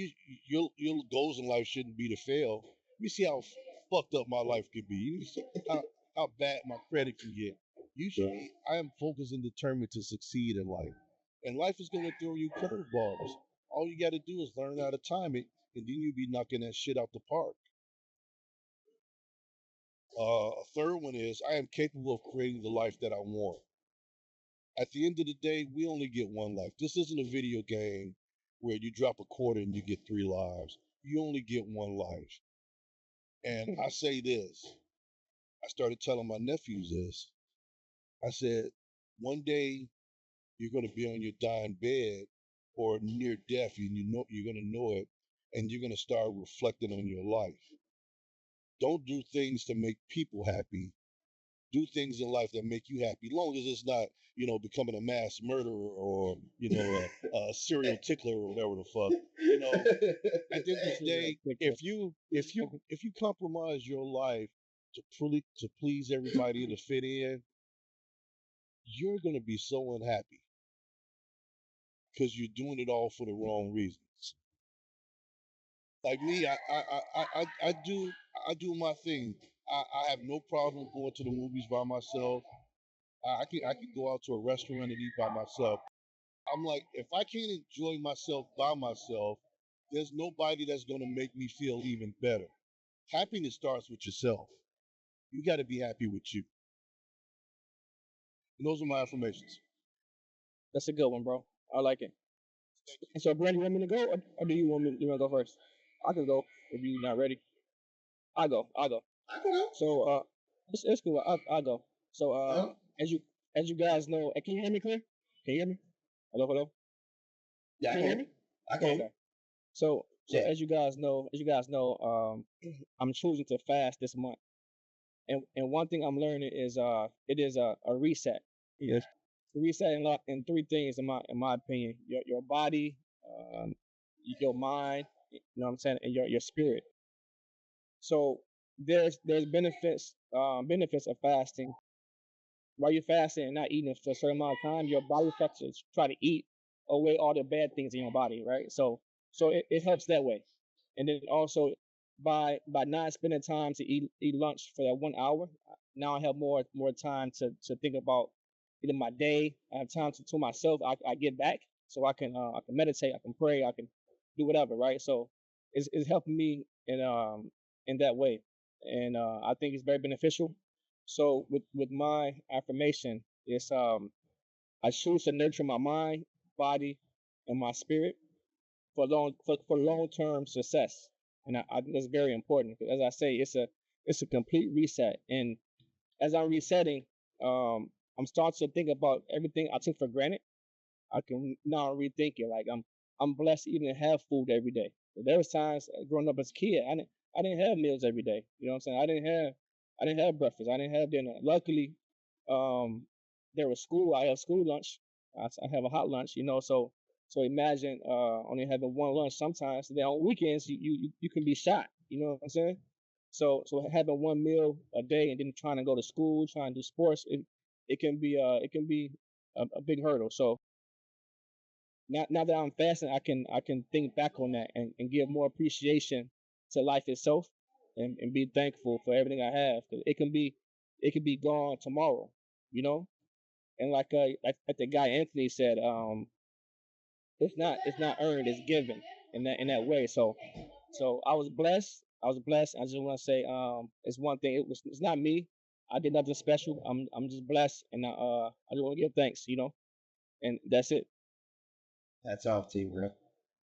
Your goals in life shouldn't be to fail. You see how fucked up my life could be. You see how bad my credit can get. You should. I am focused and determined to succeed in life, and life is going to throw you curveballs. All you got to do is learn how to time it, and then you'll be knocking that shit out the park. A third one is I am capable of creating the life that I want. At the end of the day, we only get one life. This isn't a video game where you drop a quarter and you get 3 lives. You only get one life. And I say this, I started telling my nephews this. I said, one day you're going to be on your dying bed or near death, and you're going to know it, and you're going to start reflecting on your life. Don't do things to make people happy. Do things in life that make you happy, long as it's not, becoming a mass murderer or, a serial tickler or whatever the fuck. At the end of the day, if you compromise your life to please everybody and to fit in, you're gonna be so unhappy because you're doing it all for the wrong reasons. Like me, I do my thing. I have no problem going to the movies by myself. I can go out to a restaurant and eat by myself. I'm like, if I can't enjoy myself by myself, there's nobody that's gonna make me feel even better. Happiness starts with yourself. You got to be happy with you. And those are my affirmations. That's a good one, bro. I like it. And so, Brandon, you want me to go, or do you want me? You want to go first? I can go if you're not ready. I go. I can go. So, it's cool. I go. So, Oh, as you guys know, can you hear me clear? Can you hear me? Hello. yeah, I Can you hear can. me? I can. Okay. So Yeah. as you guys know, I'm choosing to fast this month, and one thing I'm learning is it is a reset. Yes. Reset in three things in my opinion: your body, um, your mind, you know what I'm saying, and your spirit. So there's benefits of fasting. While you're fasting and not eating for a certain amount of time, your body starts to try to eat away all the bad things in your body, right? So it helps that way. And then also by not spending time to eat lunch for that 1 hour, now I have more time to think about either my day. I have time to myself. I get back so I can meditate, I can pray, I can do whatever, right? So it's helping me in that way, and I think it's very beneficial. So with my affirmation, it's I choose to nurture my mind, body, and my spirit for long term success, and I think that's very important. 'Cause as I say, it's a complete reset, and as I'm resetting, I'm starting to think about everything I took for granted. I can now rethink it. Like I'm blessed to even have food every day. There was times growing up as a kid, I didn't have meals every day. You know what I'm saying? I didn't have breakfast. I didn't have dinner. Luckily, um, there was school. I have school lunch. I have a hot lunch. You know, so imagine only having one lunch. Sometimes then on weekends you can be shot. You know what I'm saying? So having one meal a day and then trying to go to school, trying to do sports, it can be a big hurdle. So now that I'm fasting, I can think back on that and give more appreciation to life itself and be thankful for everything I have. 'Cause it can be gone tomorrow, you know. And like the guy Anthony said, it's not earned, it's given in that way. So I was blessed. I was blessed. I just want to say it's one thing. It's not me. I did nothing special. I'm just blessed, and I just want to give thanks, you know. And that's it. That's off to you, bro.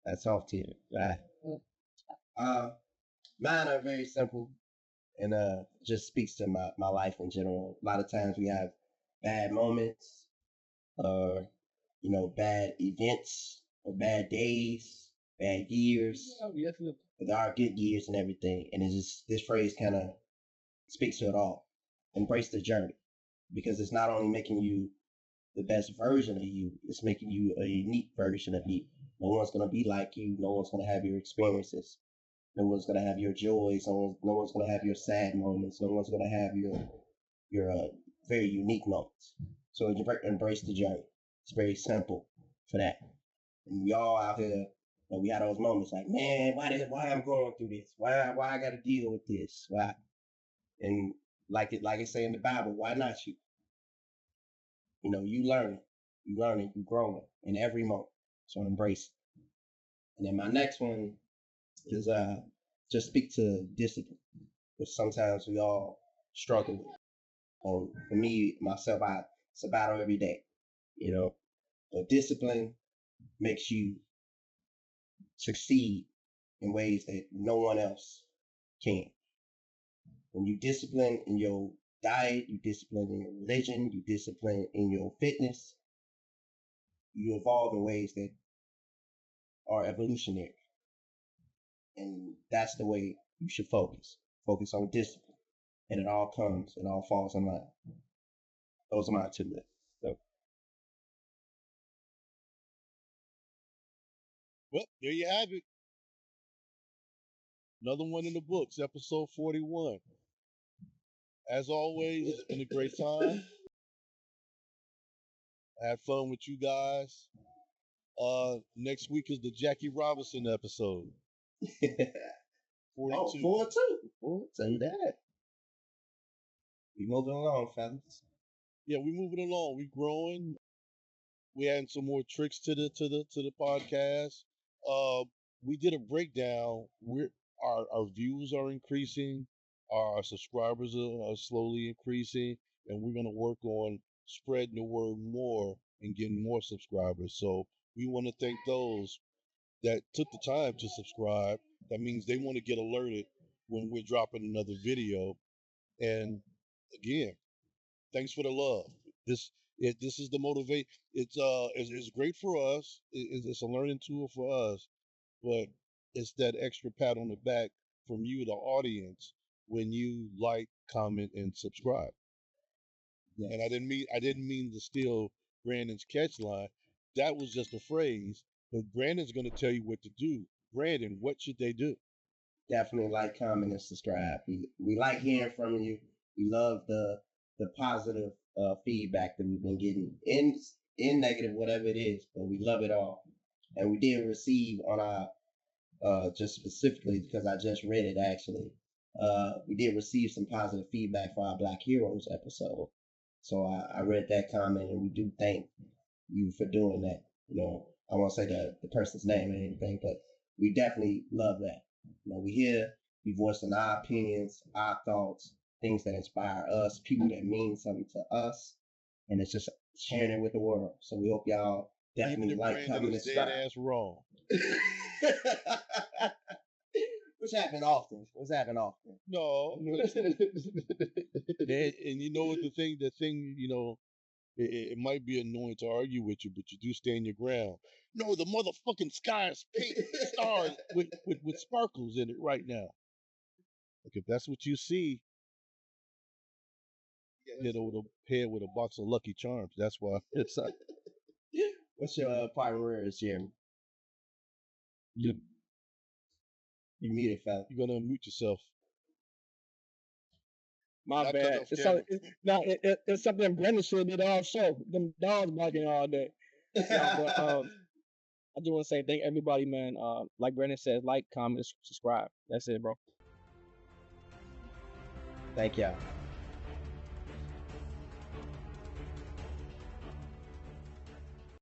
That's off to you. Right. Uh, Mine are very simple and just speaks to my life in general. A lot of times we have bad moments or bad events or bad days, bad years. Oh, yes, But there are good years and everything. And it's just this phrase kind of speaks to it all. Embrace the journey. Because it's not only making you the best version of you, it's making you a unique version of you. No one's gonna be like you, no one's gonna have your experiences. No one's gonna have your joys. No one's gonna have your sad moments. No one's gonna have your very unique moments. So embrace the journey. It's very simple for that. And we all out here, we had those moments like, man, why I'm going through this? Why I got to deal with this? Why? And like it say in the Bible, why not you? You learning, you growing in every moment. So embrace it. And then my next one is just speak to discipline, which sometimes we all struggle with. For me, myself, it's a battle every day, But discipline makes you succeed in ways that no one else can. When you discipline in your diet, you discipline in your religion, you discipline in your fitness, you evolve in ways that are evolutionary. And that's the way you should focus. Focus on discipline. And it all falls in line. Those are my 2 lists. So, Well, there you have it. Another one in the books, episode 41. As always, it's been a great time. I had fun with you guys. Next week is the Jackie Robinson episode. Oh, 42. 4-2. Say that. We moving along, fellas. Yeah, we moving along. We growing. We adding some more tricks to the podcast. We did a breakdown. Our views are increasing. Our subscribers are slowly increasing, and we're gonna work on spreading the word more and getting more subscribers. So we want to thank those that took the time to subscribe. That means they want to get alerted when we're dropping another video. And again, thanks for the love. This is the motivate. It's great for us. It's a learning tool for us, but it's that extra pat on the back from you, the audience, when you like, comment, and subscribe. Yes. And I didn't mean to steal Brandon's catch line. That was just a phrase. But Brandon's going to tell you what to do. Brandon, what should they do? Definitely like, comment, and subscribe. We like hearing from you. We love the positive feedback that we've been getting, in negative, whatever it is, but we love it all. And we did receive on our just specifically because I just read it actually. We did receive some positive feedback for our Black Heroes episode. So I read that comment, and we do thank you for doing that. You know, I won't say the person's name or anything, but we definitely love that. You know, we here, we voicing our opinions, our thoughts, things that inspire us, people that mean something to us, and it's just sharing it with the world. So we hope y'all definitely like, comment, and subscribe. Dead ass wrong. Which happen often. No. and you know what the thing, you know, it might be annoying to argue with you, but you do stand your ground. No, the motherfucking sky is pink stars with sparkles in it right now. Like if that's what you see, hit over the head with a box of Lucky Charms. That's why it's What's your final words, Jeremy? You muted, fella. You're gonna unmute yourself. My Not 'cause bad. I'm It's scared. something, it's something Brendan should did all show. Them dogs barking all day. No, but I just want to say thank everybody, man. Like Brendan says, like, comment, subscribe. That's it, bro. Thank y'all.